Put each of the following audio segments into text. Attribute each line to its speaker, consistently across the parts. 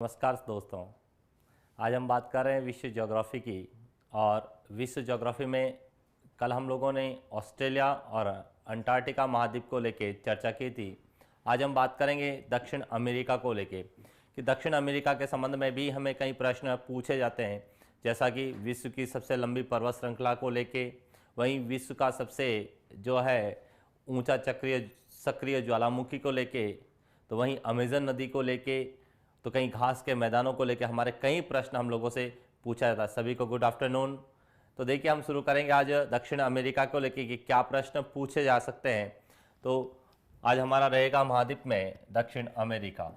Speaker 1: नमस्कार दोस्तों। आज हम बात कर रहे हैं विश्व ज्योग्राफी की। और विश्व ज्योग्राफी में कल हम लोगों ने ऑस्ट्रेलिया और अंटार्कटिका महाद्वीप को लेके चर्चा की थी। आज हम बात करेंगे दक्षिण अमेरिका को लेके कि दक्षिण अमेरिका के संबंध में भी हमें कई प्रश्न पूछे जाते हैं, जैसा कि विश्व की सबसे लंबी पर्वत श्रृंखला को लेके, वहीं विश्व का सबसे जो है ऊंचा चक्रीय सक्रिय ज्वालामुखी को लेके, तो वहीं अमेजन नदी को लेके, तो कहीं घास के मैदानों को लेकर हमारे कई प्रश्न हम लोगों से पूछा जाता है। सभी को गुड आफ्टरनून। तो देखिए, हम शुरू करेंगे आज दक्षिण अमेरिका को लेकर कि क्या प्रश्न पूछे जा सकते हैं। तो आज हमारा रहेगा महाद्वीप में दक्षिण अमेरिका।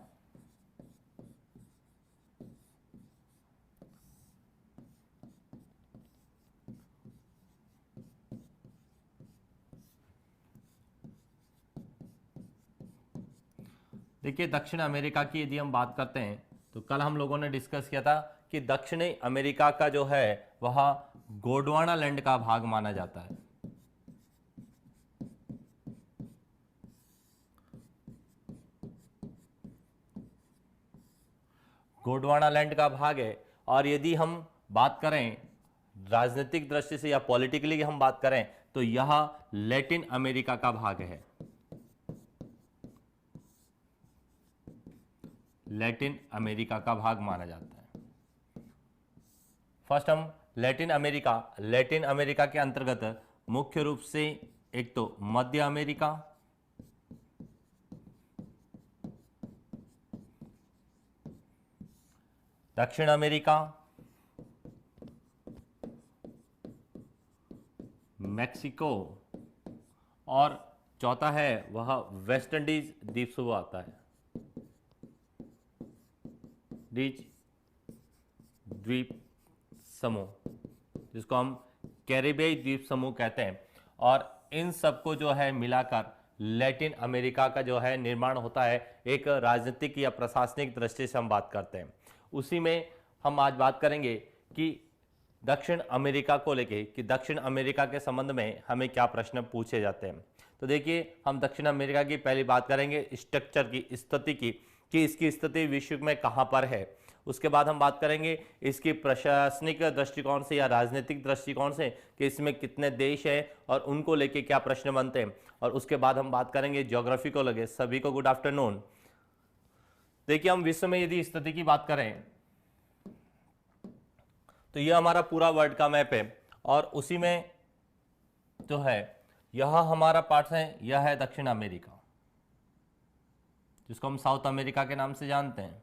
Speaker 1: देखिए, दक्षिण अमेरिका की यदि हम बात करते हैं तो कल हम लोगों ने डिस्कस किया था कि दक्षिणी अमेरिका का जो है वह गोंडवाना लैंड का भाग माना जाता है। गोंडवाना लैंड का भाग है। और यदि हम बात करें राजनीतिक दृष्टि से या पॉलिटिकली हम बात करें तो यह लैटिन अमेरिका का भाग है। लैटिन अमेरिका का भाग माना जाता है। फर्स्ट हम लैटिन अमेरिका के अंतर्गत मुख्य रूप से एक तो मध्य अमेरिका, दक्षिण अमेरिका, मैक्सिको और चौथा है वह वेस्ट इंडीज द्वीप समूह आता है। द्वीप समूह जिसको हम कैरिबियाई द्वीप समूह कहते हैं। और इन सबको जो है मिलाकर लैटिन अमेरिका का जो है निर्माण होता है। एक राजनीतिक या प्रशासनिक दृष्टि से हम बात करते हैं। उसी में हम आज बात करेंगे कि दक्षिण अमेरिका को लेके कि दक्षिण अमेरिका के संबंध में हमें क्या प्रश्न पूछे जाते हैं। तो देखिए, हम दक्षिण अमेरिका की पहली बात करेंगे स्ट्रक्चर की, स्थिति की, कि इसकी स्थिति विश्व में कहां पर है। उसके बाद हम बात करेंगे इसकी प्रशासनिक दृष्टिकोण से या राजनीतिक दृष्टिकोण से कि इसमें कितने देश हैं और उनको लेके क्या प्रश्न बनते हैं। और उसके बाद हम बात करेंगे ज्योग्राफी को लगे। सभी को गुड आफ्टरनून। देखिए, हम विश्व में यदि स्थिति की बात करें तो यह हमारा पूरा वर्ल्ड का मैप है। और उसी में जो है यह हमारा पार्ट है, यह है दक्षिण अमेरिका, जिसको हम साउथ अमेरिका के नाम से जानते हैं।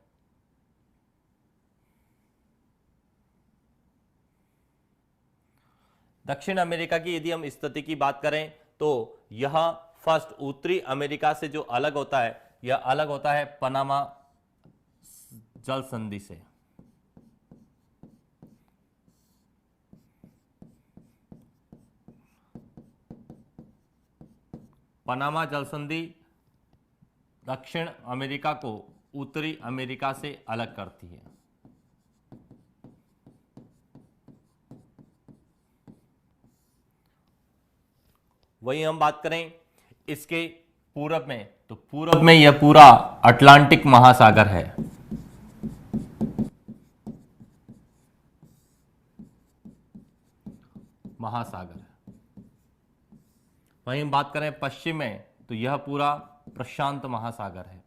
Speaker 1: दक्षिण अमेरिका की यदि हम स्थिति की बात करें तो यह फर्स्ट उत्तरी अमेरिका से जो अलग होता है, यह अलग होता है पनामा जल संधि से। पनामा जल संधि दक्षिण अमेरिका को उत्तरी अमेरिका से अलग करती है। वहीं हम बात करें इसके पूरब में, तो पूरब में यह पूरा अटलांटिक महासागर है। वहीं हम बात करें पश्चिम में तो यह पूरा प्रशांत महासागर है।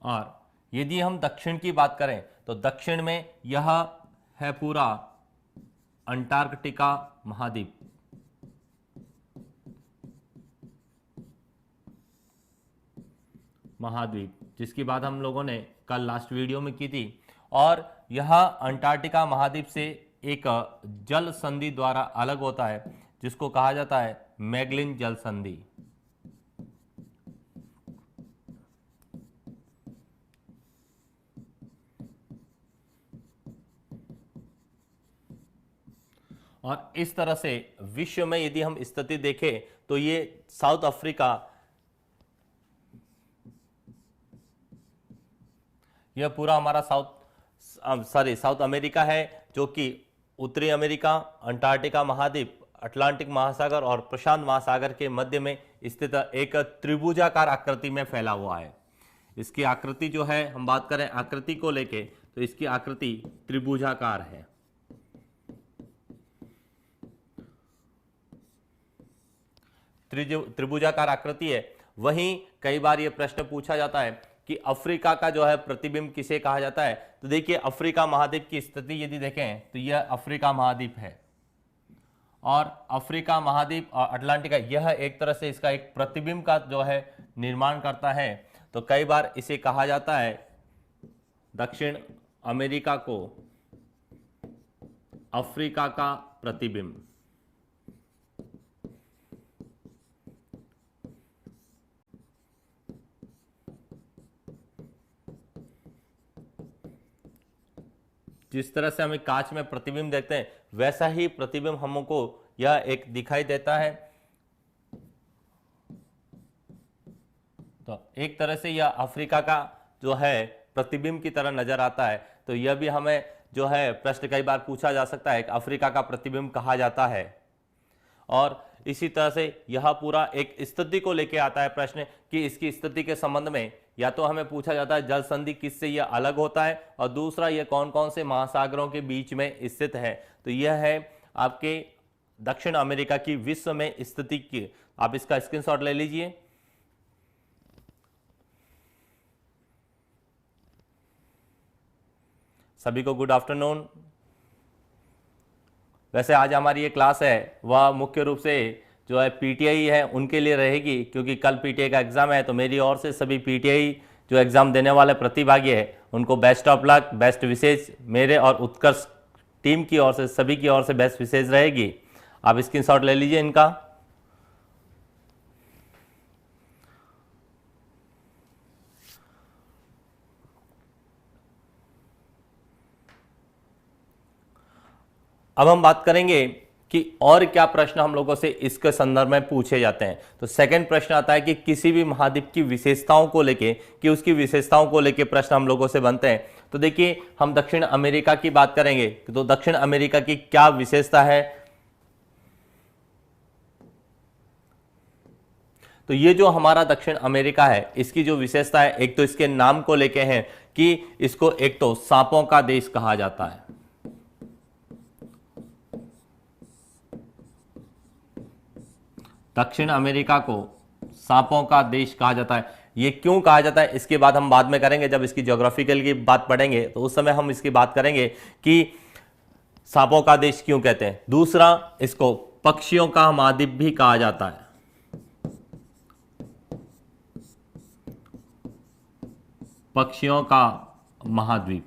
Speaker 1: और यदि हम दक्षिण की बात करें तो दक्षिण में यह है पूरा अंटार्कटिका महाद्वीप। जिसकी बात हम लोगों ने कल लास्ट वीडियो में की थी। और यह अंटार्कटिका महाद्वीप से एक जल संधि द्वारा अलग होता है, जिसको कहा जाता है मैगलिन जल संधि। और इस तरह से विश्व में यदि हम स्थिति देखें तो ये साउथ अफ्रीका, यह पूरा हमारा साउथ अमेरिका है, जो कि उत्तरी अमेरिका, अंटार्कटिका महाद्वीप, अटलांटिक महासागर और प्रशांत महासागर के मध्य में स्थित एक त्रिभुजाकार आकृति में फैला हुआ है। इसकी आकृति जो है, हम बात करें आकृति को लेके, तो इसकी आकृति त्रिभुजाकार है। त्रिभुजाकार आकृति है। वहीं कई बार यह प्रश्न पूछा जाता है कि अफ्रीका का जो है प्रतिबिंब किसे कहा जाता है। तो देखिए, अफ्रीका महाद्वीप की स्थिति यदि देखें तो यह अफ्रीका महाद्वीप है, और अफ्रीका महाद्वीप और अटलांटिका, यह एक तरह से इसका एक प्रतिबिंब का जो है निर्माण करता है। तो कई बार इसे कहा जाता है दक्षिण अमेरिका को अफ्रीका का प्रतिबिंब। जिस तरह से हमें कांच में प्रतिबिंब देखते हैं, वैसा ही प्रतिबिंब हमको यह एक दिखाई देता है। तो एक तरह से यह अफ्रीका का जो है प्रतिबिंब की तरह नजर आता है। तो यह भी हमें जो है प्रश्न कई बार पूछा जा सकता है कि अफ्रीका का प्रतिबिंब कहा जाता है। और इसी तरह से यह पूरा एक स्थिति को लेके आता है प्रश्न कि इसकी स्थिति के संबंध में या तो हमें पूछा जाता है जल संधि किससे यह अलग होता है, और दूसरा यह कौन कौन से महासागरों के बीच में स्थित है। तो यह है आपके दक्षिण अमेरिका की विश्व में स्थिति की। आप इसका स्क्रीनशॉट ले लीजिए। सभी को गुड आफ्टरनून। वैसे आज हमारी ये क्लास है वह मुख्य रूप से जो है पीटीआई है उनके लिए रहेगी, क्योंकि कल पीटीआई का एग्जाम है। तो मेरी ओर से सभी पीटीआई जो एग्जाम देने वाले प्रतिभागी है उनको बेस्ट ऑफ लक, बेस्ट विशेष मेरे और उत्कर्ष टीम की ओर से, सभी की ओर से बेस्ट विशेष रहेगी। आप स्क्रीनशॉट ले लीजिए इनका। अब हम बात करेंगे कि और क्या प्रश्न हम लोगों से इसके संदर्भ में पूछे जाते हैं। तो सेकंड प्रश्न आता है कि किसी भी महाद्वीप की विशेषताओं को लेके, कि उसकी विशेषताओं को लेके प्रश्न हम लोगों से बनते हैं। तो देखिए, हम दक्षिण अमेरिका की बात करेंगे, तो दक्षिण अमेरिका की क्या विशेषता है। तो ये जो हमारा दक्षिण अमेरिका है, इसकी जो विशेषता है, एक तो इसके नाम को लेके है कि इसको एक तो सांपों का देश कहा जाता है। दक्षिण अमेरिका को सांपों का देश कहा जाता है। ये क्यों कहा जाता है इसके बाद हम बाद में करेंगे, जब इसकी ज्योग्राफिकल की बात पढ़ेंगे तो उस समय हम इसकी बात करेंगे कि सांपों का देश क्यों कहते हैं। दूसरा, इसको पक्षियों का महाद्वीप भी कहा जाता है। पक्षियों का महाद्वीप।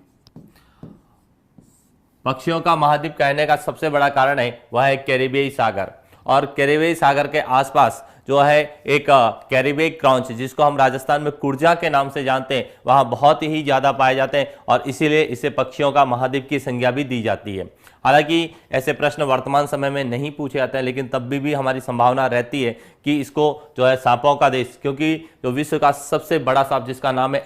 Speaker 1: पक्षियों का महाद्वीप कहने का सबसे बड़ा कारण है वह है कैरिबियाई सागर, और कैरिबियाई सागर के आसपास जो है एक कैरिबियाई क्राउंच, जिसको हम राजस्थान में कुर्जा के नाम से जानते हैं, वहाँ बहुत ही ज़्यादा पाए जाते हैं, और इसीलिए इसे पक्षियों का महाद्वीप की संज्ञा भी दी जाती है। हालांकि ऐसे प्रश्न वर्तमान समय में नहीं पूछे जाते हैं, लेकिन तब भी हमारी संभावना रहती है कि इसको जो है सांपों का देश, क्योंकि जो विश्व का सबसे बड़ा सांप जिसका नाम है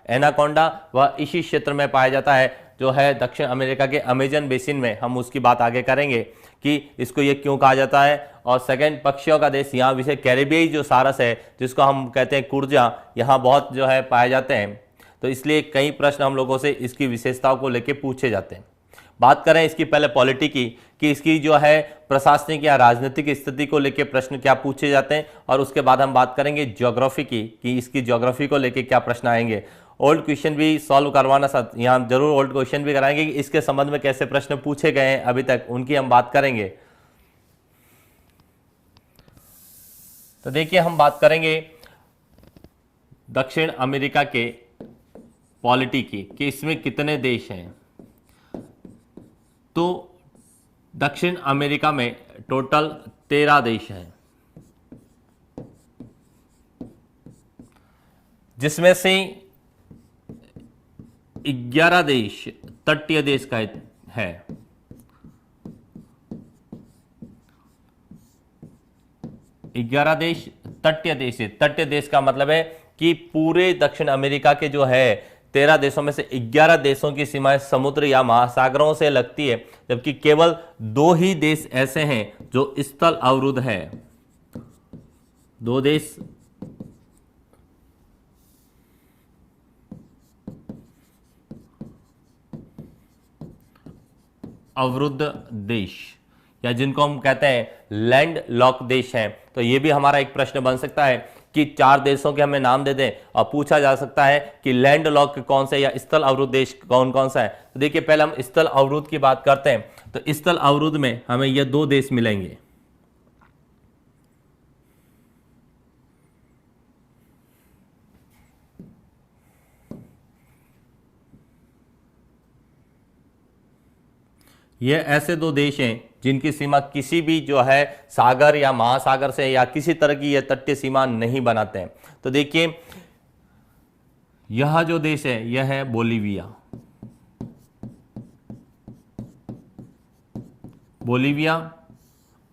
Speaker 1: एनाकोंडा, वह इसी क्षेत्र में पाया जाता है, जो है दक्षिण अमेरिका के अमेजन बेसिन में। हम उसकी बात आगे करेंगे कि इसको ये क्यों कहा जाता है। और सेकंड, पक्षियों का देश, यहाँ विषय कैरिबियाई जो सारस है, जिसको हम कहते हैं कुर्जा, यहाँ बहुत जो है पाए जाते हैं। तो इसलिए कई प्रश्न हम लोगों से इसकी विशेषताओं को लेकर पूछे जाते हैं। बात करें इसकी पहले पॉलिटी की, कि इसकी जो है प्रशासनिक या राजनीतिक स्थिति को लेकर प्रश्न क्या पूछे जाते हैं, और उसके बाद हम बात करेंगे ज्योग्राफी की, कि इसकी ज्योग्राफी को लेकर क्या प्रश्न आएंगे। ओल्ड क्वेश्चन भी सॉल्व करवाना साथ, यहाँ जरूर ओल्ड क्वेश्चन भी कराएंगे कि इसके संबंध में कैसे प्रश्न पूछे गए हैं अभी तक, उनकी हम बात करेंगे। तो देखिए, हम बात करेंगे दक्षिण अमेरिका के पॉलिटी की, कि इसमें कितने देश हैं। तो दक्षिण अमेरिका में टोटल 13 देश हैं, जिसमें से 11 देश तटीय देश का है। 11 देश तटीय देश है। तटीय देश का मतलब है कि पूरे दक्षिण अमेरिका के जो है 13 देशों में से 11 देशों की सीमाएं समुद्र या महासागरों से लगती है, जबकि केवल 2 ही देश ऐसे हैं जो स्थल अवरुद्ध है। 2 देश अवरुद्ध देश, या जिनको हम कहते हैं लैंड लॉक देश हैं। तो ये भी हमारा एक प्रश्न बन सकता है कि 4 देशों के हमें नाम दे दें और पूछा जा सकता है कि लैंड लॉक कौन से या स्थल अवरुद्ध देश कौन कौन सा है। तो देखिए, पहले हम स्थल अवरुद्ध की बात करते हैं। तो स्थल अवरुद्ध में हमें ये 2 देश मिलेंगे। ये ऐसे 2 देश हैं जिनकी सीमा किसी भी जो है सागर या महासागर से या किसी तरह की ये तटीय सीमा नहीं बनाते हैं। तो देखिए, यह जो देश है यह है बोलीविया। बोलीविया,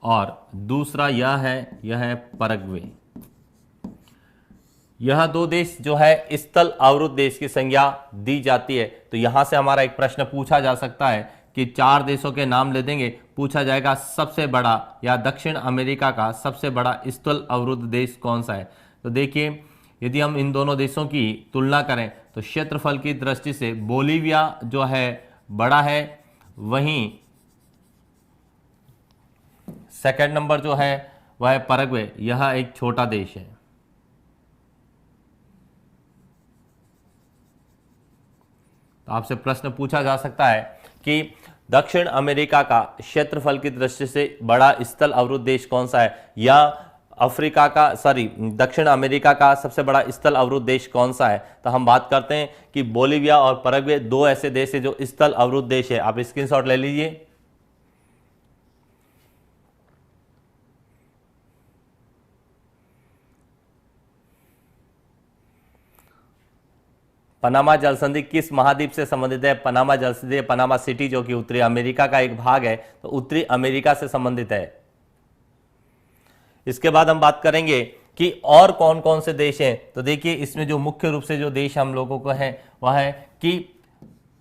Speaker 1: और दूसरा यह है पैराग्वे। यह 2 देश जो है स्थल अवरुद्ध देश की संज्ञा दी जाती है। तो यहां से हमारा एक प्रश्न पूछा जा सकता है कि 4 देशों के नाम ले देंगे, पूछा जाएगा सबसे बड़ा या दक्षिण अमेरिका का सबसे बड़ा स्थल अवरुद्ध देश कौन सा है। तो देखिए, यदि हम इन दोनों देशों की तुलना करें तो क्षेत्रफल की दृष्टि से बोलीविया जो है बड़ा है, वहीं सेकंड नंबर जो है वह है पैराग्वे, यह एक छोटा देश है। तो आपसे प्रश्न पूछा जा सकता है कि दक्षिण अमेरिका का क्षेत्रफल की दृष्टि से बड़ा स्थल अवरुद्ध देश कौन सा है, या दक्षिण अमेरिका का सबसे बड़ा स्थल अवरुद्ध देश कौन सा है। तो हम बात करते हैं कि बोलीविया और पैराग्वे 2 ऐसे देश है जो स्थल अवरुद्ध देश है। आप स्क्रीनशॉट ले लीजिए। पनामा जल संधि किस महाद्वीप से संबंधित है? पनामा जल संधि, पनामा सिटी जो कि उत्तरी अमेरिका का एक भाग है, तो उत्तरी अमेरिका से संबंधित है। इसके बाद हम बात करेंगे कि और कौन कौन से देश हैं। तो देखिए, इसमें जो मुख्य रूप से जो देश हम लोगों को है वह है कि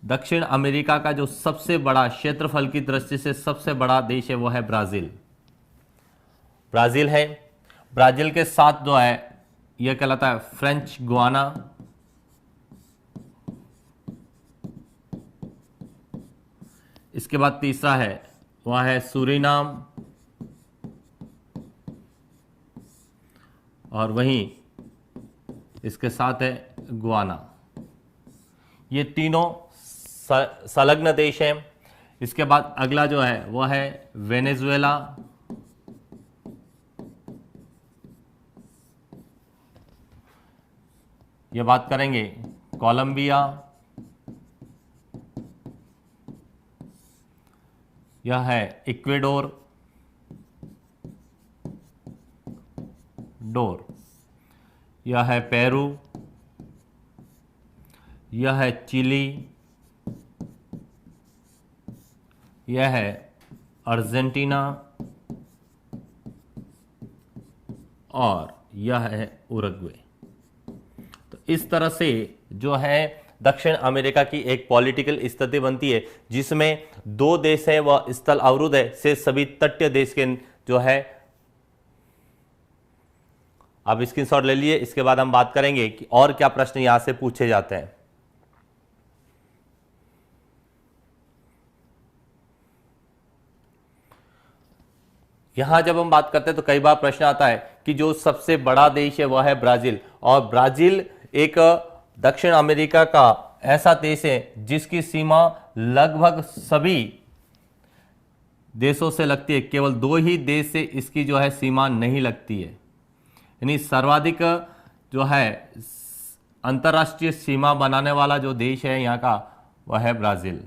Speaker 1: दक्षिण अमेरिका का जो सबसे बड़ा क्षेत्रफल की दृष्टि से सबसे बड़ा देश है वो है ब्राजील। ब्राजील है। ब्राजील के साथ जो है यह कहलाता है फ्रेंच गुआना। इसके बाद तीसरा है वह है सूरीनाम, और वहीं इसके साथ है गुआना। ये तीनों संलग्न देश हैं। इसके बाद अगला जो है वह है वेनेजुएला, ये बात करेंगे कोलंबिया, यह है इक्वेडोर, यह है पेरू, यह है चिली, यह है अर्जेंटीना, और यह है उरुग्वे। तो इस तरह से जो है दक्षिण अमेरिका की एक पॉलिटिकल स्थिति बनती है जिसमें 2 देश है वह स्थल अवरुद्ध है, से सभी तटीय देश के जो है। आप स्क्रीनशॉट ले लिए। इसके बाद हम बात करेंगे कि और क्या प्रश्न यहां से पूछे जाते हैं। यहां जब हम बात करते हैं तो कई बार प्रश्न आता है कि जो सबसे बड़ा देश है वह है ब्राजील, और ब्राजील एक दक्षिण अमेरिका का ऐसा देश है जिसकी सीमा लगभग सभी देशों से लगती है। केवल 2 ही देश से इसकी जो है सीमा नहीं लगती है। यानी सर्वाधिक जो है अंतर्राष्ट्रीय सीमा बनाने वाला जो देश है यहाँ का वह है ब्राजील।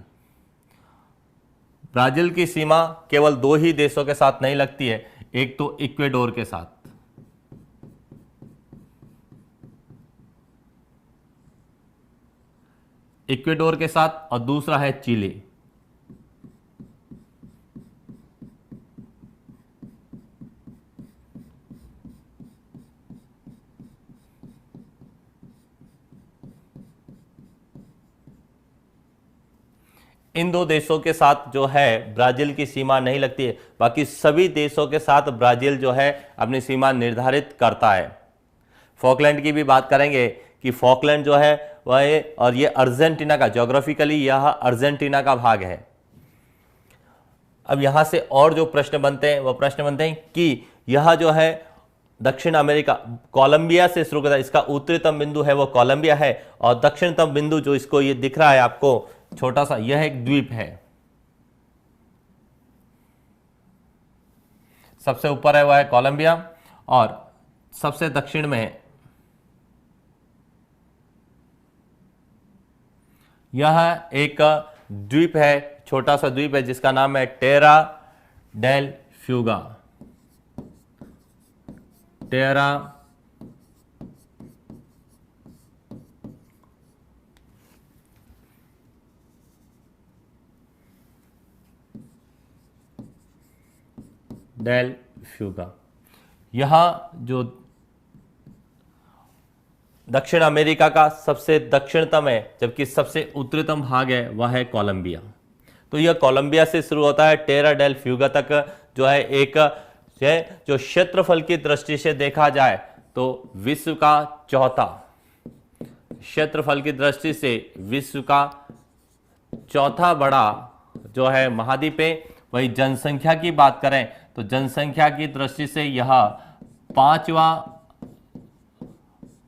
Speaker 1: ब्राजील की सीमा केवल 2 ही देशों के साथ नहीं लगती है, एक तो इक्वेडोर के साथ, और दूसरा है चिली। इन दो देशों के साथ जो है ब्राजील की सीमा नहीं लगती है, बाकी सभी देशों के साथ ब्राजील जो है अपनी सीमा निर्धारित करता है। फॉकलैंड की भी बात करेंगे कि फॉकलैंड जो है वह, और ये अर्जेंटीना का, ज्योग्राफिकली यह अर्जेंटीना का भाग है। अब यहां से और जो प्रश्न बनते हैं वो प्रश्न बनते हैं कि यह जो है दक्षिण अमेरिका कोलंबिया से शुरू करता है, इसका उत्तरतम बिंदु है वो कोलंबिया है, और दक्षिणतम बिंदु जो इसको ये दिख रहा है आपको छोटा सा, यह एक द्वीप है। सबसे ऊपर है वह है कोलंबिया, और सबसे दक्षिण में है यह एक द्वीप है, छोटा सा द्वीप है जिसका नाम है टेरा डेल फ्यूगा। टेरा डेल फ्यूगा। यहां जो दक्षिण अमेरिका का सबसे दक्षिणतम है, जबकि सबसे उत्तरतम भाग है वह है कोलंबिया। तो यह कोलंबिया से शुरू होता है, टेरा डेल फ्यूगा तक जो है एक है, जो क्षेत्रफल की दृष्टि से देखा जाए तो विश्व का चौथा, क्षेत्रफल की दृष्टि से विश्व का चौथा बड़ा जो है महाद्वीप है। वही जनसंख्या की बात करें तो जनसंख्या की दृष्टि से यह पांचवा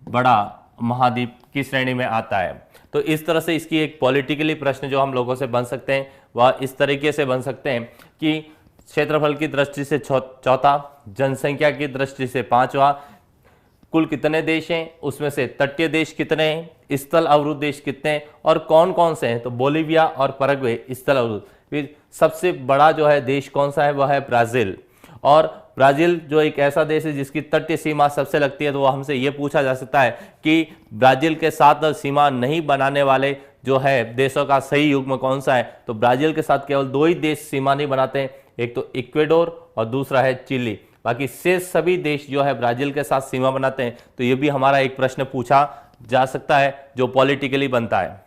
Speaker 1: बड़ा महाद्वीप की श्रेणी में आता है। तो इस तरह से इसकी एक पॉलिटिकली प्रश्न जो हम लोगों से बन सकते हैं वह इस तरीके से बन सकते हैं कि क्षेत्रफल की दृष्टि से चौथा, जनसंख्या की दृष्टि से पांचवा, कुल कितने देश हैं, उसमें से तटीय देश कितने हैं, स्थल अवरुद्ध देश कितने हैं और कौन कौन से हैं, तो बोलीविया और पैराग्वे स्थल अवरुद्ध। फिर सबसे बड़ा जो है देश कौन सा है वह है ब्राजील, और ब्राजील जो एक ऐसा देश है जिसकी तटीय सीमा सबसे लगती है। तो वो हमसे ये पूछा जा सकता है कि ब्राजील के साथ सीमा नहीं बनाने वाले जो है देशों का सही युग्म कौन सा है, तो ब्राजील के साथ केवल दो ही देश सीमा नहीं बनाते हैं, एक तो इक्वेडोर और दूसरा है चिली। बाकी शेष सभी देश जो है ब्राजील के साथ सीमा बनाते हैं। तो ये भी हमारा एक प्रश्न पूछा जा सकता है जो पॉलिटिकली बनता है।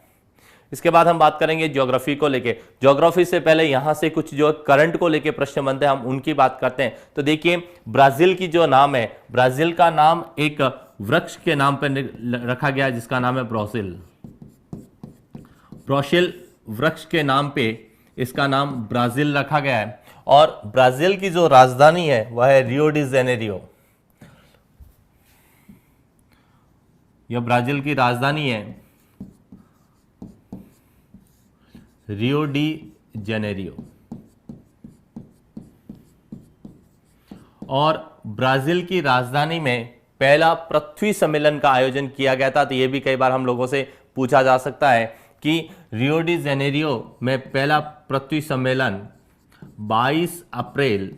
Speaker 1: इसके बाद हम बात करेंगे ज्योग्राफी को लेके। ज्योग्राफी से पहले यहां से कुछ जो करंट को लेके प्रश्न बनते हैं, हम उनकी बात करते हैं। तो देखिए ब्राजील की जो नाम है, ब्राजील का नाम एक वृक्ष के नाम पर रखा गया है जिसका नाम है ब्राजील। ब्राजील वृक्ष के नाम पे इसका नाम ब्राजील रखा गया है। और ब्राजील की जो राजधानी है वह है रियो डी जेनेरियो। यह ब्राजील की राजधानी है रियो डी जेनेरियो। और ब्राजील की राजधानी में पहला पृथ्वी सम्मेलन का आयोजन किया गया था। तो यह भी कई बार हम लोगों से पूछा जा सकता है कि रियो डी जेनेरियो में पहला पृथ्वी सम्मेलन 22 अप्रैल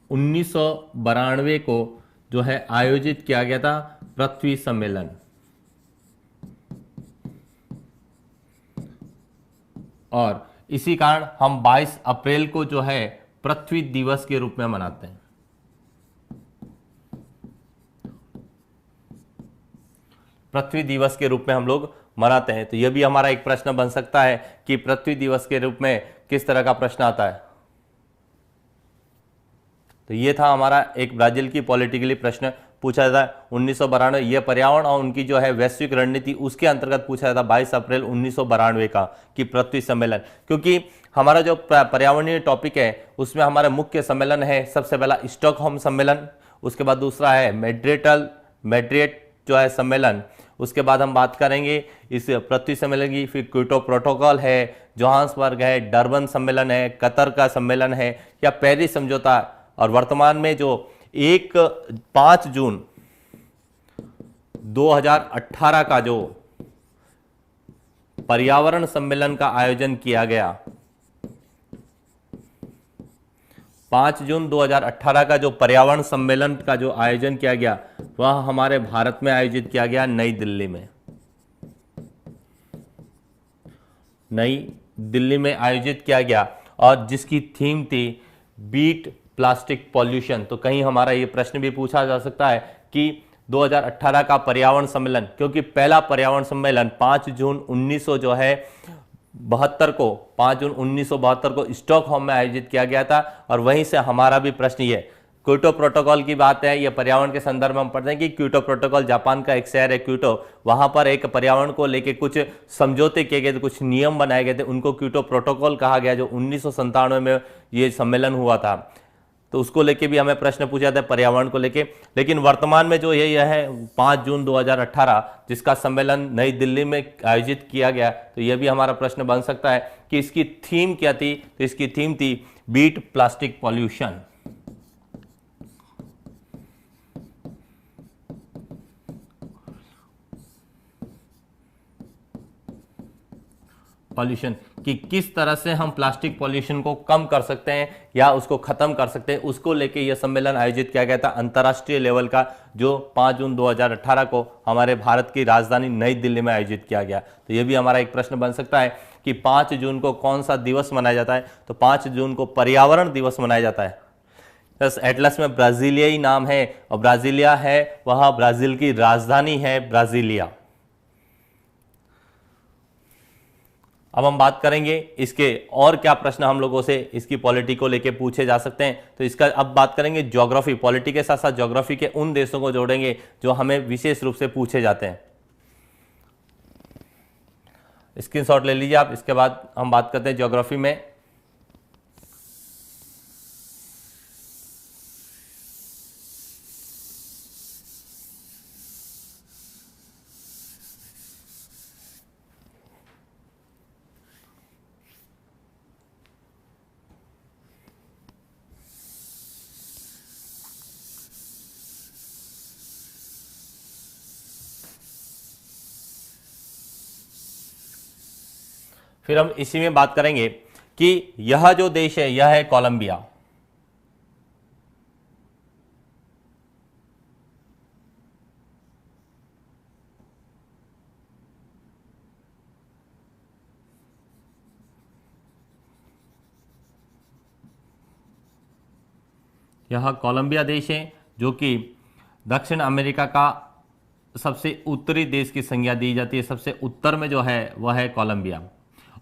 Speaker 1: 1992 को जो है आयोजित किया गया था, पृथ्वी सम्मेलन। और इसी कारण हम 22 अप्रैल को जो है पृथ्वी दिवस के रूप में मनाते हैं। पृथ्वी दिवस के रूप में हम लोग मनाते हैं। तो यह भी हमारा एक प्रश्न बन सकता है कि पृथ्वी दिवस के रूप में किस तरह का प्रश्न आता है। तो यह था हमारा एक ब्राजील की पॉलिटिकली प्रश्न पूछा जाता है 1992। यह पर्यावरण और उनकी जो है वैश्विक रणनीति उसके अंतर्गत पूछा जाता है 22 अप्रैल 1992 का कि पृथ्वी सम्मेलन। क्योंकि हमारा जो पर्यावरणीय टॉपिक है उसमें हमारा मुख्य सम्मेलन है सबसे पहला स्टॉकहोम सम्मेलन, उसके बाद दूसरा है मैड्रिड जो है सम्मेलन, उसके बाद हम बात करेंगे इस पृथ्वी सम्मेलन की। फिर क्योटो प्रोटोकॉल है, जोहान्सबर्ग है, डरबन सम्मेलन है, कतर का सम्मेलन है या पेरिस समझौता। और वर्तमान में जो 5 जून 2018 का जो पर्यावरण सम्मेलन का आयोजन किया गया, 5 जून 2018 का जो पर्यावरण सम्मेलन का जो आयोजन किया गया वह हमारे भारत में आयोजित किया गया नई दिल्ली में। नई दिल्ली में आयोजित किया गया और जिसकी थीम थी बीट प्लास्टिक पॉल्यूशन। तो कहीं हमारा ये प्रश्न भी पूछा जा सकता है कि 2018 का पर्यावरण सम्मेलन, क्योंकि पहला पर्यावरण सम्मेलन 5 जून 1900 जो है 72 को 5 जून 1972 को स्टॉकहोम में आयोजित किया गया था। और वहीं से हमारा भी प्रश्न ये क्योटो प्रोटोकॉल की बात है। ये पर्यावरण के संदर्भ में हम पढ़ते हैं कि क्योटो प्रोटोकॉल, जापान का एक शहर है क्योटो, वहां पर एक पर्यावरण को लेकर कुछ समझौते किए गए थे, कुछ नियम बनाए गए थे, उनको क्योटो प्रोटोकॉल कहा गया, जो 1997 में ये सम्मेलन हुआ था। तो उसको लेके भी हमें प्रश्न पूछा था पर्यावरण को लेके। लेकिन वर्तमान में जो यह है 5 जून 2018 जिसका सम्मेलन नई दिल्ली में आयोजित किया गया, तो यह भी हमारा प्रश्न बन सकता है कि इसकी थीम क्या थी। तो इसकी थीम थी बीट प्लास्टिक पॉल्यूशन। पॉल्यूशन कि किस तरह से हम प्लास्टिक पॉल्यूशन को कम कर सकते हैं या उसको खत्म कर सकते हैं, उसको लेके यह सम्मेलन आयोजित किया गया था अंतर्राष्ट्रीय लेवल का, जो 5 जून 2018 को हमारे भारत की राजधानी नई दिल्ली में आयोजित किया गया। तो यह भी हमारा एक प्रश्न बन सकता है कि 5 जून को कौन सा दिवस मनाया जाता है। तो 5 जून को पर्यावरण दिवस मनाया जाता है। बस एटलस में ब्राजीलियाई नाम है और ब्राजीलिया है वह ब्राजील की राजधानी है ब्राजीलिया। अब हम बात करेंगे इसके और क्या प्रश्न हम लोगों से इसकी पॉलिटी को लेके पूछे जा सकते हैं। तो इसका अब बात करेंगे ज्योग्राफी, पॉलिटी के साथ साथ ज्योग्राफी के उन देशों को जोड़ेंगे जो हमें विशेष रूप से पूछे जाते हैं। स्क्रीनशॉट ले लीजिए आप। इसके बाद हम बात करते हैं ज्योग्राफी में। फिर हम इसी में बात करेंगे कि यह जो देश है यह है कोलंबिया। यह कोलंबिया देश है जो कि दक्षिण अमेरिका का सबसे उत्तरी देश की संज्ञा दी जाती है। सबसे उत्तर में जो है वह है कोलंबिया।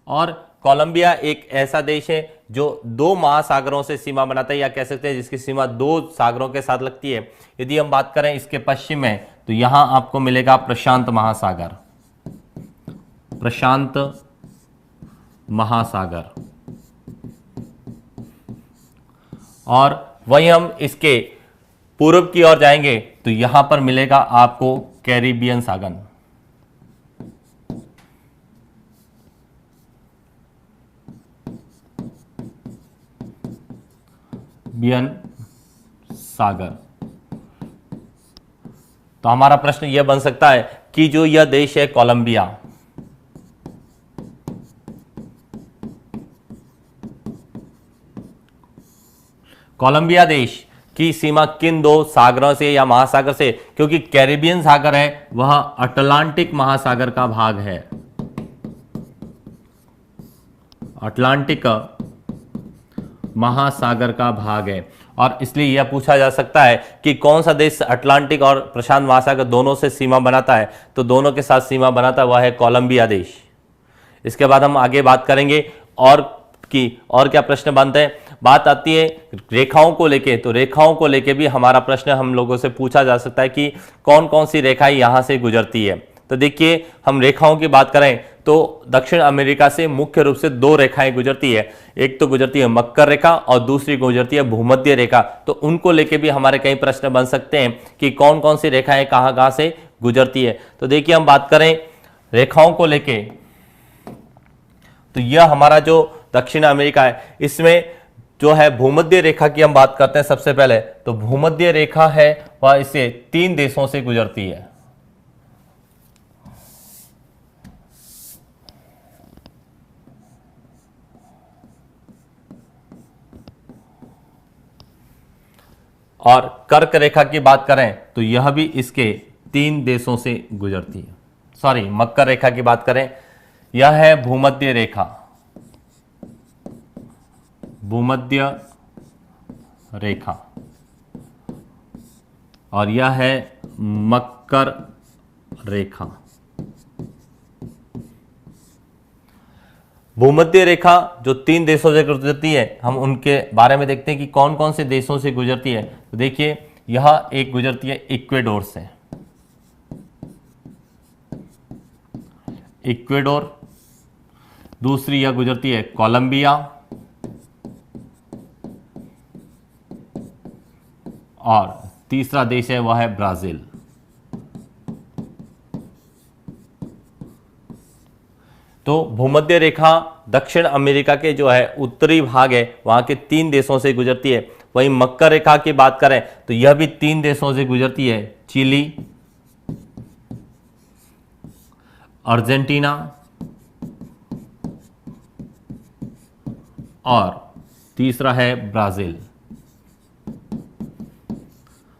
Speaker 1: और कोलंबिया एक ऐसा देश है जो 2 महासागरों से सीमा बनाता है, या कह सकते हैं जिसकी सीमा 2 सागरों के साथ लगती है। यदि हम बात करें इसके पश्चिम में, तो यहां आपको मिलेगा प्रशांत महासागर। प्रशांत महासागर। और वहीं हम इसके पूर्व की ओर जाएंगे तो यहां पर मिलेगा आपको कैरिबियन सागर। बियन सागर। तो हमारा प्रश्न यह बन सकता है कि जो यह देश है कोलंबिया, कोलंबिया देश की सीमा किन 2 सागरों से या महासागर से, क्योंकि कैरिबियन सागर है वह अटलांटिक महासागर का भाग है। अटलांटिक महासागर का भाग है। और इसलिए यह पूछा जा सकता है कि कौन सा देश अटलांटिक और प्रशांत महासागर दोनों से सीमा बनाता है। तो दोनों के साथ सीमा बनाता है वह है कोलंबिया देश। इसके बाद हम आगे बात करेंगे और क्या प्रश्न बनते हैं। बात आती है रेखाओं को लेके। तो रेखाओं को लेके भी हमारा प्रश्न हम लोगों से पूछा जा सकता है कि कौन कौन सी रेखाएं यहां से गुजरती है। तो देखिए, हम रेखाओं की बात करें तो दक्षिण अमेरिका से मुख्य रूप से 2 रेखाएं गुजरती है। एक तो गुजरती है मकर रेखा और दूसरी गुजरती है भूमध्य रेखा। तो उनको लेके भी हमारे कई प्रश्न बन सकते हैं कि कौन कौन सी रेखाएं कहां कहां से गुजरती है। तो देखिए, हम बात करें रेखाओं को लेके, तो यह हमारा जो दक्षिण अमेरिका है इसमें जो है भूमध्य रेखा की हम बात करते हैं सबसे पहले। तो भूमध्य रेखा है वह इसे 3 देशों से गुजरती है। और कर्क रेखा की बात करें तो यह भी इसके 3 देशों से गुजरती है। सॉरी, मकर रेखा की बात करें, यह है भूमध्य रेखा। भूमध्य रेखा। और यह है मकर रेखा। भूमध्य रेखा जो 3 देशों से गुजरती है, हम उनके बारे में देखते हैं कि कौन कौन से देशों से गुजरती है। तो देखिए, यह एक गुजरती है इक्वेडोर से, इक्वेडोर। दूसरी यह गुजरती है कोलंबिया, और तीसरा देश है वह है ब्राजील। तो भूमध्य रेखा दक्षिण अमेरिका के जो है उत्तरी भाग है वहां के 3 देशों से गुजरती है। वहीं मकर रेखा की बात करें तो यह भी 3 देशों से गुजरती है, चिली, अर्जेंटीना और तीसरा है ब्राजील।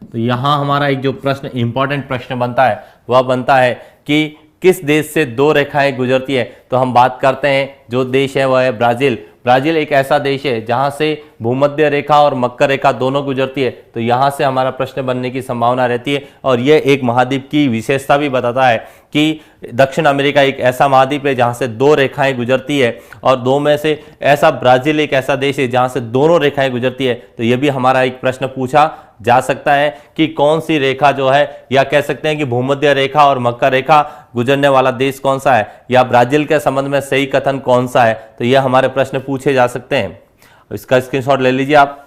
Speaker 1: तो यहां हमारा एक जो प्रश्न, इंपॉर्टेंट प्रश्न बनता है वह बनता है कि किस देश से 2 रेखाएं गुजरती है। तो हम बात करते हैं, जो देश है वह है ब्राजील। ब्राजील एक ऐसा देश है जहां से भूमध्य रेखा और मकर रेखा दोनों गुजरती है। तो यहां से हमारा प्रश्न बनने की संभावना रहती है। और यह एक महाद्वीप की विशेषता भी बताता है कि दक्षिण अमेरिका एक ऐसा महाद्वीप है जहां से 2 रेखाएं गुजरती है, और 2 में से ऐसा ब्राजील एक ऐसा देश है जहां से दोनों रेखाएं गुजरती है। तो यह भी हमारा एक प्रश्न पूछा जा सकता है कि कौन सी रेखा जो है, या कह सकते हैं कि भूमध्य रेखा और मकर रेखा गुजरने वाला देश कौन सा है, या ब्राजील के संबंध में सही कथन कौन सा है। तो यह हमारे प्रश्न पूछे जा सकते हैं। इसका स्क्रीनशॉट ले लीजिए आप।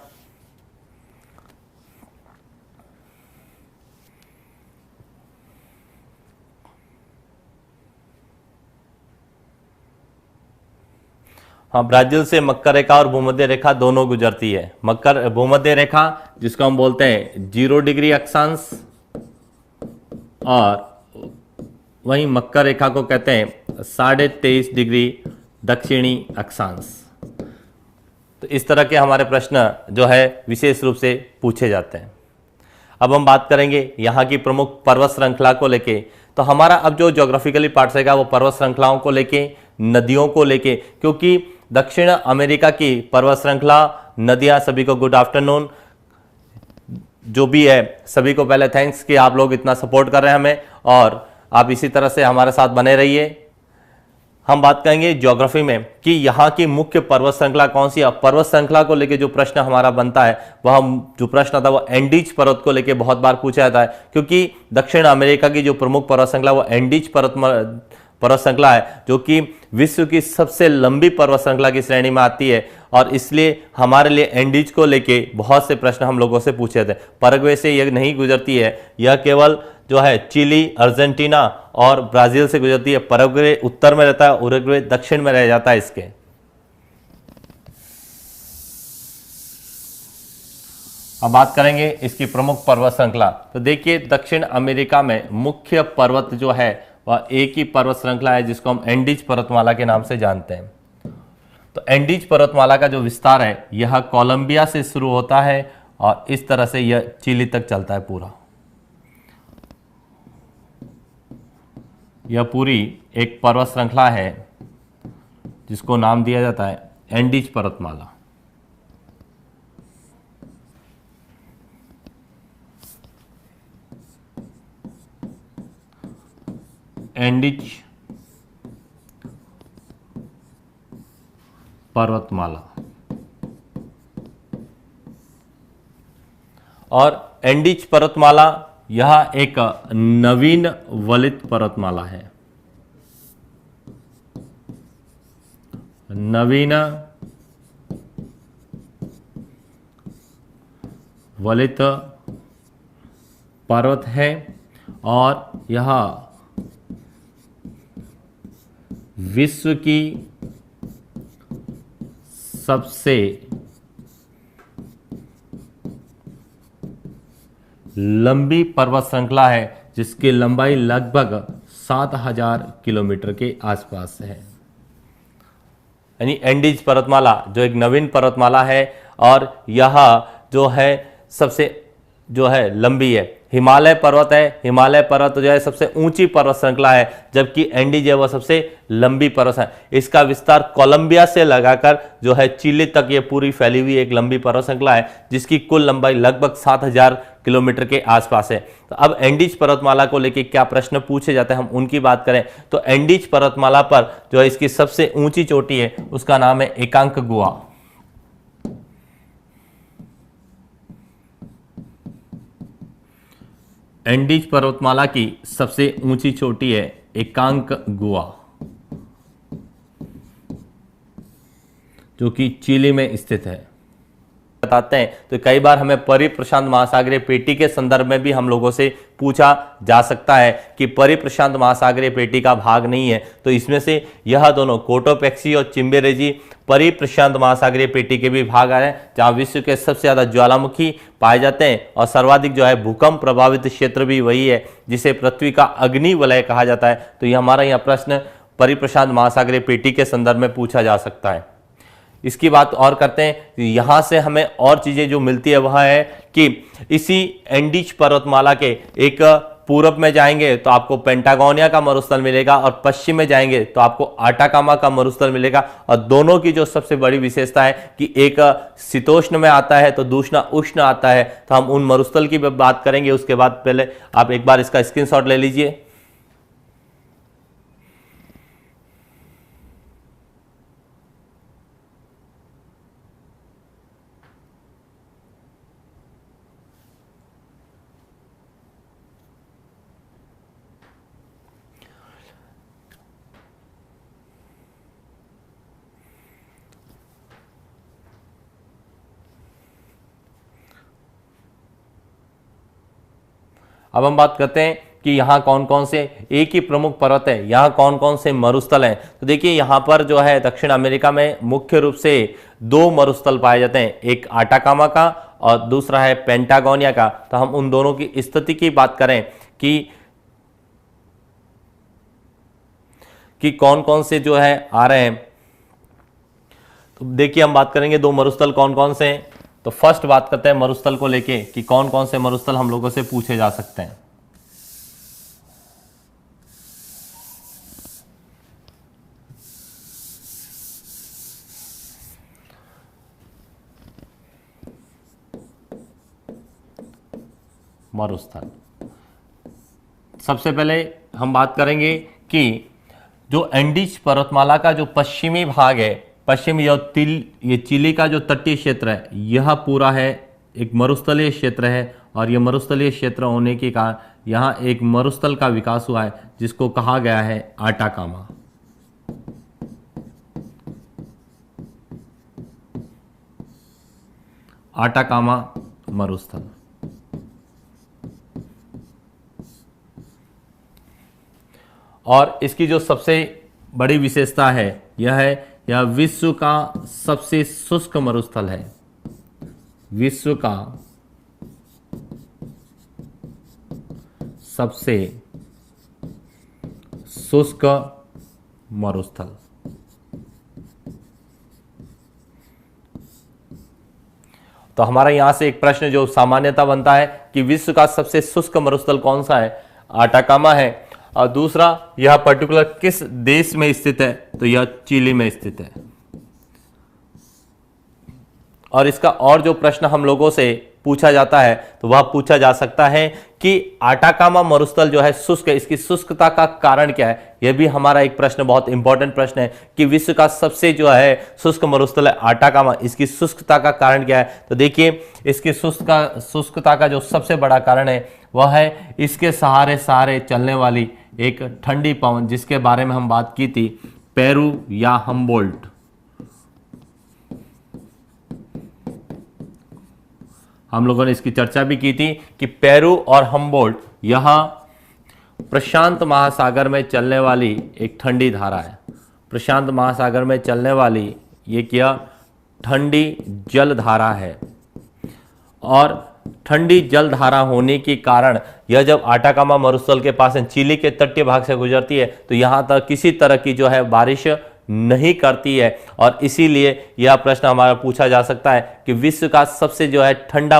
Speaker 1: हाँ, ब्राजील से मकर रेखा और भूमध्य रेखा दोनों गुजरती है। भूमध्य रेखा जिसको हम बोलते हैं 0 डिग्री अक्षांश, और वहीं मकर रेखा को कहते हैं 23.5 डिग्री दक्षिणी अक्षांश। तो इस तरह के हमारे प्रश्न जो है विशेष रूप से पूछे जाते हैं। अब हम बात करेंगे यहाँ की प्रमुख पर्वत श्रृंखला को लेके। तो हमारा अब जो ज्योग्राफिकली पार्ट रहेगा वो पर्वत श्रृंखलाओं को लेके, नदियों को लेके, क्योंकि दक्षिण अमेरिका की पर्वत श्रृंखला, नदियां, सभी को गुड आफ्टरनून। जो भी है सभी को पहले थैंक्स कि आप लोग इतना सपोर्ट कर रहे हैं हमें, और आप इसी तरह से हमारे साथ बने रहिए। हम बात करेंगे ज्योग्राफी में कि यहाँ की मुख्य पर्वत श्रृंखला कौन सी है। पर्वत श्रृंखला को लेके जो प्रश्न हमारा बनता है, वह जो प्रश्न आता है वो एंडीज पर्वत को लेके बहुत बार पूछा जाता है, क्योंकि दक्षिण अमेरिका की जो प्रमुख पर्वत श्रृंखला वो एंडीज पर्वत श्रृंखला है, जो कि विश्व की सबसे लंबी पर्वत श्रृंखला की श्रेणी में आती है। और इसलिए हमारे लिए एंडीज को लेके बहुत से प्रश्न हम लोगों से पूछे थे। पैराग्वे से यह नहीं गुजरती है, यह केवल जो है चिली, अर्जेंटीना और ब्राजील से गुजरती है। पैराग्वे उत्तर में रहता है, उरुग्वे दक्षिण में रह जाता है इसके। अब बात करेंगे इसकी प्रमुख पर्वत श्रृंखला। तो देखिए, दक्षिण अमेरिका में मुख्य पर्वत जो है वह एक ही पर्वत श्रृंखला है जिसको हम एंडीज पर्वतमाला के नाम से जानते हैं। तो एंडीज पर्वतमाला का जो विस्तार है यह कोलंबिया से शुरू होता है और इस तरह से यह चिली तक चलता है पूरा। यह पूरी एक पर्वत श्रृंखला है जिसको नाम दिया जाता है एंडीज पर्वतमाला। एंडीज पर्वतमाला। और एंडीज पर्वतमाला यह एक नवीन वलित पर्वतमाला है। नवीन वलित पर्वत है और यह विश्व की सबसे लंबी पर्वत श्रृंखला है, जिसकी लंबाई लगभग 7000 किलोमीटर के आसपास है। यानी एंडीज पर्वतमाला जो एक नवीन पर्वतमाला है और यह जो है सबसे जो है लंबी है। हिमालय पर्वत है, हिमालय पर्वत जो है सबसे ऊंची पर्वत श्रृंखला है, जबकि एंडीज है वह सबसे लंबी पर्वत है। इसका विस्तार कोलंबिया से लगाकर जो है चिली तक ये पूरी फैली हुई एक लंबी पर्वत श्रृंखला है, जिसकी कुल लंबाई लगभग 7000 किलोमीटर के आसपास है। तो अब एंडीज पर्वतमाला को लेकर क्या प्रश्न पूछे जाते हैं, हम उनकी बात करें तो एंडीज पर्वतमाला पर जो है इसकी सबसे ऊंची चोटी है उसका नाम है एकांकगुआ। एंडीज पर्वतमाला की सबसे ऊंची चोटी है एकांकगुआ, जो कि चिली में स्थित है। बताते हैं तो कई बार हमें परिप्रशांत महासागरीय पेटी के संदर्भ में भी हम लोगों से पूछा जा सकता है कि परिप्रशांत महासागरीय पेटी का भाग नहीं है, तो इसमें से यह दोनों कोटोपैक्सी और चिम्बेरेजी परिप्रशांत महासागरीय पेटी के भी भाग आ रहे हैं, जहां विश्व के सबसे ज्यादा ज्वालामुखी पाए जाते हैं और सर्वाधिक जो है भूकंप प्रभावित क्षेत्र भी वही है जिसे पृथ्वी का अग्नि वलय कहा जाता है। तो ये हमारा यह प्रश्न परिप्रशांत महासागरीय पेटी के संदर्भ में पूछा जा सकता है। इसकी बात और करते हैं, यहां से हमें और चीजें जो मिलती है वह है कि इसी एंडीज पर्वतमाला के एक पूरब में जाएंगे तो आपको पेंटागोनिया का मरुस्थल मिलेगा और पश्चिम में जाएंगे तो आपको आटाकामा का मरुस्थल मिलेगा। और दोनों की जो सबसे बड़ी विशेषता है कि एक शीतोष्ण में आता है तो दूसरा उष्ण आता है। तो हम उन मरुस्थल की बात करेंगे, उसके बाद पहले आप एक बार इसका स्क्रीनशॉट ले लीजिए। अब हम बात करते हैं कि यहाँ कौन कौन से, एक ही प्रमुख पर्वत है, यहाँ कौन कौन से मरुस्थल हैं। तो देखिए यहाँ पर जो है दक्षिण अमेरिका में मुख्य रूप से दो मरुस्थल पाए जाते हैं, एक आटाकामा का और दूसरा है पेंटागोनिया का। तो हम उन दोनों की स्थिति की बात करें कि कौन कौन से जो है आ रहे हैं, तो देखिए हम बात करेंगे दो मरुस्थल कौन कौन से हैं। तो फर्स्ट बात करते हैं मरुस्थल को लेके कि कौन कौन से मरुस्थल हम लोगों से पूछे जा सकते हैं। मरुस्थल सबसे पहले हम बात करेंगे कि जो एंडीज पर्वतमाला का जो पश्चिमी भाग है, पश्चिमी ये चिली का जो तटीय क्षेत्र है, यह पूरा है एक मरुस्थलीय क्षेत्र है। और यह मरुस्थलीय क्षेत्र होने के कारण यहाँ एक मरुस्थल का विकास हुआ है जिसको कहा गया है आटाकामा। आटाकामा मरुस्थल। और इसकी जो सबसे बड़ी विशेषता है यह विश्व का सबसे शुष्क मरुस्थल है। विश्व का सबसे शुष्क मरुस्थल। तो हमारा यहां से एक प्रश्न जो सामान्यता बनता है कि विश्व का सबसे शुष्क मरुस्थल कौन सा है, आटाकामा है। और दूसरा यह पर्टिकुलर किस देश में स्थित है, तो यह चिली में स्थित है। और इसका और जो प्रश्न हम लोगों से पूछा जाता है तो वह पूछा जा सकता है कि आटाकामा मरुस्थल जो है शुष्क है, इसकी शुष्कता का कारण क्या है। यह भी हमारा एक प्रश्न, बहुत इंपॉर्टेंट प्रश्न है कि विश्व का सबसे जो है शुष्क मरुस्थल है आटाकामा, इसकी शुष्कता का कारण क्या है। तो देखिए इसकी शुष्कता का जो सबसे बड़ा कारण है वह है इसके सहारे सहारे चलने वाली एक ठंडी पवन, जिसके बारे में हम बात की थी, पेरू या हम्बोल्ट। हम लोगों ने इसकी चर्चा भी की थी कि पेरू और हम्बोल्ट यह प्रशांत महासागर में चलने वाली एक ठंडी धारा है। प्रशांत महासागर में चलने वाली ये क्या ठंडी जल धारा है। और ठंडी जल धारा होने के कारण यह जब आटाकामा मरुस्थल के पास चिली के तटीय भाग से गुजरती है तो यहां तक किसी तरह की जो है बारिश नहीं करती है। और इसीलिए यह प्रश्न हमारा पूछा जा सकता है कि विश्व का सबसे जो है ठंडा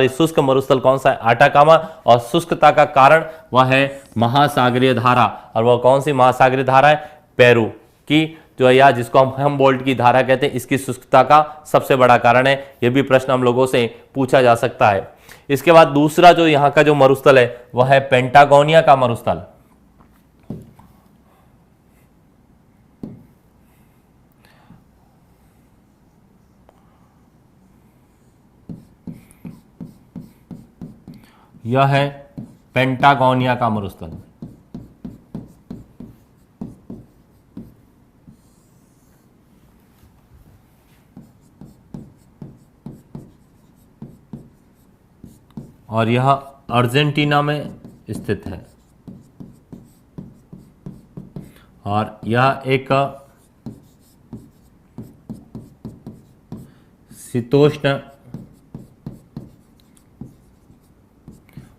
Speaker 1: शुष्क मरुस्थल कौन सा है, आटाकामा। और शुष्कता का कारण वह है महासागरीय धारा। और वह कौन सी महासागरीय धारा है, पेरू की जो है, या जिसको हम हम्बोल्ट की धारा कहते हैं, इसकी शुष्कता का सबसे बड़ा कारण है। यह भी प्रश्न हम लोगों से पूछा जा सकता है। इसके बाद दूसरा जो यहां का जो मरुस्थल है वह है पेंटागोनिया का मरुस्थल। यह है पेंटागोनिया का मरुस्थल। और यह अर्जेंटीना में स्थित है और यह एक शीतोष्ण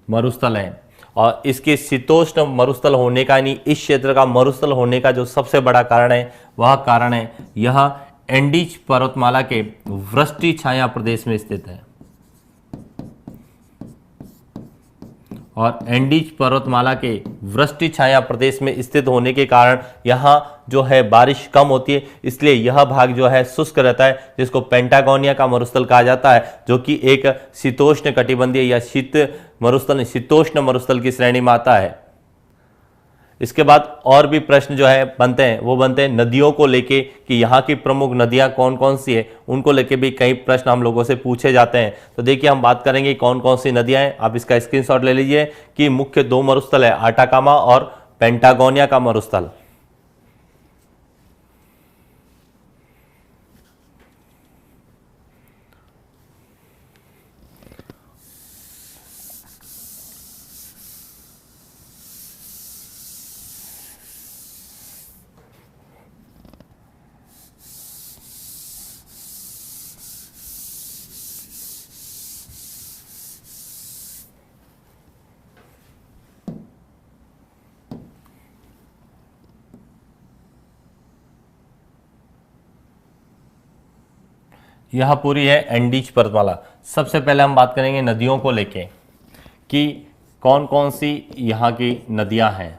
Speaker 1: मरुस्थल है। और इसके शीतोष्ण मरुस्थल होने का, यानी इस क्षेत्र का मरुस्थल होने का जो सबसे बड़ा कारण है वह कारण है यह एंडीज पर्वतमाला के वृष्टि छाया प्रदेश में स्थित है। और एंडीज पर्वतमाला के वृष्टि छाया प्रदेश में स्थित होने के कारण यहाँ जो है बारिश कम होती है, इसलिए यह भाग जो है शुष्क रहता है, जिसको पेंटागोनिया का मरुस्थल कहा जाता है, जो कि एक शीतोष्ण कटिबंधीय या शीतोष्ण मरुस्थल की श्रेणी में आता है। इसके बाद और भी प्रश्न जो है बनते हैं, वो बनते हैं नदियों को लेके कि यहाँ की प्रमुख नदियाँ कौन कौन सी है, उनको लेके भी कई प्रश्न हम लोगों से पूछे जाते हैं। तो देखिए हम बात करेंगे कौन कौन सी नदियाँ हैं। आप इसका स्क्रीनशॉट ले लीजिए कि मुख्य दो मरुस्थल है, आटाकामा और पेंटागोनिया का मरुस्थल। यह पूरी है एंडीज पर्वतमाला। सबसे पहले हम बात करेंगे नदियों को लेके कि कौन कौन सी यहाँ की नदियाँ हैं।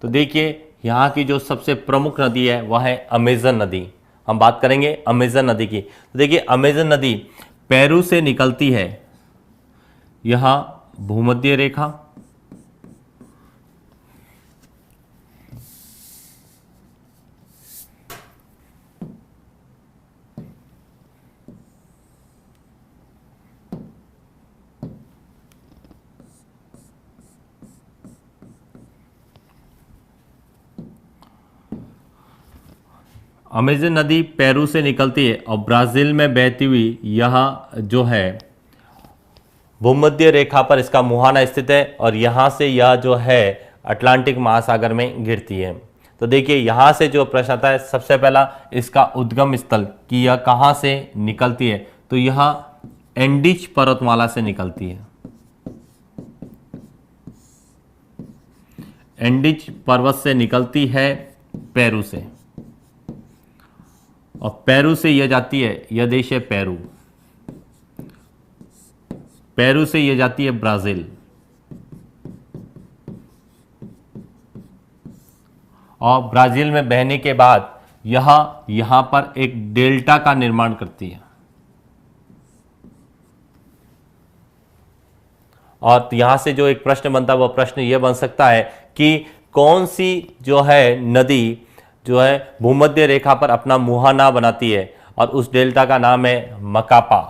Speaker 1: तो देखिए यहाँ की जो सबसे प्रमुख नदी है वह है अमेजन नदी। हम बात करेंगे अमेजन नदी की। तो देखिए अमेजन नदी पेरू से निकलती है, यहाँ भूमध्य रेखा, अमेजन नदी पेरू से निकलती है और ब्राज़ील में बहती हुई यह जो है भूमध्य रेखा पर इसका मुहाना स्थित है और यहाँ से यह जो है अटलांटिक महासागर में गिरती है। तो देखिए यहाँ से जो प्रश्न आता है, सबसे पहला इसका उद्गम स्थल कि यह कहाँ से निकलती है, तो यह एंडीज पर्वतमाला से निकलती है। एंडीज पर्वत से निकलती है पेरू से, और पेरू से यह जाती है, यह देश है पेरू, पेरू से यह जाती है ब्राजील, और ब्राजील में बहने के बाद यहां पर एक डेल्टा का निर्माण करती है। और यहां से जो एक प्रश्न बनता है वह प्रश्न यह बन सकता है कि कौन सी जो है नदी जो है भूमध्य रेखा पर अपना मुहाना बनाती है, और उस डेल्टा का नाम है मकापा।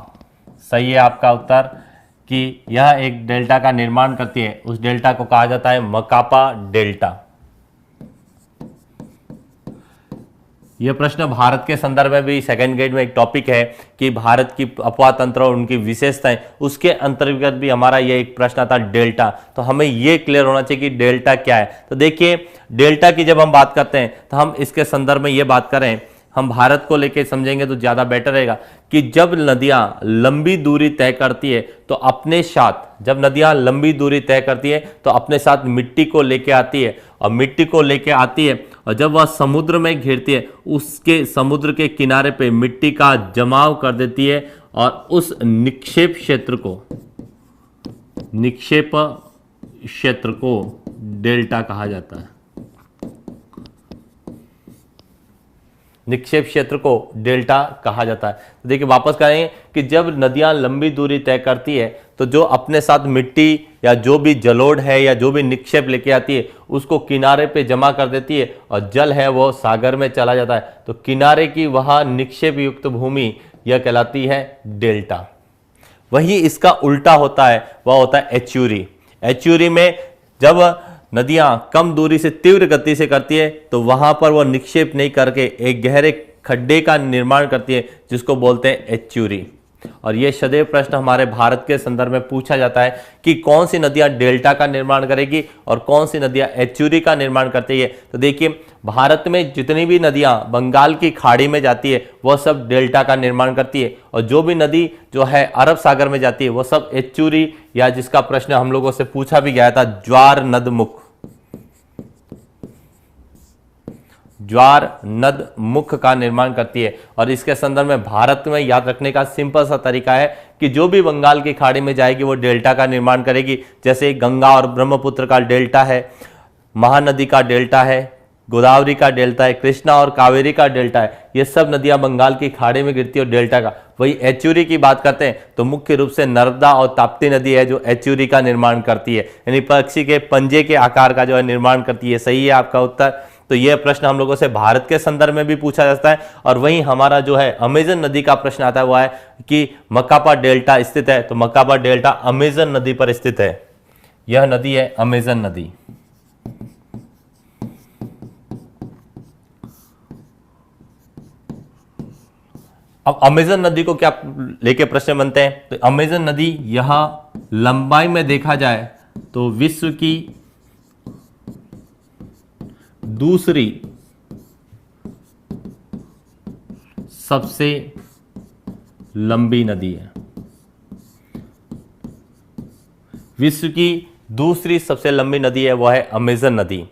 Speaker 1: सही है आपका उत्तर कि यह एक डेल्टा का निर्माण करती है, उस डेल्टा को कहा जाता है मकापा डेल्टा। यह प्रश्न भारत के संदर्भ में भी सेकंड ग्रेड में एक टॉपिक है कि भारत की अपवाह तंत्र और उनकी विशेषताएं, उसके अंतर्गत भी हमारा यह एक प्रश्न आता डेल्टा। तो हमें यह क्लियर होना चाहिए कि डेल्टा क्या है। तो देखिए डेल्टा की जब हम बात करते हैं तो हम इसके संदर्भ में यह बात करें, हम भारत को लेकर समझेंगे तो ज्यादा बेटर रहेगा कि जब नदियां लंबी दूरी तय करती है तो अपने साथ, जब नदियां लंबी दूरी तय करती है तो अपने साथ मिट्टी को लेके आती है, और मिट्टी को लेके आती है और जब वह समुद्र में घिरती है उसके समुद्र के किनारे पे मिट्टी का जमाव कर देती है, और उस निक्षेप क्षेत्र को डेल्टा कहा जाता है। निक्षेप क्षेत्र को डेल्टा कहा जाता है। तो देखिए वापस करेंगे कि जब नदियां लंबी दूरी तय करती है तो जो अपने साथ मिट्टी या जो भी जलोढ़ है या जो भी निक्षेप लेके आती है उसको किनारे पे जमा कर देती है और जल है वो सागर में चला जाता है। तो किनारे की वह निक्षेप युक्त भूमि यह कहलाती है डेल्टा। वही इसका उल्टा होता है, वह होता है एच्यूरी। एच्यूरी में जब नदियां कम दूरी से तीव्र गति से करती है तो वहां पर वो निक्षेप नहीं करके एक गहरे खड्डे का निर्माण करती है जिसको बोलते हैं एच्यूरी। और ये सदैव प्रश्न हमारे भारत के संदर्भ में पूछा जाता है कि कौन सी नदियां डेल्टा का निर्माण करेगी और कौन सी नदियां एच्यूरी का निर्माण करती है। तो देखिए भारत में जितनी भी नदियां बंगाल की खाड़ी में जाती है वह सब डेल्टा का निर्माण करती है और जो भी नदी जो है अरब सागर में जाती है वह सब एच्यूरी या जिसका प्रश्न हम लोगों से पूछा भी गया था ज्वार नदमुख, ज्वार नद मुख का निर्माण करती है। और इसके संदर्भ में भारत में याद रखने का सिंपल सा तरीका है कि जो भी बंगाल की खाड़ी में जाएगी वो डेल्टा का निर्माण करेगी। जैसे गंगा और ब्रह्मपुत्र का डेल्टा है, महानदी का डेल्टा है, गोदावरी का डेल्टा है, कृष्णा और कावेरी का डेल्टा है। ये सब नदियां बंगाल की खाड़ी में गिरती है और डेल्टा का। वही एच्यूरी की बात करते हैं तो मुख्य रूप से नर्मदा और ताप्ती नदी है जो एच्यूरी का निर्माण करती है, यानी पक्षी के पंजे के आकार का जो है निर्माण करती है। सही है आपका उत्तर। तो यह प्रश्न हम लोगों से भारत के संदर्भ में भी पूछा जाता है। और वहीं हमारा जो है अमेजन नदी का प्रश्न आता है वो है कि मकापा डेल्टा स्थित है, तो मकापा डेल्टा अमेजन नदी पर स्थित है। यह नदी है अमेजन नदी। अब अमेजन नदी को क्या लेके प्रश्न बनते हैं, तो अमेजन नदी यहां लंबाई में देखा जाए तो विश्व की दूसरी सबसे लंबी नदी है। विश्व की दूसरी सबसे लंबी नदी है वह है अमेजन नदी।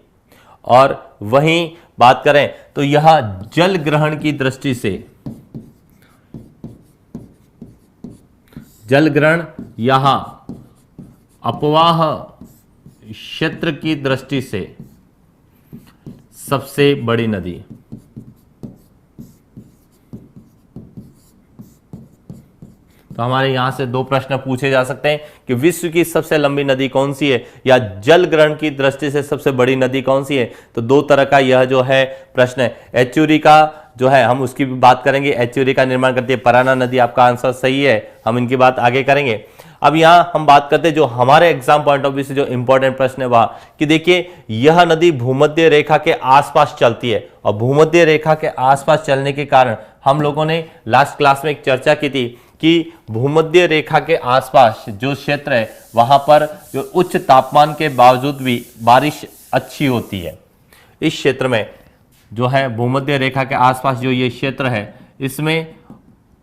Speaker 1: और वहीं बात करें तो यह जल ग्रहण की दृष्टि से, जल ग्रहण यहां अपवाह क्षेत्र की दृष्टि से सबसे बड़ी नदी। तो हमारे यहां से दो प्रश्न पूछे जा सकते हैं कि विश्व की सबसे लंबी नदी कौन सी है या जल ग्रहण की दृष्टि से सबसे बड़ी नदी कौन सी है। तो दो तरह का यह जो है प्रश्न है। एच्यूरी का जो है हम उसकी भी बात करेंगे, एच्यूरी का निर्माण करती है पराना नदी। आपका आंसर सही है, हम इनकी बात आगे करेंगे। अब यहां हम बात करते हैं जो हमारे एग्जाम पॉइंट ऑफ व्यू से जो इंपॉर्टेंट प्रश्न है वह कि देखिए यह नदी भूमध्य रेखा के आसपास चलती है और भूमध्य रेखा के आसपास चलने के कारण हम लोगों ने लास्ट क्लास में एक चर्चा की थी कि भूमध्य रेखा के आसपास जो क्षेत्र है वहां पर जो उच्च तापमान के बावजूद भी बारिश अच्छी होती है। इस क्षेत्र में जो है भूमध्य रेखा के आसपास जो ये क्षेत्र है इसमें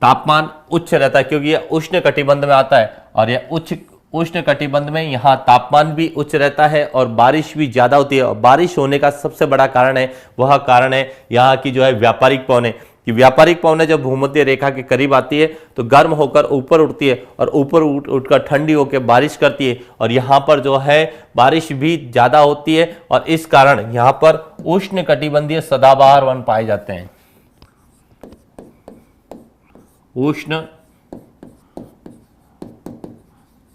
Speaker 1: तापमान उच्च रहता है क्योंकि यह उष्ण कटिबंध में आता है और यह उष्ण कटिबंध में यहाँ तापमान भी उच्च रहता है और बारिश भी ज्यादा होती है। और बारिश होने का सबसे बड़ा कारण है वह कारण है यहाँ की जो है व्यापारिक पवनें, कि व्यापारिक पवनें जब भूमध्य रेखा के करीब आती है तो गर्म होकर ऊपर उठती है और ऊपर उठकर ठंडी होकर बारिश करती है और यहाँ पर जो है बारिश भी ज्यादा होती है और इस कारण यहाँ पर उष्ण कटिबंधीय सदाबहार वन पाए जाते हैं। उष्ण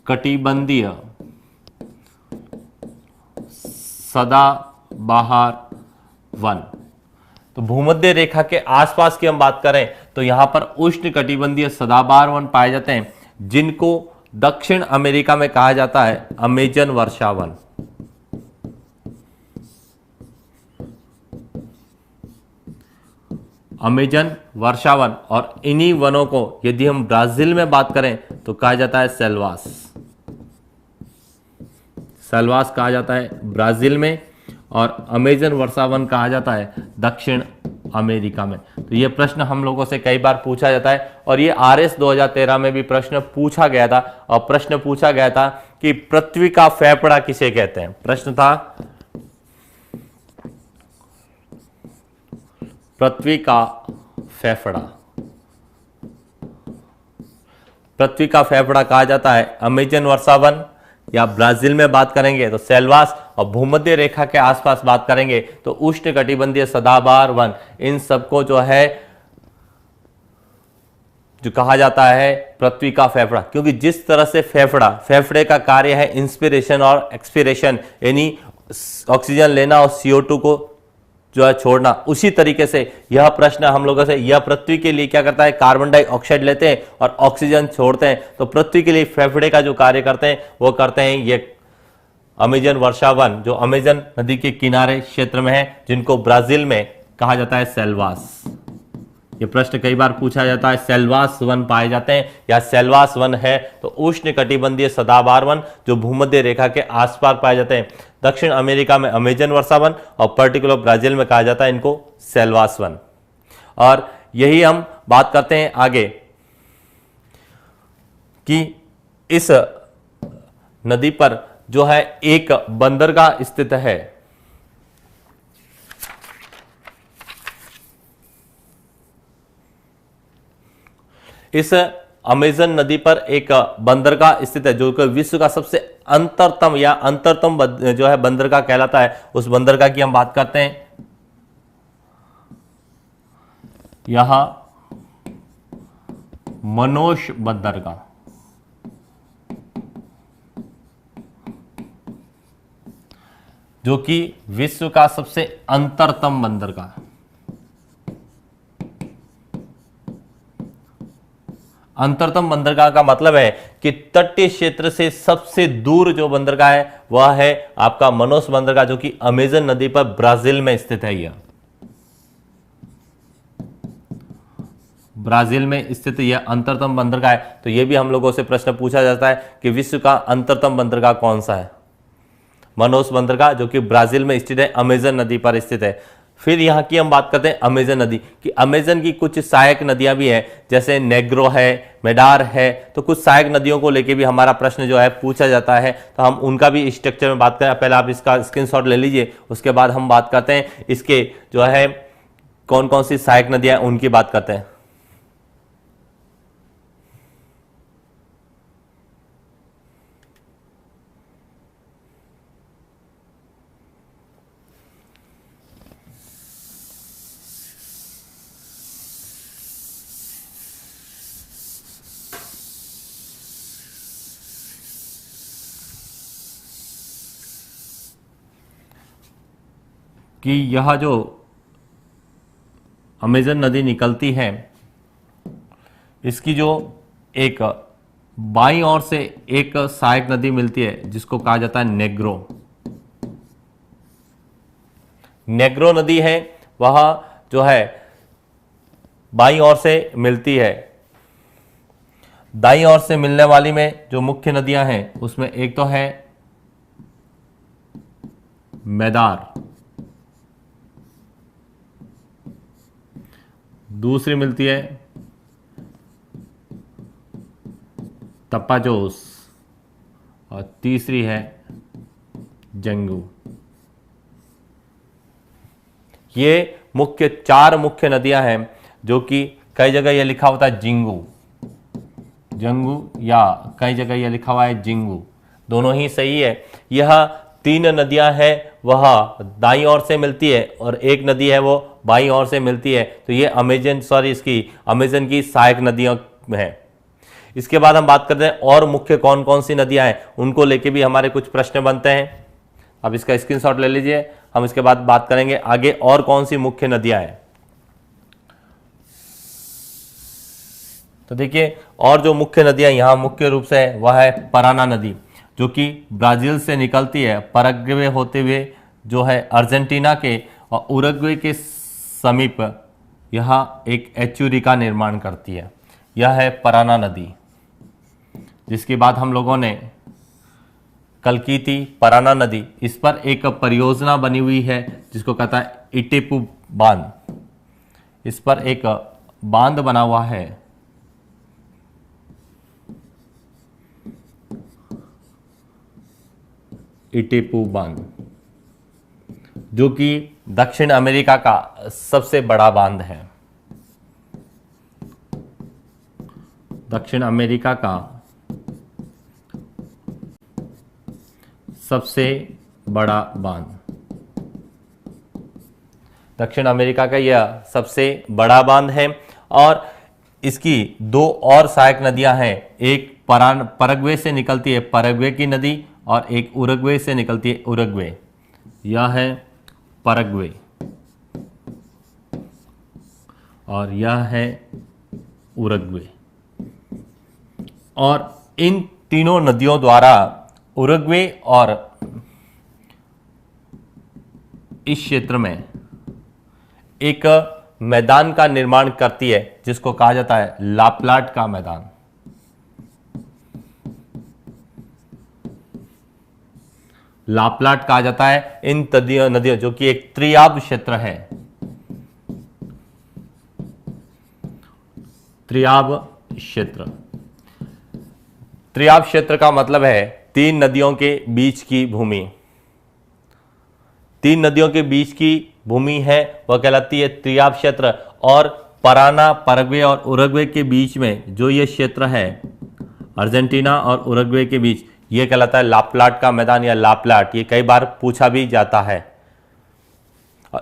Speaker 1: कटिबंधीय सदाबहार वन। तो भूमध्य रेखा के आसपास की हम बात करें तो यहां पर उष्ण कटिबंधीय सदाबहार वन पाए जाते हैं जिनको दक्षिण अमेरिका में कहा जाता है अमेजन वर्षा वन। अमेजन वर्षा वन। और इन्हीं वनों को यदि हम ब्राजील में बात करें तो कहा जाता है सेल्वास। सेल्वास कहा जाता है ब्राजील में और अमेजन वर्षा वन कहा जाता है दक्षिण अमेरिका में। तो यह प्रश्न हम लोगों से कई बार पूछा जाता है और ये RS 2013 में भी प्रश्न पूछा गया था। और प्रश्न पूछा गया था कि पृथ्वी का फेफड़ा किसे कहते हैं। प्रश्न था पृथ्वी का फेफड़ा। पृथ्वी का फेफड़ा कहा जाता है अमेजन वर्षा वन, या ब्राजील में बात करेंगे तो सेल्वास, और भूमध्य रेखा के आसपास बात करेंगे तो उष्ण कटिबंधीय सदाबहार वन। इन सबको जो है जो कहा जाता है पृथ्वी का फेफड़ा, क्योंकि जिस तरह से फेफड़े का कार्य है इंस्पिरेशन और एक्सपिरेशन, यानी ऑक्सीजन लेना और CO2 को जो है छोड़ना, उसी तरीके से यह प्रश्न हम लोगों से, यह पृथ्वी के लिए क्या करता है, कार्बन डाइऑक्साइड लेते हैं और ऑक्सीजन छोड़ते हैं। तो पृथ्वी के लिए फेफड़े का जो कार्य करते हैं वो करते हैं ये अमेजन वर्षा वन, जो अमेजन नदी के किनारे क्षेत्र में है, जिनको ब्राजील में कहा जाता है सेल्वास। ये प्रश्न कई बार पूछा जाता है, सेल्वास वन पाए जाते हैं या सेल्वास वन है तो उष्ण कटिबंधीय सदाबहार वन जो भूमध्य रेखा के आसपास पाए जाते हैं। दक्षिण अमेरिका में अमेजन वर्षा वन और पर्टिकुलर ब्राजील में कहा जाता है इनको सेल्वास वन। और यही हम बात करते हैं आगे कि इस नदी पर जो है एक बंदरगाह स्थित है। इस अमेजन नदी पर एक बंदरगाह स्थित है जो कि विश्व का सबसे अंतरतम जो है बंदरगाह कहलाता है। उस बंदरगाह की हम बात करते हैं, यहां मनोस बंदरगाह, जो कि विश्व का सबसे अंतरतम बंदरगाह। अंतरतम बंदरगाह का मतलब है कि तटीय क्षेत्र से सबसे दूर जो बंदरगाह है वह है आपका मनोस बंदरगाह, जो कि अमेजन नदी पर ब्राजील में स्थित है। यह ब्राजील में स्थित यह अंतरतम बंदरगाह है। तो यह भी हम लोगों से प्रश्न पूछा जाता है कि विश्व का अंतरतम बंदरगाह कौन सा है, मनोस बंदरगाह, जो कि ब्राजील में स्थित है, अमेजन नदी पर स्थित है। फिर यहाँ की हम बात करते हैं अमेजन नदी कि अमेजन की कुछ सहायक नदियां भी हैं, जैसे नेग्रो है, मेडार है। तो कुछ सहायक नदियों को लेके भी हमारा प्रश्न जो है पूछा जाता है, तो हम उनका भी स्ट्रक्चर में बात करें। पहले आप इसका स्क्रीनशॉट ले लीजिए, उसके बाद हम बात करते हैं इसके जो है कौन कौन सी सहायक नदियां उनकी बात करते हैं। कि यह जो अमेजन नदी निकलती है, इसकी जो एक बाईं ओर से एक सहायक नदी मिलती है जिसको कहा जाता है नेग्रो। नेग्रो नदी है वह जो है बाईं ओर से मिलती है। दाईं ओर से मिलने वाली में जो मुख्य नदियां हैं उसमें एक तो है मेदार, दूसरी मिलती है तपाजोस और तीसरी है जंगू। ये चार मुख्य नदियां हैं, जो कि कई जगह यह लिखा होता है जंगू या कई जगह यह लिखा हुआ है जिंगू, दोनों ही सही है। यह तीन नदियां हैं, वह दाईं ओर से मिलती है और एक नदी है वो बाईं ओर से मिलती है। तो ये अमेजन की सहायक नदियों में है। इसके बाद हम बात करते हैं और मुख्य कौन कौन सी नदियां हैं, उनको लेके भी हमारे कुछ प्रश्न बनते हैं। अब इसका स्क्रीनशॉट ले लीजिए, हम इसके बाद बात करेंगे आगे और कौन सी मुख्य नदियां हैं। तो देखिए, और जो मुख्य नदियां यहां मुख्य रूप से है वह है पराना नदी, जो कि ब्राजील से निकलती है, पैराग्वे होते हुए जो है अर्जेंटीना के और उरुग्वे के समीप यह एक एस्चुरी का निर्माण करती है। यह है पराना नदी, जिसकी बात हम लोगों ने कल की थी। पराना नदी, इस पर एक परियोजना बनी हुई है जिसको कहता है इटेपू बांध। इस पर एक बांध बना हुआ है, इटेपू बांध, जो कि दक्षिण अमेरिका का सबसे बड़ा बांध है। दक्षिण अमेरिका का सबसे बड़ा बांध, दक्षिण अमेरिका का यह सबसे बड़ा बांध है। और इसकी दो और सहायक नदियां हैं, एक परग्वे से निकलती है परग्वे की नदी और एक उरुग्वे से निकलती है उरुग्वे। यह है परग्वे और यह है उरुग्वे। और इन तीनों नदियों द्वारा उरुग्वे और इस क्षेत्र में एक मैदान का निर्माण करती है जिसको कहा जाता है लाप्लाट का मैदान। लाप्लाट कहा जाता है इन नदियों जो कि एक त्रियाब क्षेत्र है। त्रियाब क्षेत्र, त्रियाब क्षेत्र का मतलब है तीन नदियों के बीच की भूमि। तीन नदियों के बीच की भूमि है वह कहलाती है त्रियाब क्षेत्र। और पराना, परग्वे और उरुग्वे के बीच में जो ये क्षेत्र है अर्जेंटीना और उरुग्वे के बीच, ये कहलाता है लाप्लाट का मैदान या लाप्लाट। ये कई बार पूछा भी जाता है।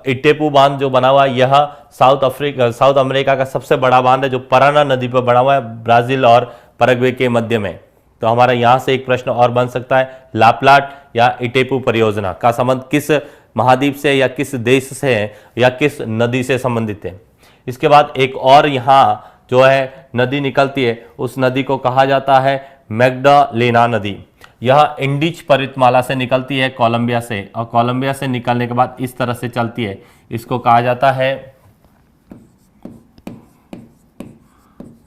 Speaker 1: इटेपू बांध जो बना हुआ है यह साउथ अमेरिका का सबसे बड़ा बांध है जो पराना नदी पर बना हुआ है, ब्राजील और परग्वे के मध्य में। तो हमारा यहां से एक प्रश्न और बन सकता है, लाप्लाट या इटेपू परियोजना का संबंध किस महाद्वीप से या किस देश से है या किस नदी से संबंधित है। इसके बाद एक और यहाँ जो है नदी निकलती है, उस नदी को कहा जाता है मैग्डालेना नदी। यह इंडीज पर्वतमाला से निकलती है कोलंबिया से, और कोलंबिया से निकलने के बाद इस तरह से चलती है। इसको कहा जाता है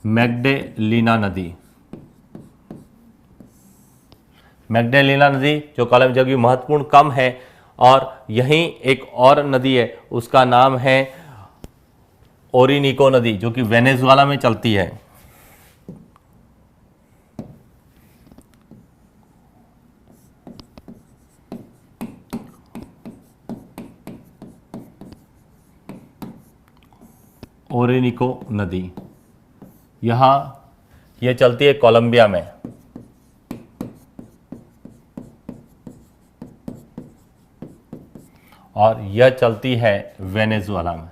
Speaker 1: मैग्डालेना नदी। मैग्डालेना नदी जो कोलंबिया की महत्वपूर्ण कम है। और यहीं एक और नदी है उसका नाम है ओरिनिको नदी जो कि वेनेजुएला में चलती है। ओरिनिको नदी यह चलती है कोलंबिया में। और यह चलती है वेनेजुएला में।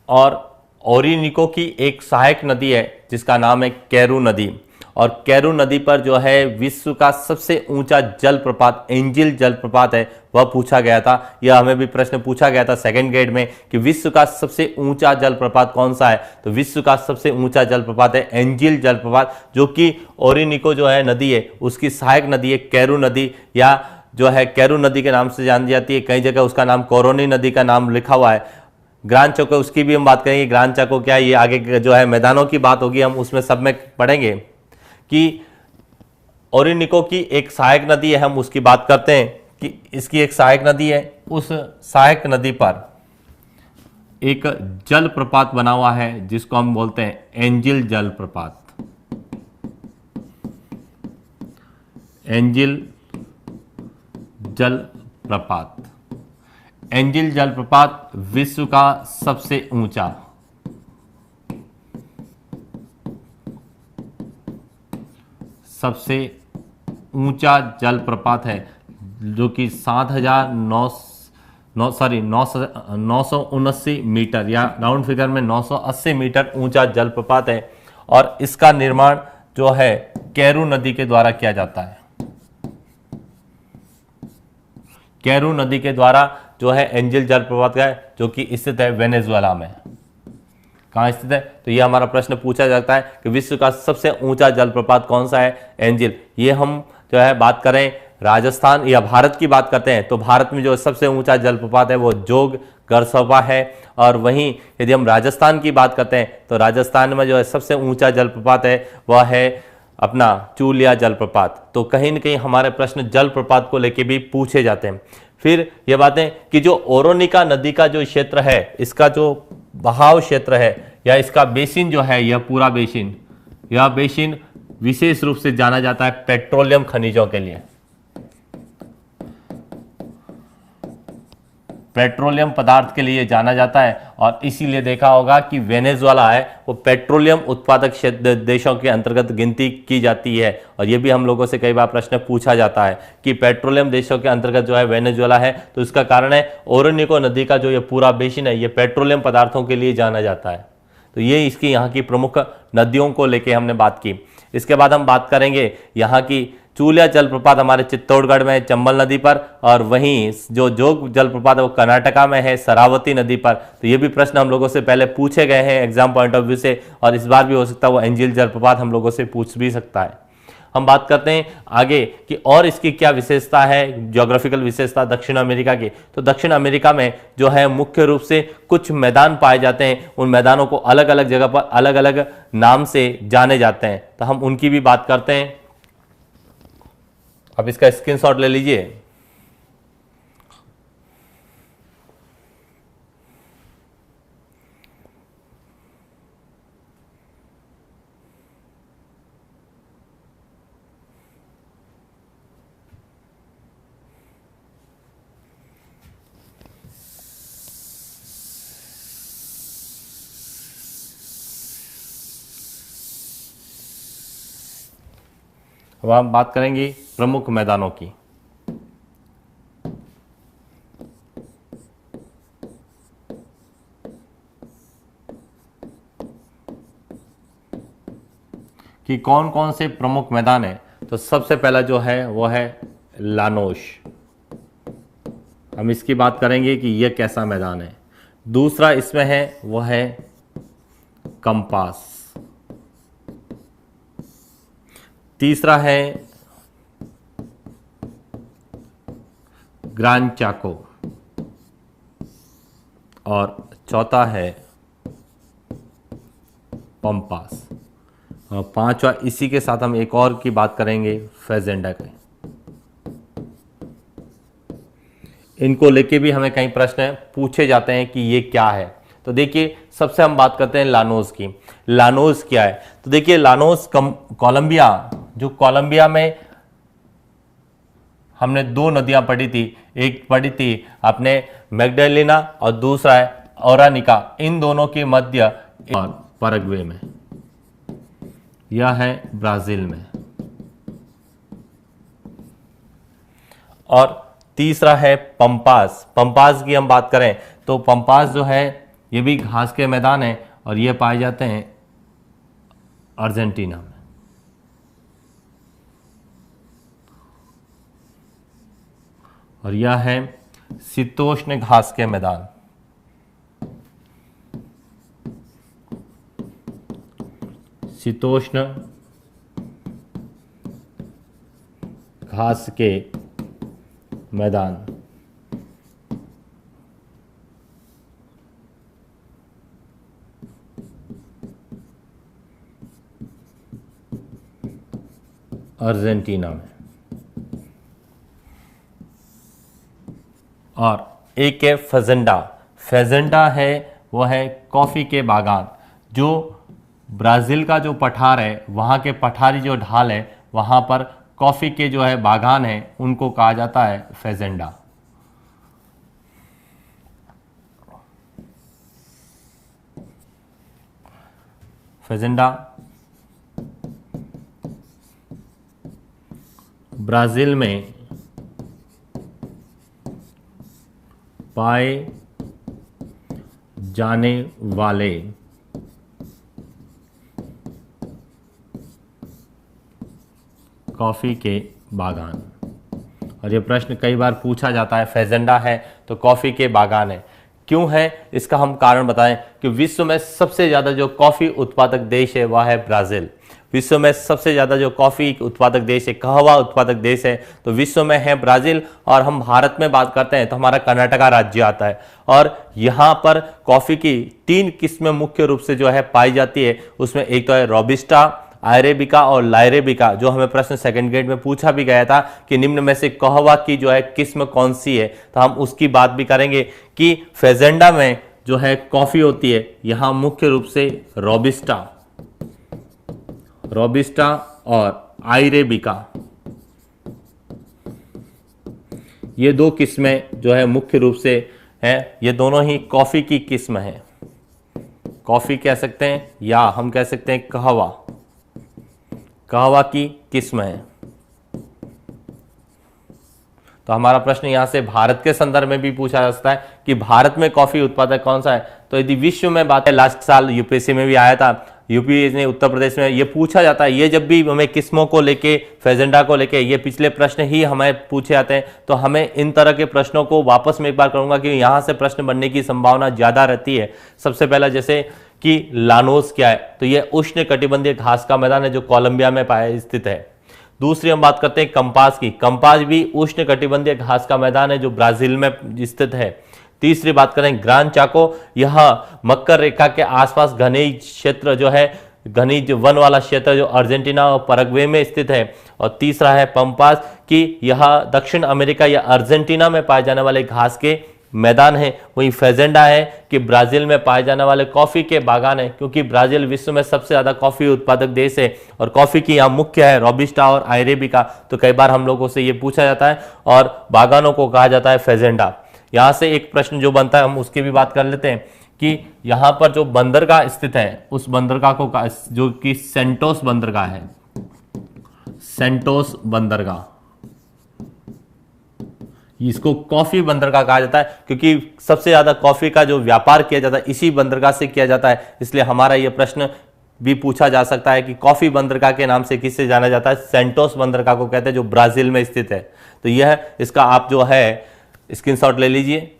Speaker 1: और ओरिनिको की एक सहायक नदी है जिसका नाम है कैरू नदी। और कैरू नदी पर जो है विश्व का सबसे ऊंचा जलप्रपात एंजिल जलप्रपात है वह पूछा गया था। यह हमें भी प्रश्न पूछा गया था सेकंड ग्रेड में कि विश्व का सबसे ऊंचा जलप्रपात कौन सा है। तो विश्व का सबसे ऊंचा जलप्रपात है एंजिल जलप्रपात जो कि ओरिनिको जो है नदी है उसकी सहायक नदी है कैरू नदी, या जो है कैरू नदी के नाम से जानी जाती है। कई जगह उसका नाम कोरोनी नदी का नाम लिखा हुआ है। ग्रांड चौको उसकी भी हम बात करेंगे। ग्रांड चौको क्या है, ये आगे जो है मैदानों की बात होगी, हम उसमें सब में पढ़ेंगे कि ओरिनिको की एक सहायक नदी है। हम उसकी बात करते हैं कि इसकी एक सहायक नदी है, उस सहायक नदी पर एक जलप्रपात बना हुआ है जिसको हम बोलते हैं एंजिल जलप्रपात। एंजिल जलप्रपात, एंजिल जलप्रपात विश्व का सबसे ऊंचा जलप्रपात है जो कि 979 मीटर या राउंड फिगर में 980 मीटर ऊंचा जलप्रपात है। और इसका निर्माण जो है कैरू नदी के द्वारा किया जाता है। कैरू नदी के द्वारा जो है एंजिल जलप्रपात का है जो कि स्थित है वेनेजुएला में। कहाँ स्थित है? तो ये हमारा प्रश्न पूछा जाता है कि विश्व का सबसे ऊंचा जलप्रपात कौन सा है? एंजिल। ये हम जो है बात करें राजस्थान या भारत की बात करते हैं तो भारत में जो सबसे ऊंचा जलप्रपात है वो जोग गरसोबा है। और वहीं यदि हम राजस्थान की बात करते हैं तो राजस्थान में जो है सबसे ऊंचा जलप्रपात है वह है अपना चूलिया जलप्रपात। तो कहीं न कहीं हमारे प्रश्न जलप्रपात को लेके भी पूछे जाते हैं। फिर ये बातें कि जो ओरोनिका नदी का जो क्षेत्र है, इसका जो बहाव क्षेत्र है या इसका बेसिन जो है, यह पूरा बेसिन, यह बेसिन विशेष रूप से जाना जाता है पेट्रोलियम खनिजों के लिए। पेट्रोलियम पदार्थ के लिए जाना जाता है, और इसीलिए देखा होगा कि वेनेजुएला है वो पेट्रोलियम उत्पादक देशों के अंतर्गत गिनती की जाती है। और ये भी हम लोगों से कई बार प्रश्न पूछा जाता है कि पेट्रोलियम देशों के अंतर्गत जो है वेनेजुएला है, तो इसका कारण है ओरोनिको नदी का जो ये पूरा बेसिन है ये पेट्रोलियम पदार्थों के लिए जाना जाता है। तो ये इसकी यहाँ की प्रमुख नदियों को लेके हमने बात की। इसके बाद हम बात करेंगे यहाँ की चूलिया जलप्रपात हमारे चित्तौड़गढ़ में है चंबल नदी पर, और वहीं जो जोग जलप्रपात है वो कर्नाटका में है शरावती नदी पर। तो ये भी प्रश्न हम लोगों से पहले पूछे गए हैं एग्जाम पॉइंट ऑफ व्यू से, और इस बार भी हो सकता है वो एंजिल जलप्रपात हम लोगों से पूछ भी सकता है। हम बात करते हैं आगे कि और इसकी क्या विशेषता है, ज्योग्राफिकल विशेषता दक्षिण अमेरिका की। तो दक्षिण अमेरिका में जो है मुख्य रूप से कुछ मैदान पाए जाते हैं, उन मैदानों को अलग अलग जगह पर अलग अलग नाम से जाने जाते हैं, तो हम उनकी भी बात करते हैं। अब इसका स्क्रीनशॉट ले लीजिए। अब हम बात करेंगे प्रमुख मैदानों की। कि कौन कौन से प्रमुख मैदान है। तो सबसे पहला जो है वो है लानोश। हम इसकी बात करेंगे कि यह कैसा मैदान है। दूसरा इसमें है वो है कंपास। तीसरा है ग्रांड चाको, और चौथा है पंपास, और पांचवा इसी के साथ हम एक और की बात करेंगे फेजेंडा के। इनको लेके भी हमें कई प्रश्न पूछे जाते हैं कि ये क्या है। तो देखिए सबसे हम बात करते हैं लानोस की। लानोस क्या है? तो देखिए लानोस कोलंबिया, जो कोलंबिया में हमने दो नदियां पढ़ी थी, एक पढ़ी थी अपने मैग्डालेना और दूसरा है ओरानिका, इन दोनों के मध्य और पैराग्वे में, यह है ब्राजील में, और तीसरा है पंपास। पंपास की हम बात करें तो पंपास जो है ये भी घास के मैदान है, और ये पाए जाते हैं अर्जेंटीना में। और यह है शीतोष्ण घास के मैदान। शीतोष्ण घास के मैदान। अर्जेंटीना में। और एक है फेजेंडा। फेजेंडा है वो है कॉफ़ी के बागान। जो ब्राज़ील का जो पठार है, वहाँ के पठारी जो ढाल है, वहाँ पर कॉफ़ी के जो है बागान है, उनको कहा जाता है फेजेंडा। फेजेंडा ब्राज़ील में पाए जाने वाले कॉफ़ी के बागान। और ये प्रश्न कई बार पूछा जाता है, फेजेंडा है तो कॉफ़ी के बागान है, क्यों है? इसका हम कारण बताएं कि विश्व में सबसे ज़्यादा जो कॉफ़ी उत्पादक देश है वह है ब्राज़ील। विश्व में सबसे ज़्यादा जो कॉफ़ी उत्पादक देश है, कहवा उत्पादक देश है, तो विश्व में है ब्राज़ील। और हम भारत में बात करते हैं तो हमारा कर्नाटका राज्य आता है। और यहाँ पर कॉफ़ी की 3 किस्में मुख्य रूप से जो है पाई जाती है। उसमें एक तो है रोबिस्टा, अरेबिका और लाइरेबिका, जो हमें प्रश्न सेकंड ग्रेड में पूछा भी गया था कि निम्न में से कहवा की जो है किस्म कौन सी है, तो हम उसकी बात भी करेंगे कि फेजेंडा में जो है कॉफ़ी होती है, यहाँ मुख्य रूप से रोबिस्टा और आइरेबिका, ये 2 किस्में जो है मुख्य रूप से है, ये दोनों ही कॉफ़ी की किस्म है। कॉफ़ी कह सकते हैं या हम कह सकते हैं कहवा, कहवा की किस्म है। तो हमारा प्रश्न यहां से भारत के संदर्भ में भी पूछा जा सकता है कि भारत में कॉफी उत्पादक कौन सा है। तो यदि विश्व में बात है, लास्ट साल यूपीएससी में भी आया था, यूपी ने उत्तर प्रदेश में ये पूछा जाता है। ये जब भी हमें किस्मों को लेके, फेजेंडा को लेके, ये पिछले प्रश्न ही हमें पूछे जाते हैं, तो हमें इन तरह के प्रश्नों को वापस में एक बार करूंगा कि यहां से प्रश्न बनने की संभावना ज्यादा रहती है। सबसे पहला जैसे कि लानोस क्या है, तो ये उष्ण कटिबंधीय घास का मैदान है जो कोलंबिया में स्थित है। दूसरी हम बात करते हैं कंपास की, कंपास भी उष्ण कटिबंधीय घास का मैदान है जो ब्राजील में स्थित है। तीसरी बात करें ग्रान चाको, यह मकर रेखा के आसपास घने क्षेत्र जो है, घनी जो वन वाला क्षेत्र जो अर्जेंटीना और पैराग्वे में स्थित है। और तीसरा है पंपास कि यह दक्षिण अमेरिका या अर्जेंटीना में पाए जाने वाले घास के मैदान है। वहीं फेजेंडा है कि ब्राजील में पाए जाने वाले कॉफी के बागान है, क्योंकि ब्राजील विश्व में सबसे ज्यादा कॉफी उत्पादक देश है और कॉफी की यहाँ मुख्य है रोबिस्टा और अरेबिका। तो कई बार हम लोगों से ये पूछा जाता है और बागानों को कहा जाता है फेजेंडा। यहां से एक प्रश्न जो बनता है हम उसकी भी बात कर लेते हैं कि यहां पर जो बंदरगाह स्थित है, उस बंदरगाह को जो कि सेंटोस बंदरगाह है, सेंटोस बंदरगाह, इसको कॉफी बंदरगाह कहा जाता है क्योंकि सबसे ज्यादा कॉफी का जो व्यापार किया जाता है इसी बंदरगाह से किया जाता है। इसलिए हमारा यह प्रश्न भी पूछा जा सकता है कि कॉफी बंदरगाह के नाम से किससे जाना जाता है, सेंटोस बंदरगाह को कहते हैं जो ब्राजील में स्थित है। तो यह इसका आप जो है स्क्रीनशॉट ले लीजिए।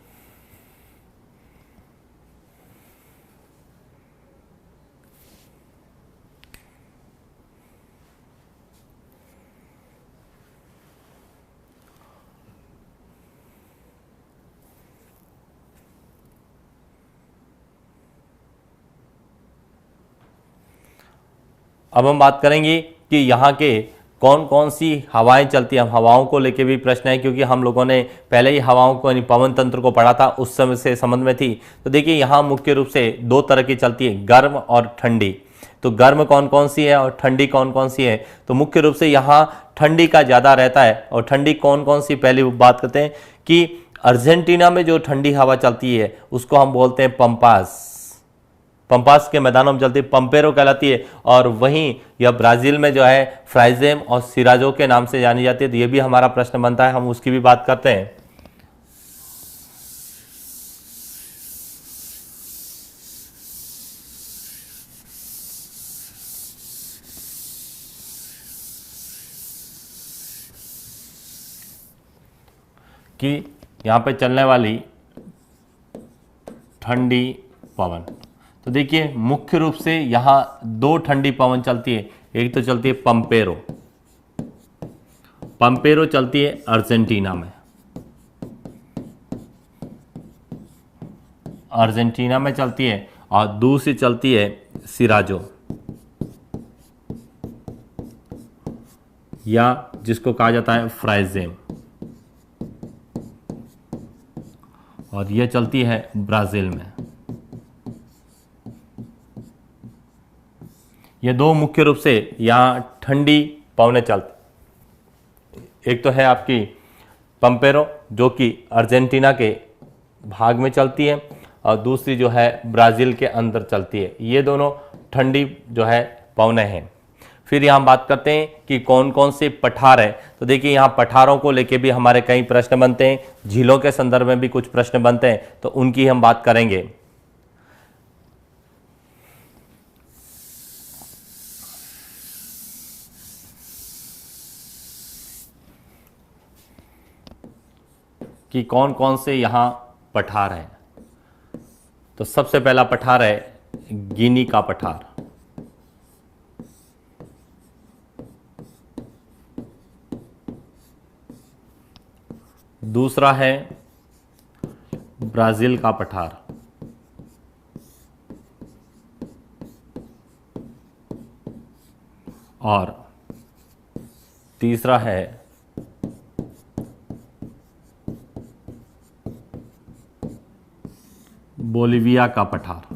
Speaker 1: अब हम बात करेंगे कि यहाँ के कौन कौन सी हवाएं चलती हैं। हम हवाओं को लेके भी प्रश्न है क्योंकि हम लोगों ने पहले ही हवाओं को यानी पवन तंत्र को पढ़ा था, उस समय से संबंध में थी। तो देखिए यहाँ मुख्य रूप से दो तरह की चलती है, गर्म और ठंडी। तो गर्म कौन कौन सी है और ठंडी कौन कौन सी है, तो मुख्य रूप से यहाँ ठंडी का ज़्यादा रहता है। और ठंडी कौन कौन सी, पहली बात करते हैं कि अर्जेंटीना में जो ठंडी हवा चलती है उसको हम बोलते हैं पंपास, पंपास के मैदानों में चलती पंपेरो कहलाती है। और वहीं यह ब्राजील में जो है फ्राइजेम और सिराजो के नाम से जानी जाती है। तो यह भी हमारा प्रश्न बनता है, हम उसकी भी बात करते हैं। कि यहां पे चलने वाली ठंडी पवन, तो देखिए मुख्य रूप से यहां दो ठंडी पवन चलती है। एक तो चलती है पंपेरो, पंपेरो चलती है अर्जेंटीना में, अर्जेंटीना में चलती है। और दूसरी चलती है सिराजो, या जिसको कहा जाता है फ्राइजेम, और यह चलती है ब्राजील में। ये दो मुख्य रूप से यहाँ ठंडी पवनें चलती। एक तो है आपकी पंपेरो जो कि अर्जेंटीना के भाग में चलती है, और दूसरी जो है ब्राज़ील के अंदर चलती है। ये दोनों ठंडी जो है पवनें हैं। फिर यहाँ बात करते हैं कि कौन कौन से पठार है। तो देखिए यहाँ पठारों को लेके भी हमारे कई प्रश्न बनते हैं, झीलों के संदर्भ में भी कुछ प्रश्न बनते हैं, तो उनकी हम बात करेंगे। कि कौन कौन से यहाँ पठार हैं। तो सबसे पहला पठार है गिनी का पठार, दूसरा है ब्राजील का पठार, और तीसरा है बोलिविया का पठार।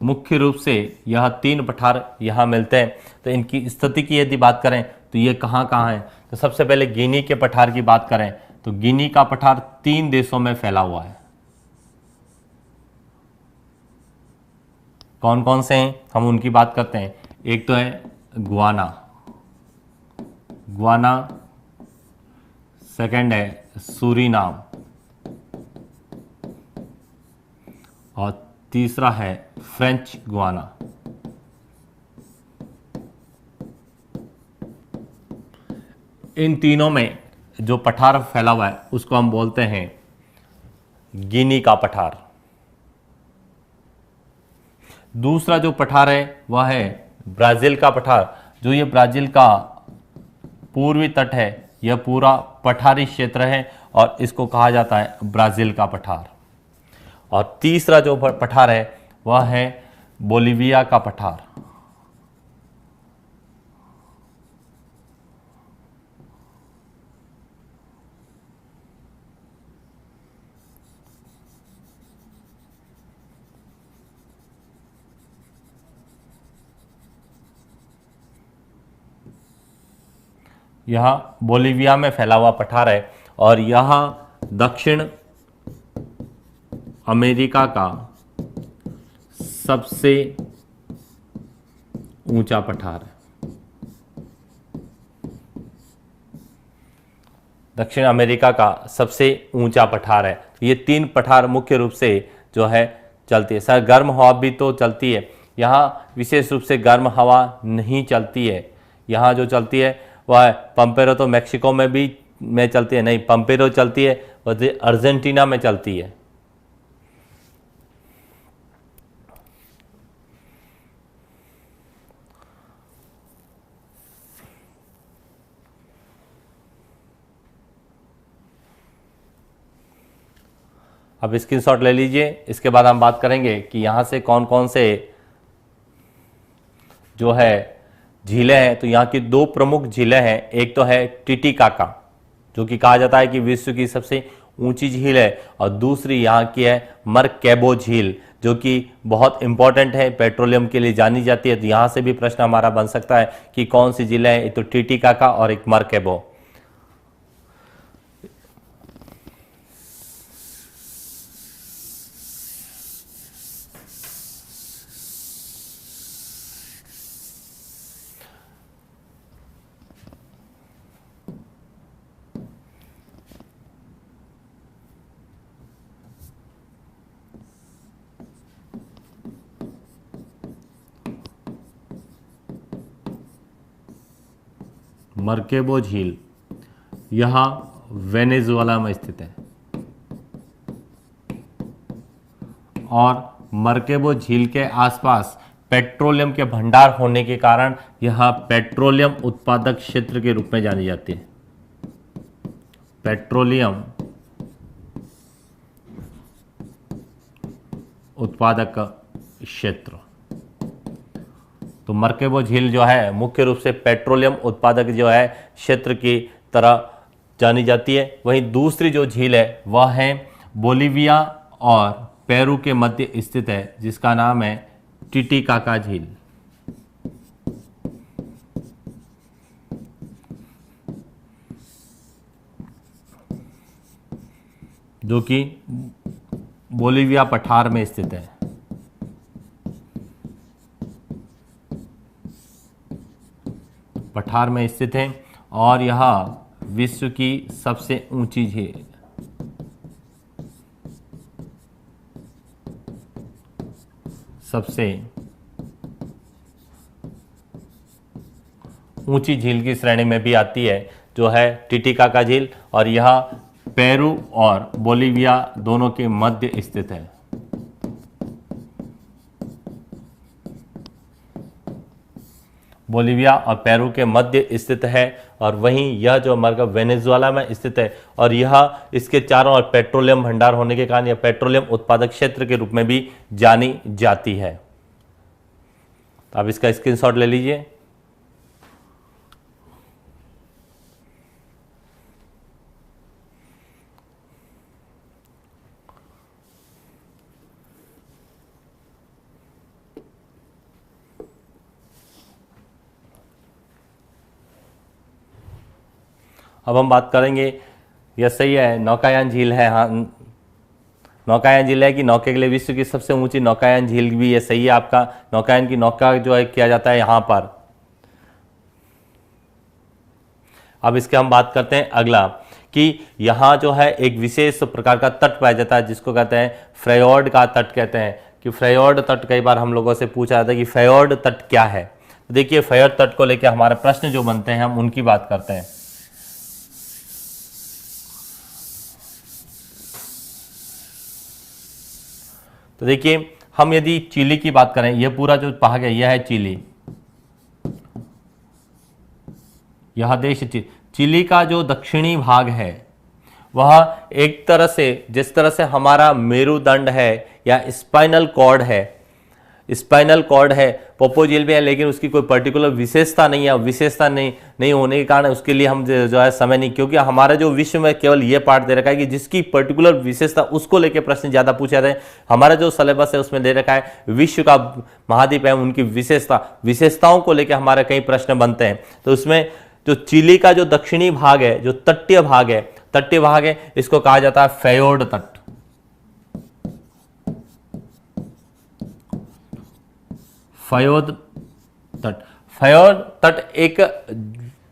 Speaker 1: मुख्य रूप से यह तीन पठार यहाँ मिलते हैं। तो इनकी स्थिति की यदि बात करें तो ये कहाँ कहाँ है, तो सबसे पहले गिनी के पठार की बात करें तो गिनी का पठार 3 देशों में फैला हुआ है। कौन कौन से हैं, हम उनकी बात करते हैं। एक तो है गुआना, गुआना, सेकंड है सूरीनाम, और तीसरा है फ्रेंच गुआना। इन तीनों में जो पठार फैला हुआ है उसको हम बोलते हैं गिनी का पठार। दूसरा जो पठार है वह है ब्राजील का पठार। जो ये ब्राजील का पूर्वी तट है, यह पूरा पठारी क्षेत्र है और इसको कहा जाता है ब्राजील का पठार। और तीसरा जो पठार है वह है बोलिविया का पठार। यह बोलिविया में फैला हुआ पठार है और यह दक्षिण अमेरिका का सबसे ऊंचा पठार है। दक्षिण अमेरिका का सबसे ऊंचा पठार है। ये 3 पठार मुख्य रूप से जो है चलती है। सर गर्म हवा भी तो चलती है, यहाँ विशेष रूप से गर्म हवा नहीं चलती है। यहाँ जो चलती है वह पंपेरो तो मैक्सिको में भी चलती है, नहीं पंपेरो चलती है वह अर्जेंटीना में चलती है। अब स्क्रीनशॉट ले लीजिए। इसके बाद हम बात करेंगे कि यहाँ से कौन कौन से जो है झीलें हैं। तो यहाँ की 2 प्रमुख झीलें हैं। एक तो है टिटिकाका, जो कि कहा जाता है कि विश्व की सबसे ऊंची झील है, और दूसरी यहाँ की है मरकेबो झील, जो कि बहुत इंपॉर्टेंट है, पेट्रोलियम के लिए जानी जाती है। तो यहाँ से भी प्रश्न हमारा बन सकता है कि कौन सी झीलें हैं। एक तो टिटिकाका और एक मरकेबो। मरकेबो झील यहाँ वेनेजुएला में स्थित है, और मरकेबो झील के आसपास पेट्रोलियम के भंडार होने के कारण यहाँ पेट्रोलियम उत्पादक क्षेत्र के रूप में जानी जाती है। पेट्रोलियम उत्पादक क्षेत्र। तो मरकेबो झील जो है मुख्य रूप से पेट्रोलियम उत्पादक जो है क्षेत्र की तरह जानी जाती है। वहीं दूसरी जो झील है वह है बोलिविया और पेरू के मध्य स्थित है, जिसका नाम है टिटिकाका झील। जो कि बोलिविया पठार में स्थित है। पठार में स्थित है और यह विश्व की सबसे ऊंची झील, सबसे ऊंची झील की श्रेणी में भी आती है, जो है टिटिकाका झील, और यह पेरू और बोलिविया दोनों के मध्य स्थित है। बोलिविया और पेरू के मध्य स्थित है, और वहीं यह जो हमारा वेनेजुएला में स्थित है, और यह इसके चारों ओर पेट्रोलियम भंडार होने के कारण यह पेट्रोलियम उत्पादक क्षेत्र के रूप में भी जानी जाती है। तो आप इसका स्क्रीनशॉट ले लीजिए। अब हम बात करेंगे यह सही है, नौकायान झील है। हाँ, नौकायान झील है कि नौके के लिए विश्व की सबसे ऊंची नौकायान झील भी ये सही है आपका। नौकायान की नौका जो है किया जाता है यहाँ पर। अब इसके हम बात करते हैं अगला कि यहाँ जो है एक विशेष प्रकार का तट पाया जाता है जिसको कहते हैं फ्योर्ड का तट कहते हैं। कि फ्योर्ड तट कई बार हम लोगों से पूछा जाता है कि फ्योर्ड तट क्या है। तो देखिए फ्योर्ड तट को लेकर हमारे प्रश्न जो बनते हैं हम उनकी बात करते हैं। तो देखिए हम यदि चिली की बात करें, यह पूरा जो भाग है यह है चिली। यह देश चिली का जो दक्षिणी भाग है वह एक तरह से, जिस तरह से हमारा मेरुदंड है या स्पाइनल कॉर्ड है पोपोजील में है, लेकिन उसकी कोई पर्टिकुलर विशेषता नहीं है। विशेषता नहीं होने के कारण उसके लिए हम जो है समय नहीं, क्योंकि हमारा जो विश्व में केवल ये पार्ट दे रखा है कि जिसकी पर्टिकुलर विशेषता उसको लेके प्रश्न ज़्यादा पूछे जाते हैं। हमारा जो सिलेबस है उसमें दे रखा है विश्व का महाद्वीप है उनकी विशेषताओं को लेकर हमारे कई प्रश्न बनते हैं। तो उसमें जो चिली का जो दक्षिणी भाग है, जो तटीय भाग है, इसको कहा जाता है फ्योर्ड तट। फ्योर्ड तट एक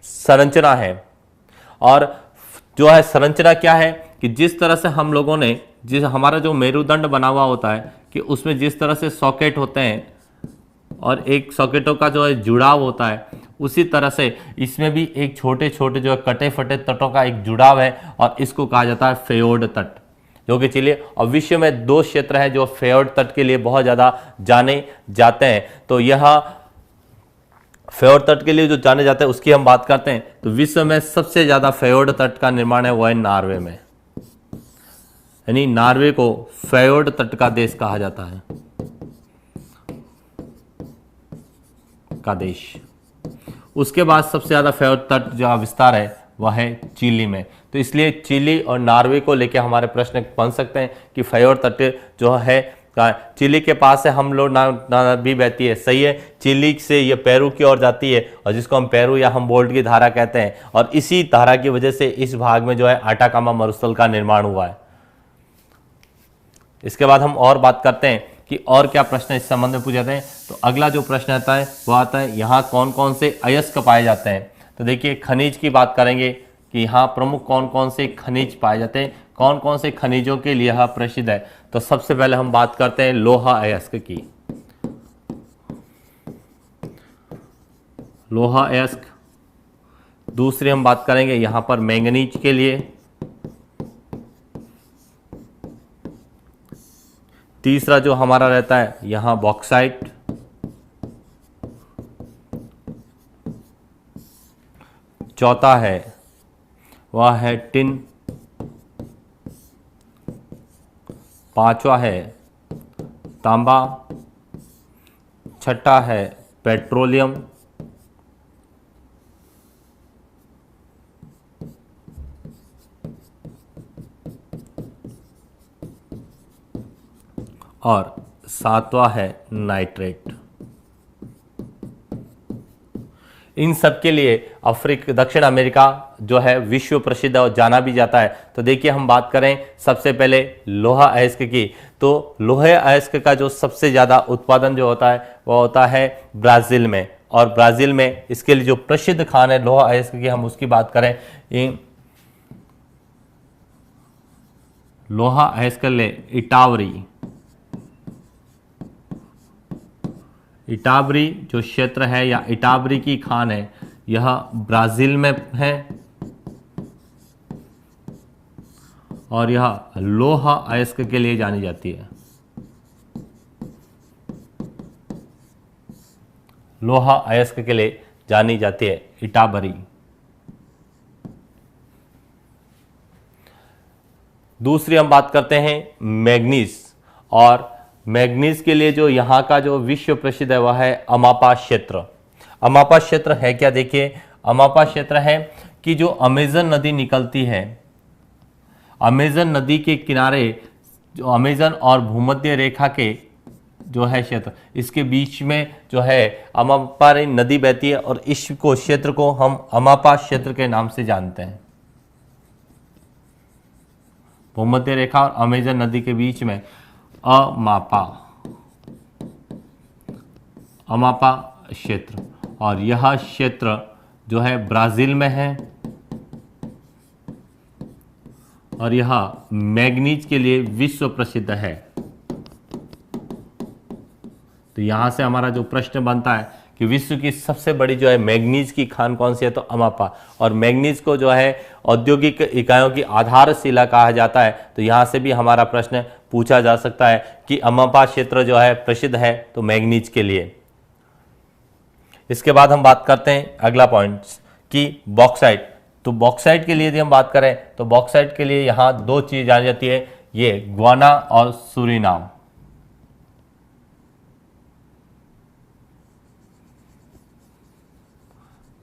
Speaker 1: संरचना है। और जो है संरचना क्या है कि जिस तरह से हम लोगों ने हमारा जो मेरुदंड बना हुआ होता है कि उसमें जिस तरह से सॉकेट होते हैं और एक सॉकेटों का जो है जुड़ाव होता है, उसी तरह से इसमें भी एक छोटे छोटे जो है कटे फटे तटों का एक जुड़ाव है और इसको कहा जाता है फ्योर्ड तट, जो कि चलिए और विश्व में 2 क्षेत्र हैं जो फ्योर्ड तट के लिए बहुत ज़्यादा जाने जाते हैं। तो यह फ्योर्ड तट के लिए जो जाने जाते हैं उसकी हम बात करते हैं। तो विश्व में सबसे ज़्यादा फ्योर्ड तट का निर्माण है वह है नॉर्वे में, यानी नॉर्वे को फ्योर्ड तट का देश कहा जाता है, का देश। उसके बाद सबसे ज़्यादा फ्योर्ड तट जो विस्तार है वह है चिली में। तो इसलिए चिली और नॉर्वे को लेकर हमारे प्रश्न बन सकते हैं कि फ्योर्ड तट जो है चिली के पास से हम लोग भी बहती है, सही है। चिली से ये पेरू की ओर जाती है और जिसको हम पेरू या हमबोल्ट की धारा कहते हैं, और इसी धारा की वजह से इस भाग में जो है आटाकामा मरुस्थल का निर्माण हुआ है। इसके बाद हम और बात करते हैं कि और क्या प्रश्न इस संबंध में पूछे जाते हैं। तो अगला जो प्रश्न आता है वो आता है यहाँ कौन कौन से अयस्क पाए जाते हैं। तो देखिए खनिज की बात करेंगे कि यहाँ प्रमुख कौन कौन से खनिज पाए जाते हैं, कौन कौन से खनिजों के लिए यह प्रसिद्ध है। तो सबसे पहले हम बात करते हैं लोहा अयस्क की। लोहा अयस्क। दूसरी हम बात करेंगे यहाँ पर मैंगनीज के लिए। तीसरा जो हमारा रहता है यहाँ बॉक्साइट। चौथा है वह है टिन। पांचवा है तांबा। छठा है पेट्रोलियम। और सातवां है नाइट्रेट। इन सब के लिए दक्षिण अमेरिका जो है विश्व प्रसिद्ध और जाना भी जाता है। तो देखिए हम बात करें सबसे पहले लोहा अयस्क की। तो लोहे अयस्क का जो सबसे ज़्यादा उत्पादन जो होता है वह होता है ब्राज़ील में, और ब्राज़ील में इसके लिए जो प्रसिद्ध खान है लोहा अयस्क की, हम उसकी बात करें लोहा अयस्क ले इटावरी जो क्षेत्र है या इटावरी की खान है यह ब्राज़ील में है, और यह लोहा अयस्क के लिए जानी जाती है। लोहा अयस्क के लिए जानी जाती है इटावरी। दूसरी हम बात करते हैं मैग्नीज, और मैग्नीज के लिए जो यहाँ का जो विश्व प्रसिद्ध है वह है अमापा क्षेत्र। अमापा क्षेत्र है क्या, देखिए अमापा क्षेत्र है कि जो अमेजन नदी निकलती है, अमेजन नदी के किनारे जो अमेजन और भूमध्य रेखा के जो है क्षेत्र, इसके बीच में जो है अमापा नदी बहती है, और इस क्षेत्र को हम अमापा क्षेत्र के नाम से जानते हैं। भूमध्य रेखा और अमेजन नदी के बीच में अमापा क्षेत्र, और यह क्षेत्र जो है ब्राजील में है और यह मैग्नीज के लिए विश्व प्रसिद्ध है। तो यहां से हमारा जो प्रश्न बनता है कि विश्व की सबसे बड़ी जो है मैग्नीज की खान कौन सी है, तो अमापा। और मैग्नीज को जो है औद्योगिक इकाइयों की आधारशिला कहा जाता है। तो यहां से भी हमारा प्रश्न पूछा जा सकता है कि अमापा क्षेत्र जो है प्रसिद्ध है तो मैग्नीज के लिए। इसके बाद हम बात करते हैं अगला पॉइंट कि बॉक्साइट। तो बॉक्साइट के लिए यदि हम बात करें तो बॉक्साइट के लिए यहां दो चीज जानी जाती है, ये ग्वाना और सूरीनाम।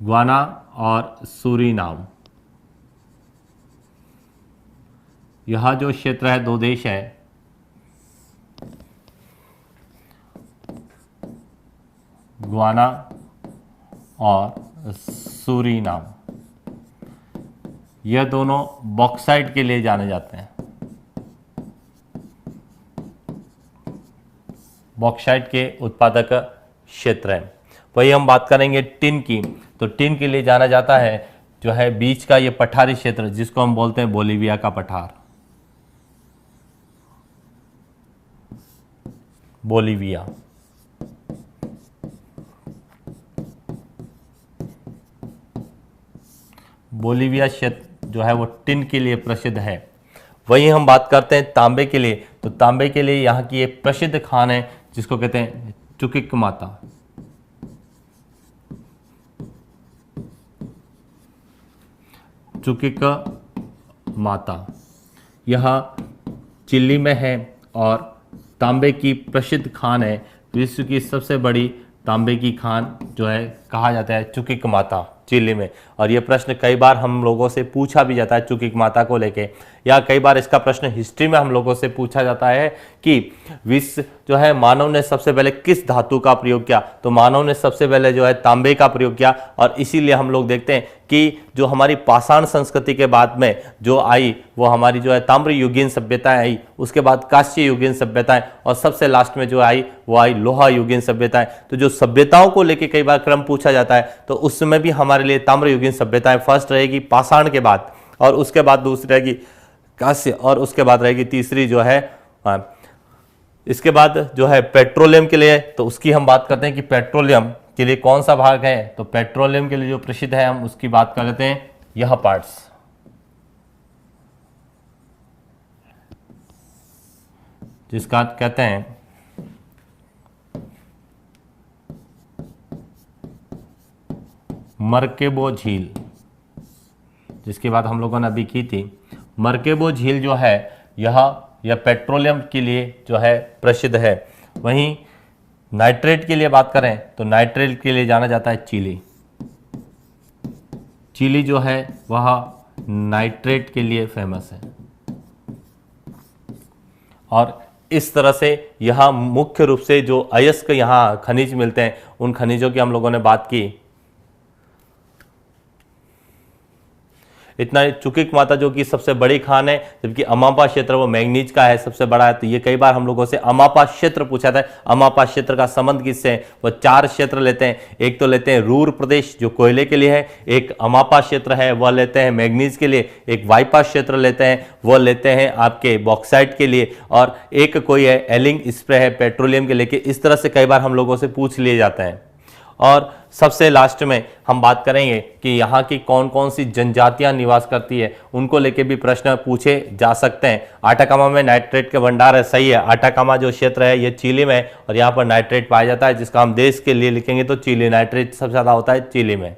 Speaker 1: ग्वाना और सूरीनाम, यह जो क्षेत्र है, दो देश है, ग्वाना और सूरीनाम, यह दोनों बॉक्साइट के लिए जाने जाते हैं। बॉक्साइट के उत्पादक क्षेत्र है। वही हम बात करेंगे टिन की। तो टिन के लिए जाना जाता है जो है बीच का ये पठारी क्षेत्र, जिसको हम बोलते हैं बोलीविया का पठार, बोलीविया। बोलीविया क्षेत्र जो है वो टिन के लिए प्रसिद्ध है। वहीं हम बात करते हैं तांबे के लिए। तो तांबे के लिए यहाँ की एक प्रसिद्ध खान है जिसको कहते हैं चुकिकमाता। चुकिकमाता, यह चिली में है और तांबे की प्रसिद्ध खान है। विश्व की सबसे बड़ी तांबे की खान जो है कहा जाता है चुकिकमाता, चिली में। और ये प्रश्न कई बार हम लोगों से पूछा भी जाता है चुकिकमाता को लेके, या कई बार इसका प्रश्न हिस्ट्री में हम लोगों से पूछा जाता है कि विश्व जो है मानव ने सबसे पहले किस धातु का प्रयोग किया। तो मानव ने सबसे पहले जो है तांबे का प्रयोग किया। और इसीलिए हम लोग देखते हैं कि जो हमारी पाषाण संस्कृति के बाद में जो आई वो हमारी जो है ताम्र युगीन सभ्यताएं आई, उसके बाद कांस्य युगीन सभ्यताएं, और सबसे लास्ट में जो आई वो आई लोहा युगीन सभ्यताएं। तो जो सभ्यताओं को लेके कई बार क्रम पूछा जाता है तो उस समय भी हमारे लिए ताम्र युगीन सभ्यताएं फर्स्ट रहेगी पाषाण के बाद, और उसके बाद दूसरी रहेगी कांस्य, और उसके बाद रहेगी तीसरी जो है इसके बाद जो है पेट्रोलियम के लिए। तो उसकी हम बात करते हैं कि पेट्रोलियम के लिए कौन सा भाग है। तो पेट्रोलियम के लिए जो प्रसिद्ध है हम उसकी बात कर लेते हैं, यह पार्ट्स, जिसका कहते हैं मर्केबो झील, जिसकी बात हम लोगों ने अभी की थी। मर्केबो झील जो है यह पेट्रोलियम के लिए जो है प्रसिद्ध है। वहीं नाइट्रेट के लिए बात करें तो नाइट्रेट के लिए जाना जाता है चिली। चिली जो है वह नाइट्रेट के लिए फेमस है। और इस तरह से यहाँ मुख्य रूप से जो अयस्क यहाँ खनिज मिलते हैं उन खनिजों की हम लोगों ने बात की। इतना चुकिकमाता जो कि सबसे बड़ी खान है, जबकि अमापा क्षेत्र वो मैग्नीज का है, सबसे बड़ा है। तो ये कई बार हम लोगों से अमापा क्षेत्र पूछा था। अमापा क्षेत्र का संबंध किससे है, वो चार क्षेत्र लेते हैं। एक तो लेते हैं रूर प्रदेश जो कोयले के लिए है, एक अमापा क्षेत्र है वह लेते हैं मैग्नीज के लिए, एक वाइपा क्षेत्र लेते हैं वह लेते हैं आपके बॉक्साइट के लिए, और एक कोई है एलिंग स्प्रे है पेट्रोलियम के लिए। इस तरह से कई बार हम लोगों से पूछ लिए जाते हैं। और सबसे लास्ट में हम बात करेंगे कि यहाँ की कौन कौन सी जनजातियां निवास करती है, उनको लेके भी प्रश्न पूछे जा सकते हैं। आटाकामा में नाइट्रेट के भंडार है, सही है। आटाकामा जो क्षेत्र है ये चिली में है और यहाँ पर नाइट्रेट पाया जाता है, जिसका हम देश के लिए लिखेंगे तो चिली, नाइट्रेट सबसे ज़्यादा होता है चिली में।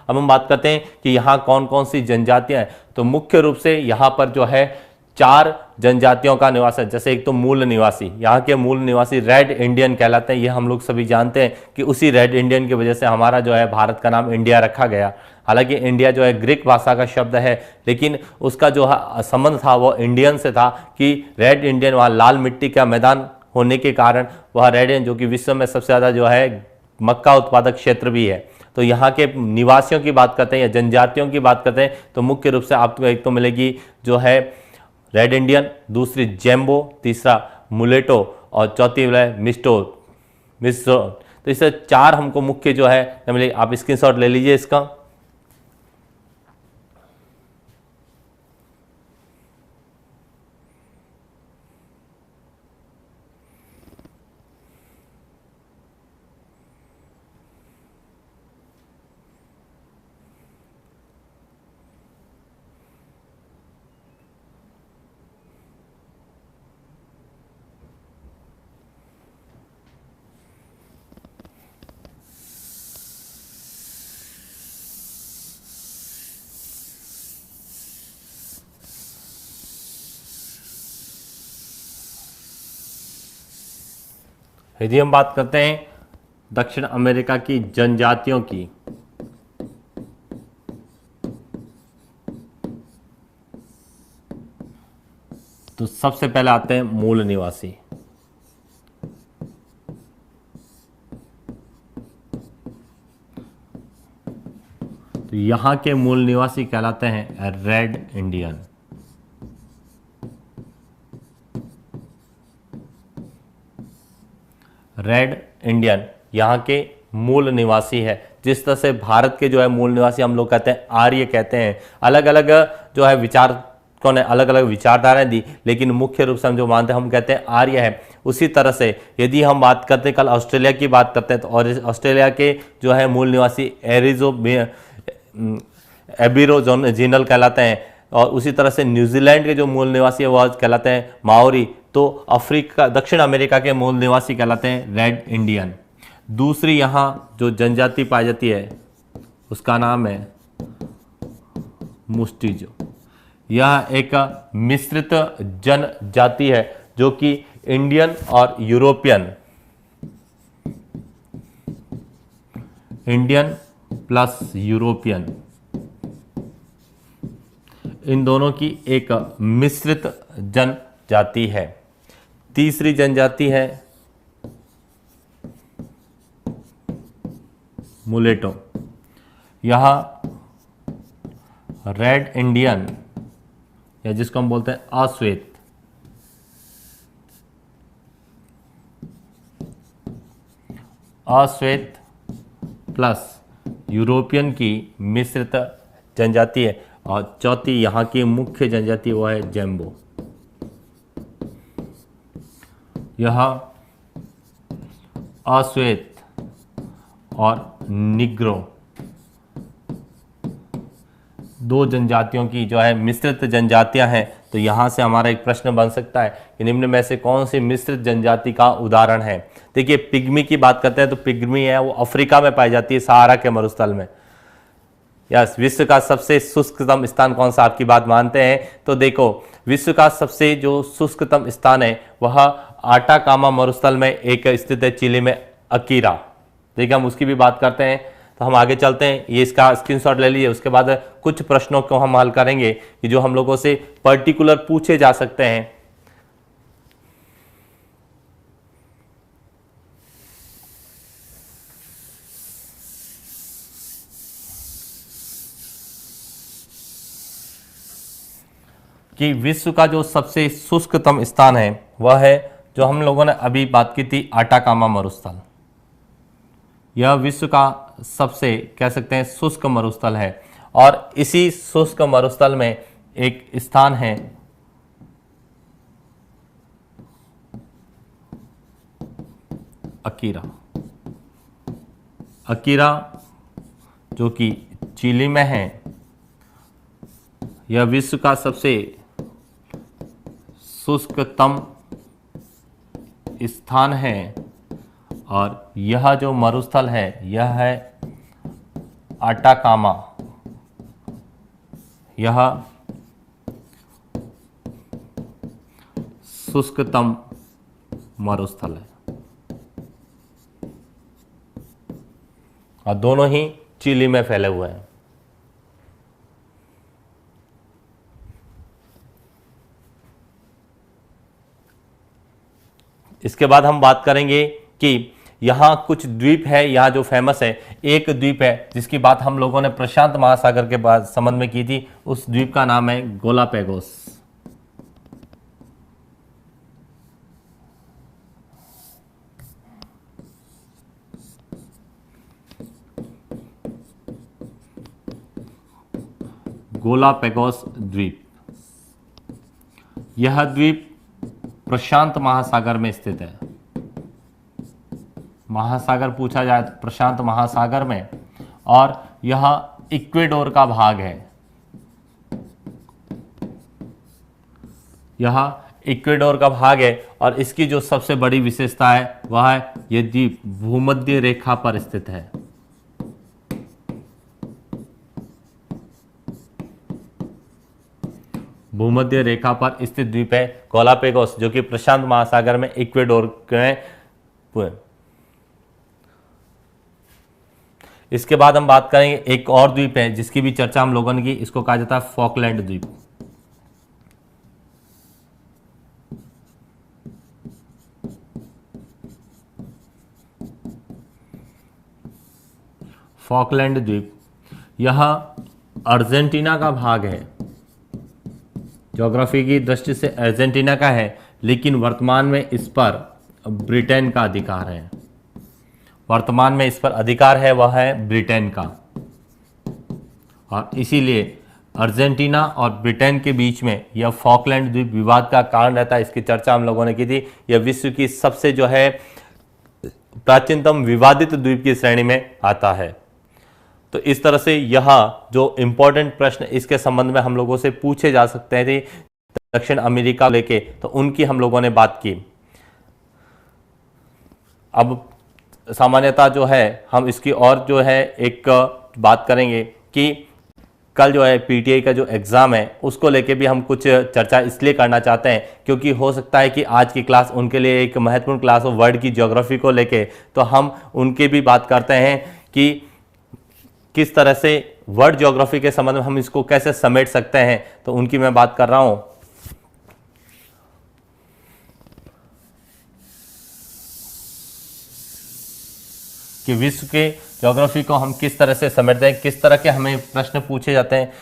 Speaker 1: अब हम बात करते हैं कि यहाँ कौन कौन सी जनजातियाँ हैं। तो मुख्य रूप से यहाँ पर जो है चार जनजातियों का निवास है। जैसे एक तो मूल निवासी, यहाँ के मूल निवासी रेड इंडियन कहलाते हैं। ये हम लोग सभी जानते हैं कि उसी रेड इंडियन की वजह से हमारा जो है भारत का नाम इंडिया रखा गया। हालांकि इंडिया जो है ग्रीक भाषा का शब्द है, लेकिन उसका जो संबंध था वो इंडियन से था कि रेड इंडियन, वहाँ लाल मिट्टी का मैदान होने के कारण वह रेड इंडियन, जो कि विश्व में सबसे ज़्यादा जो है मक्का उत्पादक क्षेत्र भी है। तो यहाँ के निवासियों की बात करते हैं या जनजातियों की बात करते हैं तो मुख्य रूप से आपको एक तो मिलेगी जो है रेड इंडियन, दूसरी जेम्बो, तीसरा मुलेटो और चौथी है मिस्टो मिस्टो। तो इससे 4 हमको मुख्य जो है आप स्क्रीनशॉट ले लीजिए इसका। यदि हम बात करते हैं दक्षिण अमेरिका की जनजातियों की, तो सबसे पहले आते हैं मूल निवासी। तो यहां के मूल निवासी कहलाते हैं रेड इंडियन। रेड इंडियन यहाँ के मूल निवासी है। जिस तरह से भारत के जो है मूल निवासी हम लोग कहते हैं आर्य कहते हैं, अलग अलग जो है विचारकों ने अलग अलग विचारधाराएं दी, लेकिन मुख्य रूप से हम जो मानते हैं हम कहते हैं आर्य है। उसी तरह से यदि हम बात करते हैं, कल ऑस्ट्रेलिया की बात करते हैं, तो और ऑस्ट्रेलिया के जो है मूल निवासी एबिरोजिनल कहलाते हैं, और उसी तरह से न्यूजीलैंड के जो मूल निवासी है वह कहलाते हैं माओरी। तो अफ्रीका दक्षिण अमेरिका के मूल निवासी कहलाते हैं रेड इंडियन। दूसरी यहाँ जो जनजाति पाई जाती है उसका नाम है मुस्टिजो। यह एक मिश्रित जनजाति है जो कि इंडियन और यूरोपियन, इंडियन प्लस यूरोपियन, इन दोनों की एक मिश्रित जनजाति है। तीसरी जनजाति है मुलेटो। यह रेड इंडियन या जिसको हम बोलते हैं अश्वेत, अश्वेत प्लस यूरोपियन की मिश्रित जनजाति है। और चौथी यहाँ की मुख्य जनजाति वो है जेम्बो। यह अश्वेत और निग्रो दो जनजातियों की जो है मिश्रित जनजातियां हैं। तो यहाँ से हमारा एक प्रश्न बन सकता है कि निम्न में से कौन सी मिश्रित जनजाति का उदाहरण है। देखिए पिग्मी की बात करते हैं तो पिग्मी है वो अफ्रीका में पाई जाती है, सहारा के मरुस्थल में। यस, विश्व का सबसे शुष्कतम स्थान कौन सा आपकी बात मानते हैं? तो देखो विश्व का सबसे जो शुष्कतम स्थान है वह आटाकामा मरुस्थल में एक स्थित है, चिली में, अकीरा। देखिए हम उसकी भी बात करते हैं। तो हम आगे चलते हैं, ये इसका स्क्रीनशॉट ले लीजिए। उसके बाद कुछ प्रश्नों को हम हल करेंगे कि जो हम लोगों से पर्टिकुलर पूछे जा सकते हैं। कि विश्व का जो सबसे शुष्कतम स्थान है वह है जो हम लोगों ने अभी बात की थी, आटाकामा मरुस्थल। यह विश्व का सबसे कह सकते हैं शुष्क मरुस्थल है। और इसी शुष्क मरुस्थल में एक स्थान है अकीरा। अकीरा जो कि चिली में है। यह विश्व का सबसे शुष्कतम स्थान है। और यह जो मरुस्थल है यह है आटाकामा। यह शुष्कतम मरुस्थल है और दोनों ही चिली में फैले हुए हैं। इसके बाद हम बात करेंगे कि यहाँ कुछ द्वीप है, यहाँ जो फेमस है एक द्वीप है जिसकी बात हम लोगों ने प्रशांत महासागर के बाद संबंध में की थी। उस द्वीप का नाम है गोलापेगोस। गोलापेगोस द्वीप। यह द्वीप प्रशांत महासागर में स्थित है। महासागर पूछा जाए तो प्रशांत महासागर में, और यह इक्वेडोर का भाग है। यह इक्वेडोर का भाग है और इसकी जो सबसे बड़ी विशेषता है वह है यह द्वीप भूमध्य रेखा पर स्थित है। भूमध्य रेखा पर स्थित द्वीप है गोलापेगोस, जो कि प्रशांत महासागर में इक्वेडोर में। इसके बाद हम बात करेंगे एक और द्वीप है जिसकी भी चर्चा हम लोगों ने की, इसको कहा जाता है फॉकलैंड द्वीप। फॉकलैंड द्वीप यह अर्जेंटीना का भाग है। ज्योग्राफी की दृष्टि से अर्जेंटीना का है, लेकिन वर्तमान में इस पर ब्रिटेन का अधिकार है। वर्तमान में इस पर अधिकार है वह है ब्रिटेन का, और इसीलिए अर्जेंटीना और ब्रिटेन के बीच में यह फॉकलैंड द्वीप विवाद का कारण रहता है। इसकी चर्चा हम लोगों ने की थी। यह विश्व की सबसे जो है प्राचीनतम विवादित द्वीप की श्रेणी में आता है। तो इस तरह से यह जो इंपॉर्टेंट प्रश्न इसके संबंध में हम लोगों से पूछे जा सकते थे दक्षिण अमेरिका लेके, तो उनकी हम लोगों ने बात की। अब सामान्यतः जो है हम इसकी और जो है एक बात करेंगे कि कल जो है पीटीआई का जो एग्ज़ाम है उसको लेके भी हम कुछ चर्चा इसलिए करना चाहते हैं क्योंकि हो सकता है कि आज की क्लास उनके लिए एक महत्वपूर्ण क्लास हो वर्ल्ड की ज्योग्राफी को लेके, तो हम उनके भी बात करते हैं कि किस तरह से वर्ल्ड ज्योग्राफी के संबंध में हम इसको कैसे समेट सकते हैं, तो उनकी मैं बात कर रहा हूं। कि विश्व के ज्योग्राफी को हम किस तरह से समेटते हैं, किस तरह के हमें प्रश्न पूछे जाते हैं।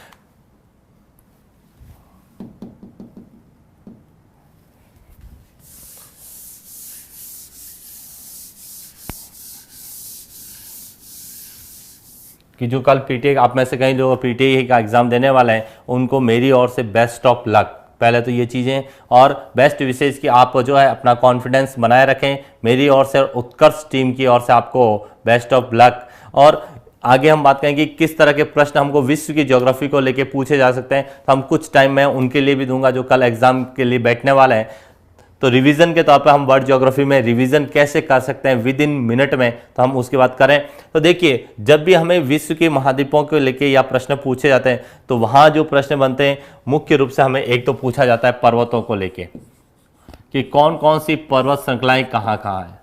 Speaker 1: कि जो कल पीटीआई आप में से कई जो पीटीआई का एग्जाम देने वाले हैं उनको मेरी ओर से बेस्ट ऑफ लक। पहले तो ये चीज़ें, और बेस्ट विशेष कि आप जो है अपना कॉन्फिडेंस बनाए रखें। मेरी ओर से उत्कर्ष टीम की ओर से आपको बेस्ट ऑफ लक। और आगे हम बात करेंगे कि किस तरह के प्रश्न हमको विश्व की ज्योग्राफी को लेके पूछे जा सकते हैं, तो हम कुछ टाइम में उनके लिए भी दूंगा जो कल एग्जाम के लिए बैठने वाले हैं। तो रिवीजन के तौर पर हम वर्ल्ड ज्योग्राफी में रिवीजन कैसे कर सकते हैं विद इन मिनट में, तो हम उसकी बात करें। तो देखिए, जब भी हमें विश्व के महाद्वीपों को लेके या प्रश्न पूछे जाते हैं तो वहाँ जो प्रश्न बनते हैं मुख्य रूप से हमें एक तो पूछा जाता है पर्वतों को लेके कि कौन कौन सी पर्वत श्रृंखलाएं कहाँ कहाँ है।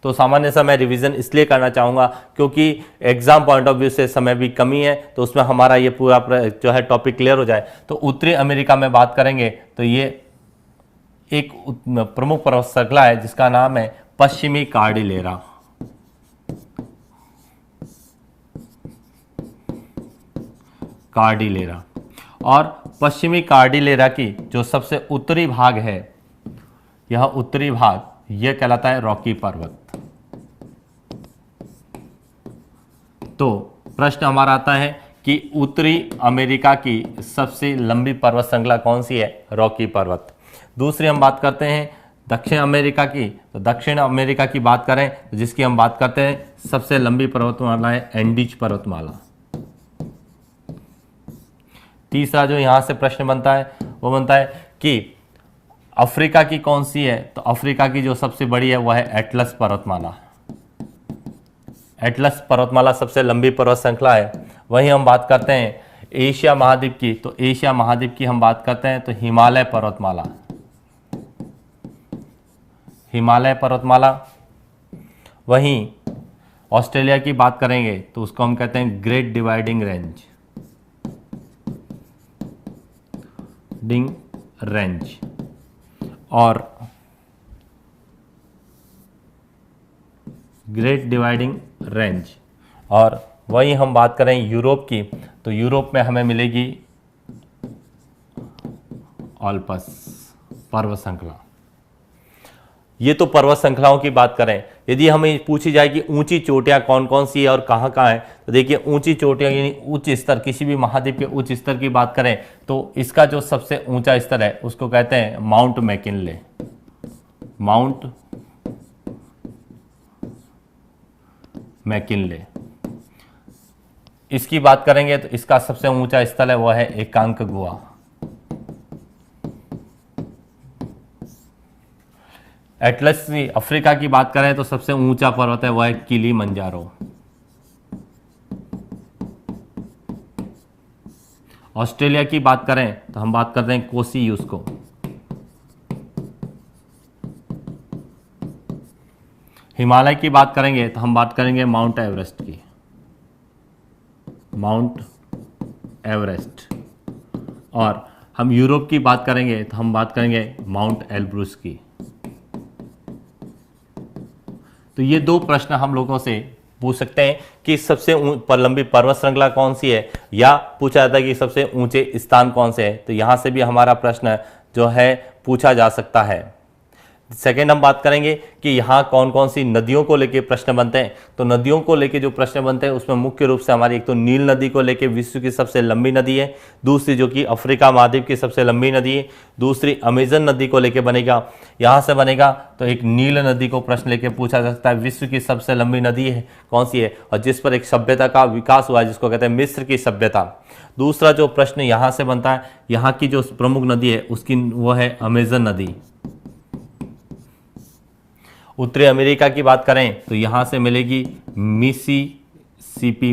Speaker 1: तो सामान्य समय रिवीजन इसलिए करना चाहूँगा क्योंकि एग्जाम पॉइंट ऑफ व्यू से समय भी कमी है, तो उसमें हमारा ये पूरा जो है टॉपिक क्लियर हो जाए। तो उत्तरी अमेरिका में बात करेंगे तो ये एक प्रमुख पर्वत श्रृंखला है जिसका नाम है पश्चिमी कार्डिलेरा। कार्डिलेरा, और पश्चिमी कार्डिलेरा की जो सबसे उत्तरी भाग है, यह उत्तरी भाग यह कहलाता है रॉकी पर्वत। तो प्रश्न हमारा आता है कि उत्तरी अमेरिका की सबसे लंबी पर्वत श्रृंखला कौन सी है? रॉकी पर्वत। दूसरी हम बात करते हैं दक्षिण अमेरिका की, तो दक्षिण अमेरिका की बात करें तो जिसकी हम बात करते हैं सबसे लंबी पर्वतमाला है एंडीज पर्वतमाला। तीसरा जो यहां से प्रश्न बनता है वो बनता है कि अफ्रीका की कौन सी है? तो अफ्रीका की जो सबसे बड़ी है वह है एटलस पर्वतमाला। एटलस पर्वतमाला सबसे लंबी पर्वत श्रृंखला है। वहीं हम बात करते हैं एशिया महाद्वीप की, तो एशिया महाद्वीप की हम बात करते हैं तो हिमालय पर्वतमाला। हिमालय पर्वतमाला। वहीं ऑस्ट्रेलिया की बात करेंगे तो उसको हम कहते हैं ग्रेट डिवाइडिंग रेंज। रेंज। और ग्रेट डिवाइडिंग रेंज। और वहीं हम बात करें यूरोप की, तो यूरोप में हमें मिलेगी ऑल्पस पर्वत श्रृंखला। ये तो पर्वत श्रृंखलाओं की बात करें। यदि हमें पूछी जाए कि ऊंची चोटियां कौन कौन सी है और कहाँ कहाँ है, तो देखिए ऊंची चोटियां यानी उच्च स्तर, किसी भी महाद्वीप के उच्च स्तर की बात करें तो इसका जो सबसे ऊंचा स्तर है उसको कहते हैं माउंट मैकिनले। माउंट मैकिनले, इसकी बात करेंगे तो इसका सबसे ऊंचा स्थल है वह है एकांकगुआ। एटलस अफ्रीका की बात करें तो सबसे ऊंचा पर्वत है वह है किलीमंजारो। ऑस्ट्रेलिया की बात करें तो हम बात करते हैं कोसीयूस्को। हिमालय की बात करेंगे तो हम बात करेंगे माउंट एवरेस्ट की, माउंट एवरेस्ट। और हम यूरोप की बात करेंगे तो हम बात करेंगे माउंट एल्ब्रूस की। तो ये दो प्रश्न हम लोगों से पूछ सकते हैं कि सबसे लंबी पर्वत श्रृंखला कौन सी है, या पूछा जाता है कि सबसे ऊंचे स्थान कौन से है। तो यहां से भी हमारा प्रश्न जो है पूछा जा सकता है। सेकेंड हम बात करेंगे कि यहाँ कौन कौन सी नदियों को लेके प्रश्न बनते हैं। तो नदियों को लेके जो प्रश्न बनते हैं उसमें मुख्य रूप से हमारी एक तो नील नदी को लेके विश्व की सबसे लंबी नदी है, दूसरी जो कि अफ्रीका महाद्वीप की सबसे लंबी नदी है, दूसरी अमेजन नदी को लेके बनेगा। यहाँ से बनेगा तो एक नील नदी को प्रश्न लेके पूछा जा सकता है विश्व की सबसे लंबी नदी है कौन सी है, और जिस पर एक सभ्यता का विकास हुआ है जिसको कहते हैं मिस्र की सभ्यता। दूसरा जो प्रश्न यहाँ से बनता है, यहाँ की जो प्रमुख नदी है उसकी वो है अमेजन नदी। उत्तरी अमेरिका की बात करें तो यहां से मिलेगी मिसिसिपी,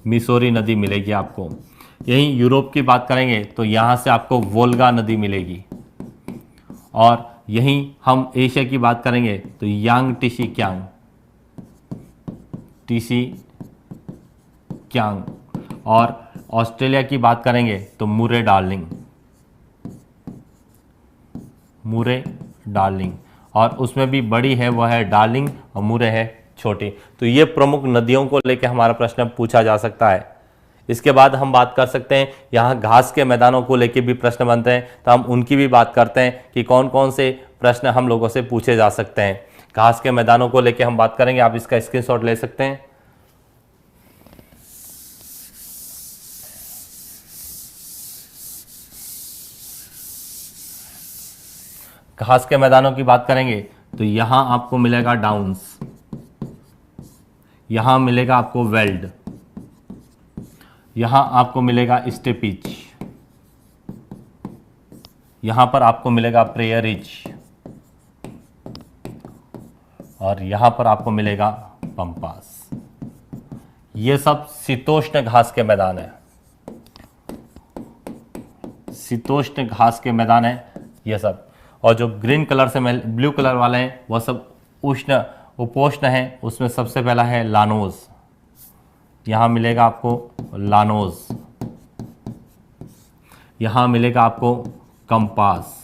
Speaker 1: मिसौरी नदी मिलेगी आपको। यहीं यूरोप की बात करेंगे तो यहां से आपको वोल्गा नदी मिलेगी। और यहीं हम एशिया की बात करेंगे तो यांग टीसी क्यांग। और ऑस्ट्रेलिया की बात करेंगे तो मुरे डार्लिंग, और उसमें भी बड़ी है वह है डार्लिंग और मुरे है छोटी। तो ये प्रमुख नदियों को लेकर हमारा प्रश्न पूछा जा सकता है। इसके बाद हम बात कर सकते हैं यहाँ घास के मैदानों को लेकर भी प्रश्न बनते हैं, तो हम उनकी भी बात करते हैं कि कौन कौन से प्रश्न हम लोगों से पूछे जा सकते हैं। घास के मैदानों को लेकर हम बात करेंगे, आप इसका स्क्रीनशॉट ले सकते हैं। घास के मैदानों की बात करेंगे तो यहां आपको मिलेगा डाउन्स, यहां मिलेगा आपको वेल्ड, यहां आपको मिलेगा स्टेपिच, यहां पर आपको मिलेगा प्रेयरिज, और यहां पर आपको मिलेगा पंपास। ये सब शीतोष्ण घास के मैदान है, शीतोष्ण घास के मैदान है ये सब। और जो ग्रीन कलर से ब्लू कलर वाले हैं वह सब उष्ण उपोष्ण हैं। उसमें सबसे पहला है लानोज, यहाँ मिलेगा आपको लानोज, यहाँ मिलेगा आपको कंपास,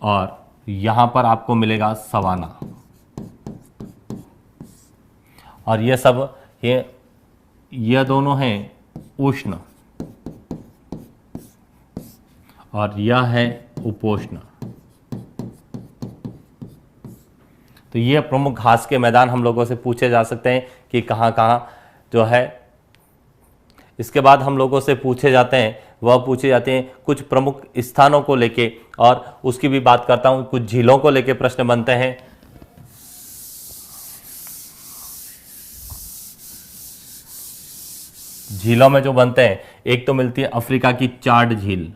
Speaker 1: और यहाँ पर आपको मिलेगा सवाना। और ये सब ये दोनों हैं उष्ण और यह है उपोष्ण। तो ये प्रमुख घास के मैदान हम लोगों से पूछे जा सकते हैं कि कहाँ कहाँ जो है। इसके बाद हम लोगों से पूछे जाते हैं कुछ प्रमुख स्थानों को लेके, और उसकी भी बात करता हूँ। कुछ झीलों को लेके प्रश्न बनते हैं। झीलों में जो बनते हैं, एक तो मिलती है अफ्रीका की चाड झील,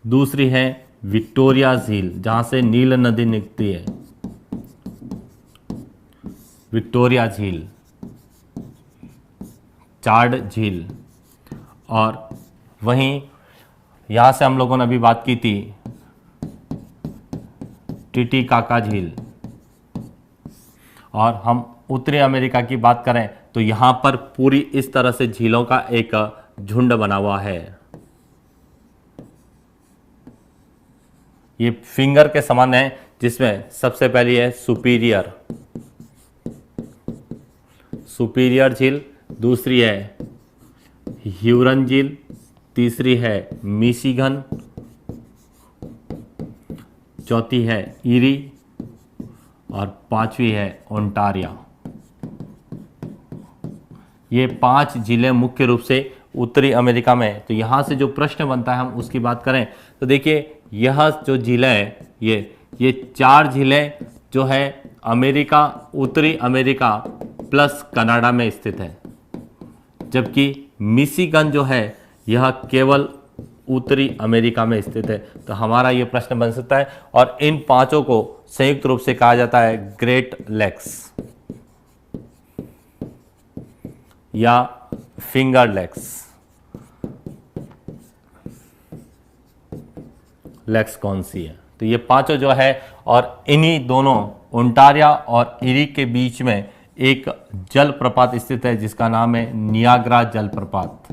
Speaker 1: दूसरी है विक्टोरिया झील जहां से नील नदी निकलती है, विक्टोरिया झील, चाड झील। और वहीं यहां से हम लोगों ने अभी बात की थी टिटिकाका झील। और हम उत्तरी अमेरिका की बात करें तो यहां पर पूरी इस तरह से झीलों का एक झुंड बना हुआ है। ये फिंगर के समान है, जिसमें सबसे पहली है सुपीरियर झील, दूसरी है ह्यूरन झील, तीसरी है मिशिगन, चौथी है ईरी और पांचवी है ओंटारियो। ये 5 जिले मुख्य रूप से उत्तरी अमेरिका में है। तो यहाँ से जो प्रश्न बनता है हम उसकी बात करें तो देखिए यह जो जिले है ये 4 जिले जो है अमेरिका, उत्तरी अमेरिका प्लस कनाडा में स्थित है, जबकि मिशिगन जो है यह केवल उत्तरी अमेरिका में स्थित है। तो हमारा ये प्रश्न बन सकता है और इन पांचों को संयुक्त रूप से कहा जाता है ग्रेट लेक्स या फिंगर लेक्स। लेक्स कौन सी है? तो ये पांचों जो है और इन्हीं दोनों ओंटारियो और इरी के बीच में एक जलप्रपात स्थित है जिसका नाम है नियाग्रा जलप्रपात,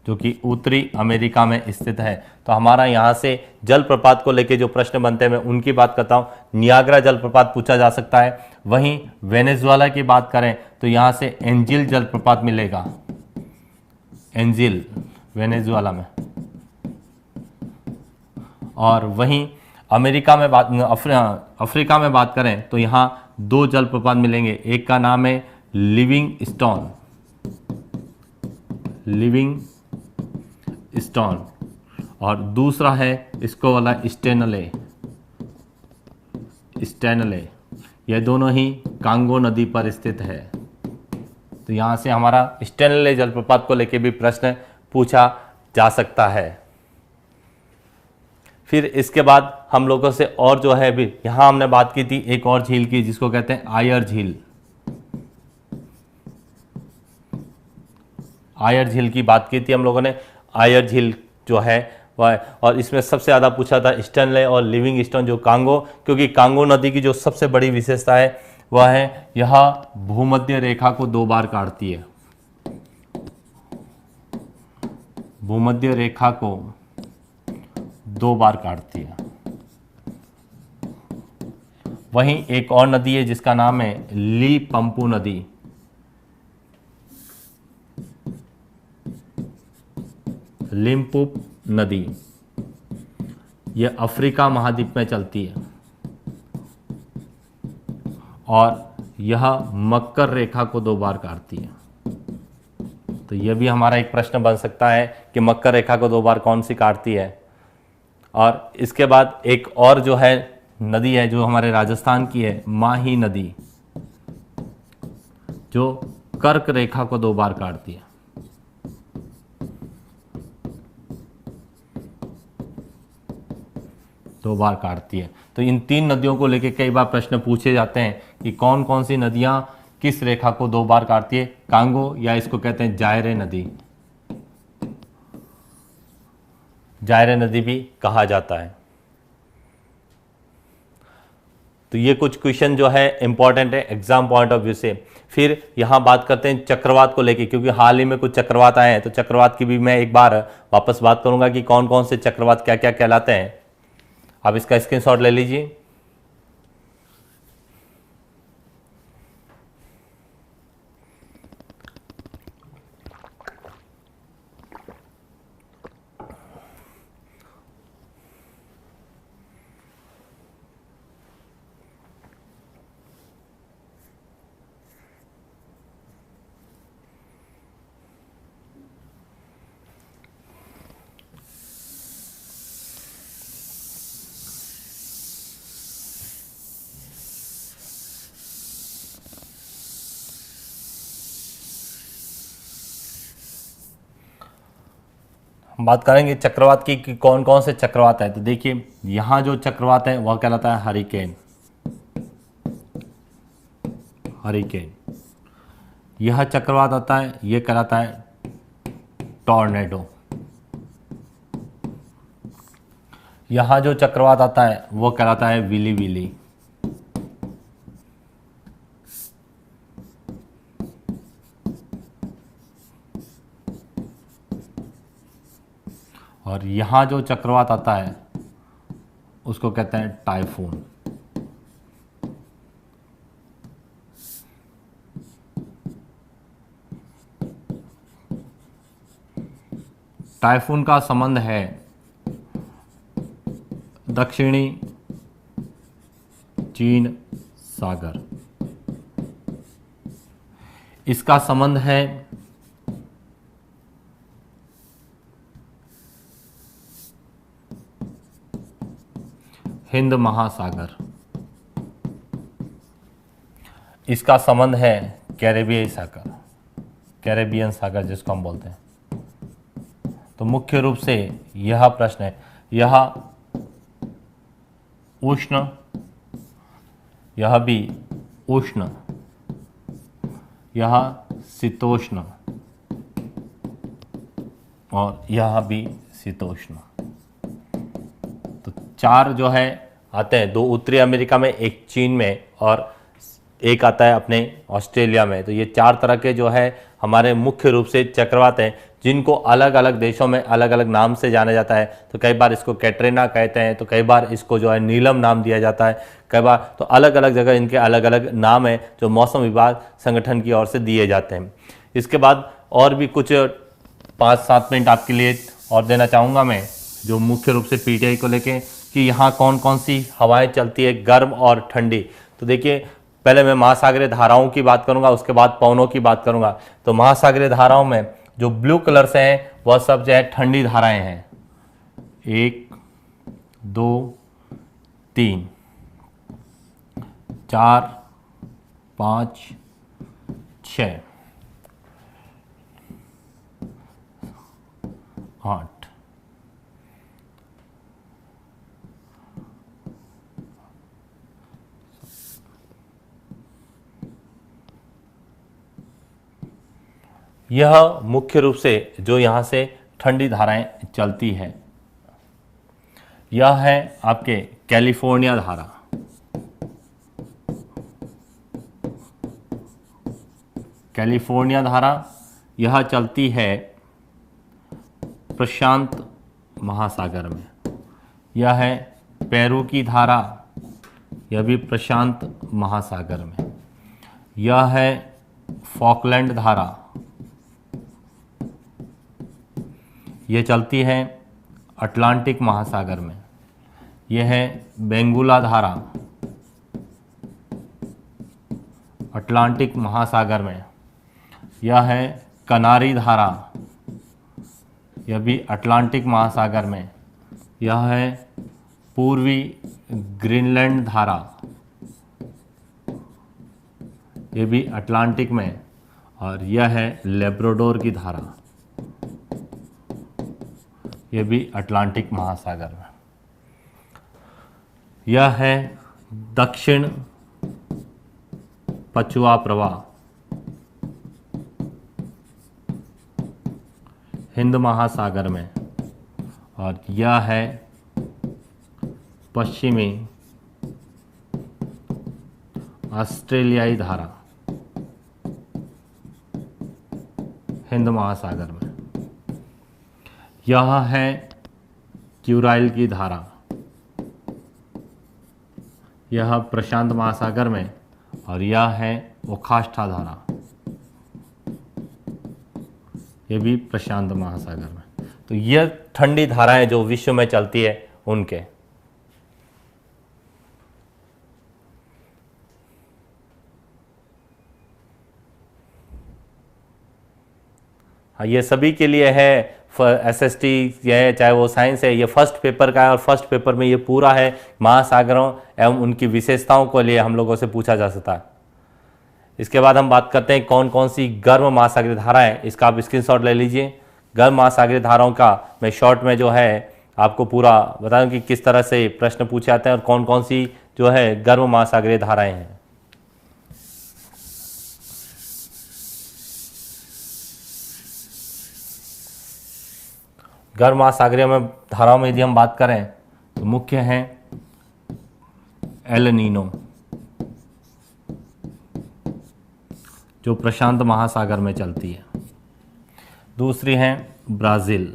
Speaker 1: जो कि उत्तरी अमेरिका में स्थित है। तो हमारा यहाँ से जलप्रपात को लेके जो प्रश्न बनते हैं मैं उनकी बात करता हूँ। नियाग्रा जलप्रपात पूछा जा सकता है। वहीं वेनेजुएला की बात करें तो यहाँ से एंजिल जलप्रपात मिलेगा, एंजिल वेनेजुएला में। और वहीं अमेरिका में अफ्रीका में बात करें तो यहाँ 2 जलप्रपात मिलेंगे। एक का नाम है लिविंगस्टोन और दूसरा है इसको वाला स्टेनले। यह दोनों ही कांगो नदी पर स्थित है। तो यहाँ से हमारा स्टेनले जलप्रपात को लेकर भी प्रश्न पूछा जा सकता है। फिर इसके बाद हम लोगों से और जो है भी यहाँ हमने बात की थी एक और झील की जिसको कहते हैं आयर झील। आयर झील की बात की थी हम लोगों ने। आयर झील जो है वह, और इसमें सबसे ज़्यादा पूछा था स्टेनले और लिविंगस्टोन जो कांगो, क्योंकि कांगो नदी की जो सबसे बड़ी विशेषता है वह है यह भूमध्य रेखा को 2 बार काटती है। भूमध्य रेखा को 2 बार काटती है। वहीं एक और नदी है जिसका नाम है लीपम्पू नदी। लिम्पुप नदी यह अफ्रीका महाद्वीप में चलती है और यह मकर रेखा को 2 बार काटती है। तो यह भी हमारा एक प्रश्न बन सकता है कि मकर रेखा को 2 बार कौन सी काटती है। और इसके बाद एक और जो है नदी है जो हमारे राजस्थान की है, माही नदी, जो कर्क रेखा को 2 बार काटती है। दो बार काटती है। तो इन 3 नदियों को लेकर कई बार प्रश्न पूछे जाते हैं कि कौन कौन सी नदियां किस रेखा को 2 बार काटती है। कांगो, या इसको कहते हैं जायरे नदी, जायरे नदी भी कहा जाता है। तो ये कुछ क्वेश्चन जो है इंपॉर्टेंट है एग्जाम पॉइंट ऑफ व्यू से। फिर यहां बात करते हैं चक्रवात को लेके, क्योंकि हाल ही में कुछ चक्रवात आए हैं। तो चक्रवात की भी मैं एक बार वापस बात करूंगा कि कौन कौन से चक्रवात क्या क्या कहलाते हैं। आप इसका स्क्रीनशॉट ले लीजिए। हम बात करेंगे चक्रवात की कि कौन कौन से चक्रवात है। तो देखिए यहां जो चक्रवात है वह कहलाता है हरिकेन। हरिकेन यह चक्रवात आता है, यह कहलाता है टॉर्नेडो। यहां जो चक्रवात आता है वह कहलाता है विली विली। और यहां जो चक्रवात आता है उसको कहते हैं टाइफून। टाइफून का संबंध है दक्षिणी चीन सागर। इसका संबंध है हिंद महासागर। इसका संबंध है कैरेबियाई सागर, कैरेबियन सागर जिसको हम बोलते हैं। तो मुख्य रूप से यह प्रश्न है, यह उष्ण, यह भी उष्ण, यह शीतोष्ण और यह भी शीतोष्ण। तो चार जो है आते हैं, दो उत्तरी अमेरिका में, एक चीन में और एक आता है अपने ऑस्ट्रेलिया में। तो ये चार तरह के जो है हमारे मुख्य रूप से चक्रवात हैं, जिनको अलग अलग देशों में अलग अलग नाम से जाना जाता है। तो कई बार इसको कैटरीना कहते हैं, तो कई बार इसको जो है नीलम नाम दिया जाता है, कई बार तो अलग अलग जगह इनके अलग अलग नाम है जो मौसम विभाग संगठन की ओर से दिए जाते हैं। इसके बाद और भी कुछ 5-7 मिनट आपके लिए और देना चाहूँगा मैं, जो मुख्य रूप से पीटीआई को लेके कि यहाँ कौन कौन सी हवाएं चलती है, गर्म और ठंडी। तो देखिए, पहले मैं महासागरीय धाराओं की बात करूंगा, उसके बाद पवनों की बात करूंगा। तो महासागरीय धाराओं में जो ब्लू कलर से हैं वह सब जो है ठंडी धाराएं हैं। 1 2 3 4 5 6 8 यह मुख्य रूप से जो यहाँ से ठंडी धाराएं चलती है, यह है आपके कैलिफोर्निया धारा। कैलिफोर्निया धारा यह चलती है प्रशांत महासागर में। यह है पेरू की धारा, यह भी प्रशांत महासागर में। यह है फॉकलैंड धारा, यह चलती है अटलांटिक महासागर में। यह है बेंगुला धारा, अटलांटिक महासागर में। यह है कनारी धारा, यह भी अटलांटिक महासागर में। यह है पूर्वी ग्रीनलैंड धारा, यह भी अटलांटिक में। और यह है लेब्राडोर की धारा, यह भी अटलांटिक महासागर में। यह है दक्षिण पछुआ प्रवाह, हिंद महासागर में। और यह है पश्चिमी ऑस्ट्रेलियाई धारा, हिंद महासागर में। यह है क्यूराइल की धारा, यह प्रशांत महासागर में। और यह है ओखास्टा धारा, यह भी प्रशांत महासागर में। तो यह ठंडी धाराएं जो विश्व में चलती है उनके। हाँ, ये सभी के लिए है, एसएसटी है चाहे वो साइंस है, ये फर्स्ट पेपर का है। और फर्स्ट पेपर में ये पूरा है महासागरों एवं उनकी विशेषताओं को लिए हम लोगों से पूछा जा सकता है। इसके बाद हम बात करते हैं कौन कौन सी गर्म महासागरीय धाराएं, इसका आप स्क्रीनशॉट ले लीजिए। गर्म महासागरीय धाराओं का मैं शॉर्ट में जो है आपको पूरा बता दूं कि किस तरह से प्रश्न पूछे जाते हैं और कौन कौन सी जो है गर्म महासागरीय धाराएं हैं। गर्म महासागरीय में धाराओं में यदि हम बात करें तो मुख्य है एल नीनो, जो प्रशांत महासागर में चलती है। दूसरी है ब्राज़ील।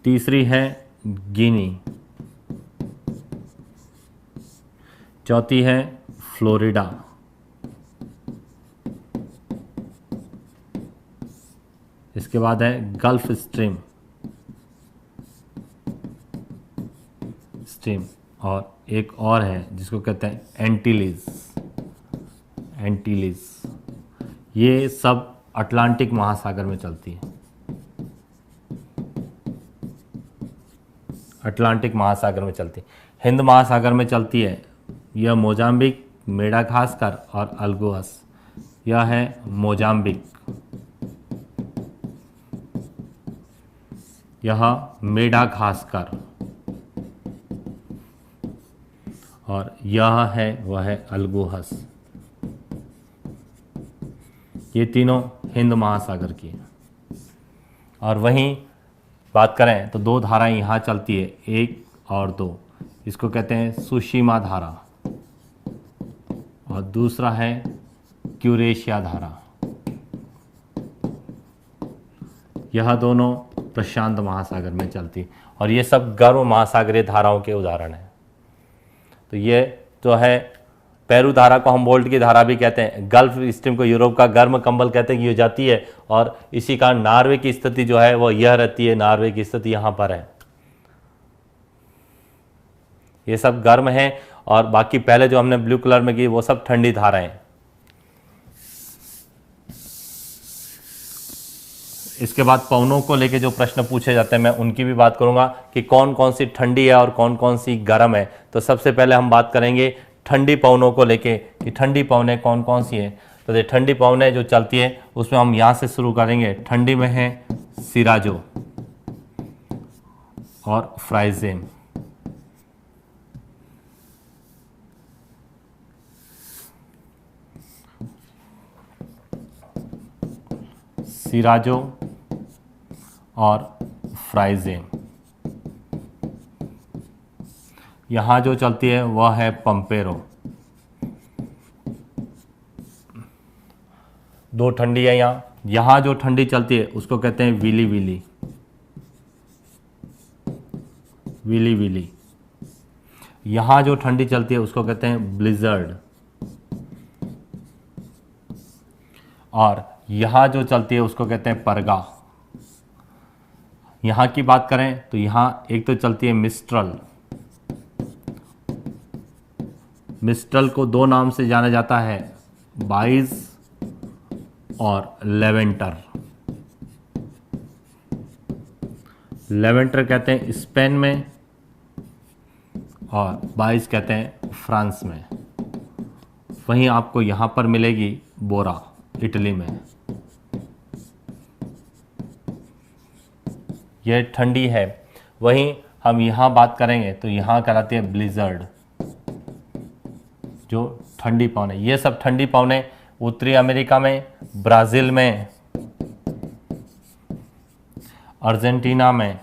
Speaker 1: तीसरी है गिनी। चौथी है फ्लोरिडा। इसके बाद है गल्फ स्ट्रीम, और एक और है जिसको कहते हैं एंटीलीज। ये सब अटलांटिक महासागर में चलती है, अटलांटिक महासागर में चलती है। हिंद महासागर में चलती है यह मोजाम्बिक, मेडागास्कर और अल्गोस। यह है मोजाम्बिक, यह मेडागास्कर, और यह है वह है अल्गोहस। ये तीनों हिंद महासागर की है। और वहीं बात करें तो दो धाराएं यहाँ चलती है, 1 और 2। इसको कहते हैं सुशीमा धारा और दूसरा है क्यूरेशिया धारा। यह दोनों प्रशांत महासागर में चलती और ये सब गर्म महासागरीय धाराओं के उदाहरण हैं। तो ये जो है पेरू धारा को हम बोल्ट की धारा भी कहते हैं, गल्फ स्ट्रीम को यूरोप का गर्म कंबल कहते हैं कि ये जाती है, और इसी का नॉर्वे की स्थिति जो है वो यह रहती है, नॉर्वे की स्थिति यहाँ पर है। ये सब गर्म है और बाकी पहले जो हमने ब्लू कलर में की वो सब ठंडी धाराएं हैं। इसके बाद पवनों को लेके जो प्रश्न पूछे जाते हैं मैं उनकी भी बात करूंगा कि कौन कौन सी ठंडी है और कौन कौन सी गर्म है। तो सबसे पहले हम बात करेंगे ठंडी पवनों को लेके कि ठंडी पवनें कौन कौन सी है। तो ये ठंडी पवनें जो चलती है उसमें हम यहाँ से शुरू करेंगे। ठंडी में है सिराजो और फ्राइजेम। सिराजो और फ्राइजेम। यहाँ जो चलती है वह है पंपेरो। दो ठंडी है यहाँ जो ठंडी चलती है उसको कहते हैं विली विली, विली विली। यहाँ जो ठंडी चलती है उसको कहते हैं ब्लिजर्ड, और यहाँ जो चलती है उसको कहते हैं परगा। यहाँ की बात करें तो यहाँ एक तो चलती है मिस्ट्रल। मिस्ट्रल को दो नाम से जाना जाता है, बाइज और लेवेंटर। लेवेंटर कहते हैं स्पेन में और बाइज कहते हैं फ्रांस में। वहीं आपको यहाँ पर मिलेगी बोरा, इटली में। यह ठंडी है। वहीं हम यहाँ बात करेंगे तो यहाँ कहलाती है ब्लिजर्ड, जो ठंडी पवनें। ये सब ठंडी पवनें उत्तरी अमेरिका में, ब्राज़ील में, अर्जेंटीना में,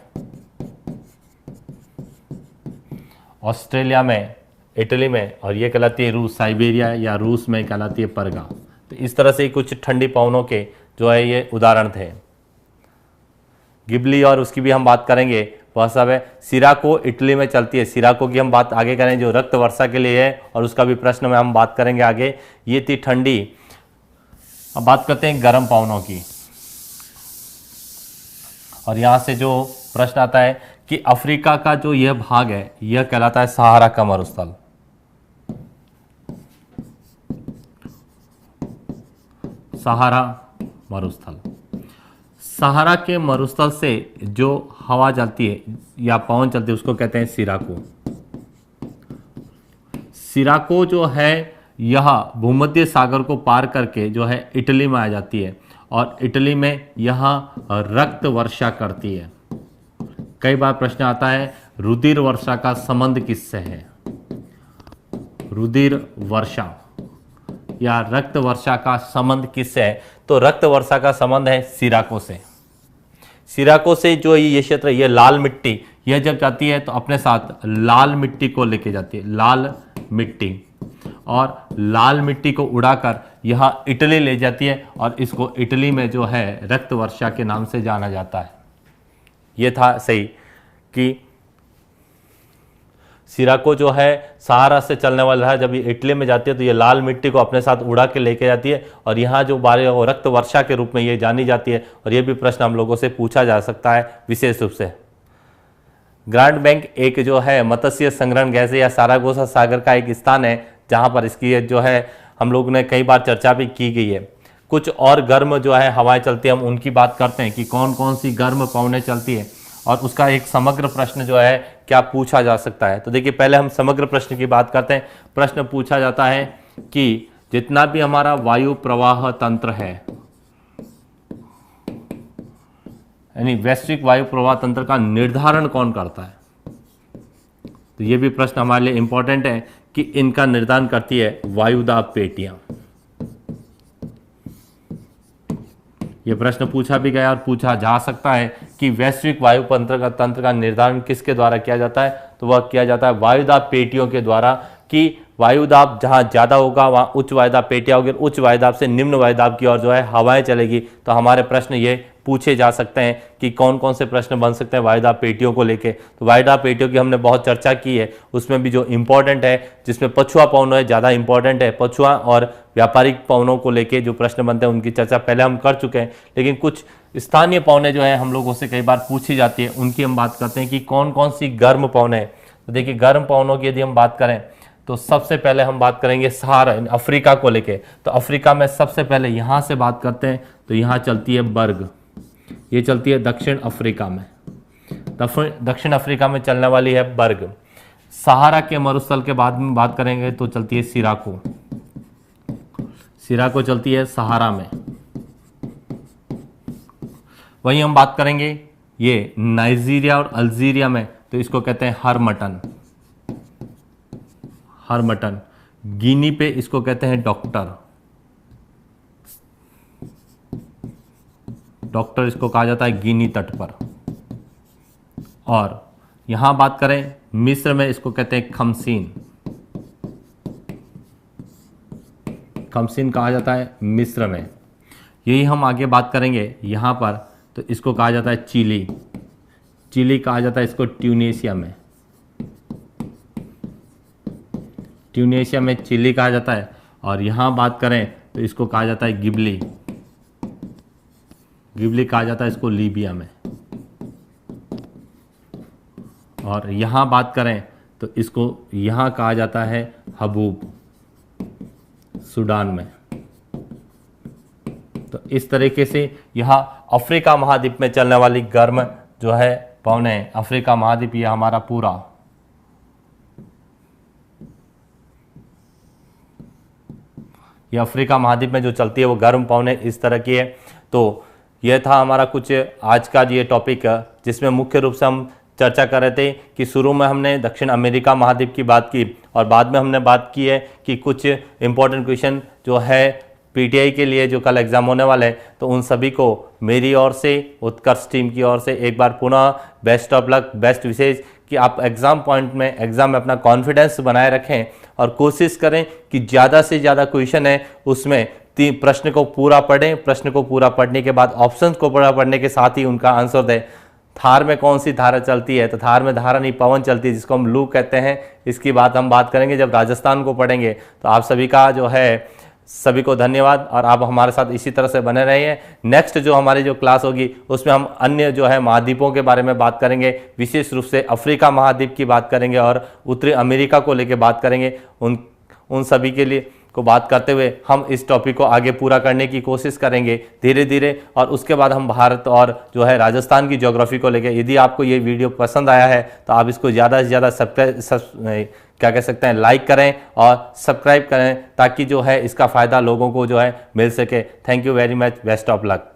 Speaker 1: ऑस्ट्रेलिया में, इटली में, और ये कहलाती है रूस, साइबेरिया या रूस में कहलाती है परगा। तो इस तरह से कुछ ठंडी पवनों के जो है ये उदाहरण थे। गिबली और उसकी भी हम बात करेंगे, वह सब है। सिराको इटली में चलती है। सिराको की हम बात आगे करें जो रक्त वर्षा के लिए है, और उसका भी प्रश्न में हम बात करेंगे आगे। ये थी ठंडी। अब बात करते हैं गर्म पवनों की, और यहाँ से जो प्रश्न आता है कि अफ्रीका का जो यह भाग है यह कहलाता है सहारा का मरुस्थल। सहारा मरुस्थल। सहारा के मरुस्थल से जो हवा चलती है या पवन चलती है उसको कहते हैं सिराको। सिराको जो है यह भूमध्य सागर को पार करके जो है इटली में आ जाती है, और इटली में यह रक्त वर्षा करती है। कई बार प्रश्न आता है रुधिर वर्षा का संबंध किससे है। रुधिर वर्षा या रक्त वर्षा का संबंध किससे है? तो रक्त वर्षा का संबंध है सिराको से। सिराको से जो ये क्षेत्र, ये लाल मिट्टी, यह जब जाती है तो अपने साथ लाल मिट्टी को लेके जाती है, लाल मिट्टी, और लाल मिट्टी को उड़ाकर यहाँ इटली ले जाती है, और इसको इटली में जो है रक्त वर्षा के नाम से जाना जाता है। ये था सही कि सिराको जो है सहारा से चलने वाला है, जब ये इटली में जाती है तो ये लाल मिट्टी को अपने साथ उड़ा के लेके जाती है और यहाँ जो बारिश वो रक्त वर्षा के रूप में ये जानी जाती है। और ये भी प्रश्न हम लोगों से पूछा जा सकता है विशेष रूप से। ग्रांड बैंक एक जो है मत्स्य संग्रहण गैस या सारागोसा सागर का एक स्थान है जहाँ पर इसकी जो है हम लोग ने कई बार चर्चा भी की गई है। कुछ और गर्म जो है हवाएं चलती है, हम उनकी बात करते हैं कि कौन कौन सी गर्म पवनें चलती है और उसका एक समग्र प्रश्न जो है क्या पूछा जा सकता है। तो देखिए पहले हम समग्र प्रश्न की बात करते हैं। प्रश्न पूछा जाता है कि जितना भी हमारा वायु प्रवाह तंत्र है, यानी वैश्विक वायु प्रवाह तंत्र का निर्धारण कौन करता है, तो ये भी प्रश्न हमारे लिए इंपॉर्टेंट है कि इनका निर्धारण करती है वायुदाब पेटियां। ये प्रश्न पूछा भी गया और पूछा जा सकता है कि वैश्विक वायु तंत्र का निर्धारण किसके द्वारा किया जाता है, तो वह किया जाता है वायुदाब पेटियों के द्वारा। कि वायुदाब जहां ज़्यादा होगा वहां उच्च वायुदाब पेटियां होगी, उच्च वायुदाब से निम्न वायुदाब की ओर जो है हवाएं चलेगी। तो हमारे प्रश्न ये पूछे जा सकते हैं कि कौन कौन से प्रश्न बन सकते हैं वायुदाब पेटियों को लेके। तो वायुदाब पेटियों की हमने बहुत चर्चा की है, उसमें भी जो इंपॉर्टेंट है जिसमें पछुआ पवन है ज़्यादा इंपॉर्टेंट है। पछुआ और व्यापारिक पवनों को लेके जो प्रश्न बनते हैं उनकी चर्चा पहले हम कर चुके हैं, लेकिन कुछ स्थानीय पवनें जो है हम लोगों से कई बार पूछी जाती है, उनकी हम बात करते हैं कि कौन कौन सी गर्म पवनें। तो देखिए गर्म पवनों की यदि हम बात करें तो सबसे पहले हम बात करेंगे सहारा अफ्रीका को लेके। तो अफ्रीका में सबसे पहले यहाँ से बात करते हैं तो यहाँ चलती है बर्ग, ये चलती है दक्षिण अफ्रीका में। दक्षिण अफ्रीका में चलने वाली है बर्ग। सहारा के मरुस्थल के बाद में बात करेंगे तो चलती है सिराको, सिराको चलती है सहारा में। वहीं हम बात करेंगे ये नाइजीरिया और अल्जीरिया में, तो इसको कहते हैं हरमटन, हरमटन। गिनी पे इसको कहते हैं डॉक्टर, डॉक्टर इसको कहा जाता है गिनी तट पर। और यहां बात करें मिस्र में इसको कहते हैं खमसीन, खमसीन कहा जाता है मिस्र में। यही हम आगे बात करेंगे यहां पर तो इसको कहा जाता है चिली, चिली कहा जाता है इसको ट्यूनेशिया में, ट्यूनेशिया में चिली कहा जाता है। और यहां बात करें तो इसको कहा जाता है गिबली, गिबली कहा जाता है इसको लीबिया में। और यहां बात करें तो इसको यहां कहा जाता है हबूब, सूडान में। तो इस तरीके से यहां अफ्रीका महाद्वीप में चलने वाली गर्म जो है पवनें, अफ्रीका महाद्वीप ये हमारा पूरा ये अफ्रीका महाद्वीप में जो चलती है वो गर्म पवनें इस तरह की है। तो यह था हमारा कुछ आज का ये टॉपिक जिसमें मुख्य रूप से हम चर्चा कर रहे थे कि शुरू में हमने दक्षिण अमेरिका महाद्वीप की बात की और बाद में हमने बात की है कि कुछ इंपॉर्टेंट क्वेश्चन जो है पीटीआई के लिए जो कल एग्जाम होने वाले हैं, तो उन सभी को मेरी ओर से, उत्कर्ष टीम की ओर से एक बार पुनः बेस्ट ऑफ लक, बेस्ट विशेष कि आप एग्जाम में अपना कॉन्फिडेंस बनाए रखें और कोशिश करें कि ज़्यादा से ज़्यादा क्वेश्चन है उसमें 3 प्रश्न को पूरा पढ़ें। प्रश्न को पूरा पढ़ने के बाद ऑप्शंस को पूरा पढ़ने के साथ ही उनका आंसर दें। थार में कौन सी धारा चलती है, तो थार में धारा नहीं पवन चलती है जिसको हम लू कहते हैं। इसकी बात हम बात करेंगे जब राजस्थान को पढ़ेंगे। तो आप सभी का जो है सभी को धन्यवाद और आप हमारे साथ इसी तरह से बने रहिए। नेक्स्ट जो हमारी जो क्लास होगी उसमें हम अन्य जो है महाद्वीपों के बारे में बात करेंगे, विशेष रूप से अफ्रीका महाद्वीप की बात करेंगे और उत्तरी अमेरिका को लेकर बात करेंगे। उन सभी के लिए को बात करते हुए हम इस टॉपिक को आगे पूरा करने की कोशिश करेंगे धीरे धीरे। और उसके बाद हम भारत और जो है राजस्थान की ज्योग्राफी को लेकर, यदि आपको ये वीडियो पसंद आया है तो आप इसको ज़्यादा से ज़्यादा क्या कह सकते हैं लाइक करें और सब्सक्राइब करें ताकि जो है इसका फ़ायदा लोगों को जो है मिल सके। Thank you very much, best of luck.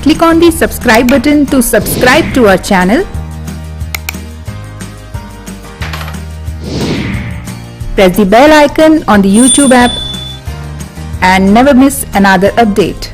Speaker 2: Click on the subscribe button to subscribe to our channel. Press the bell icon on the YouTube app and never miss another update.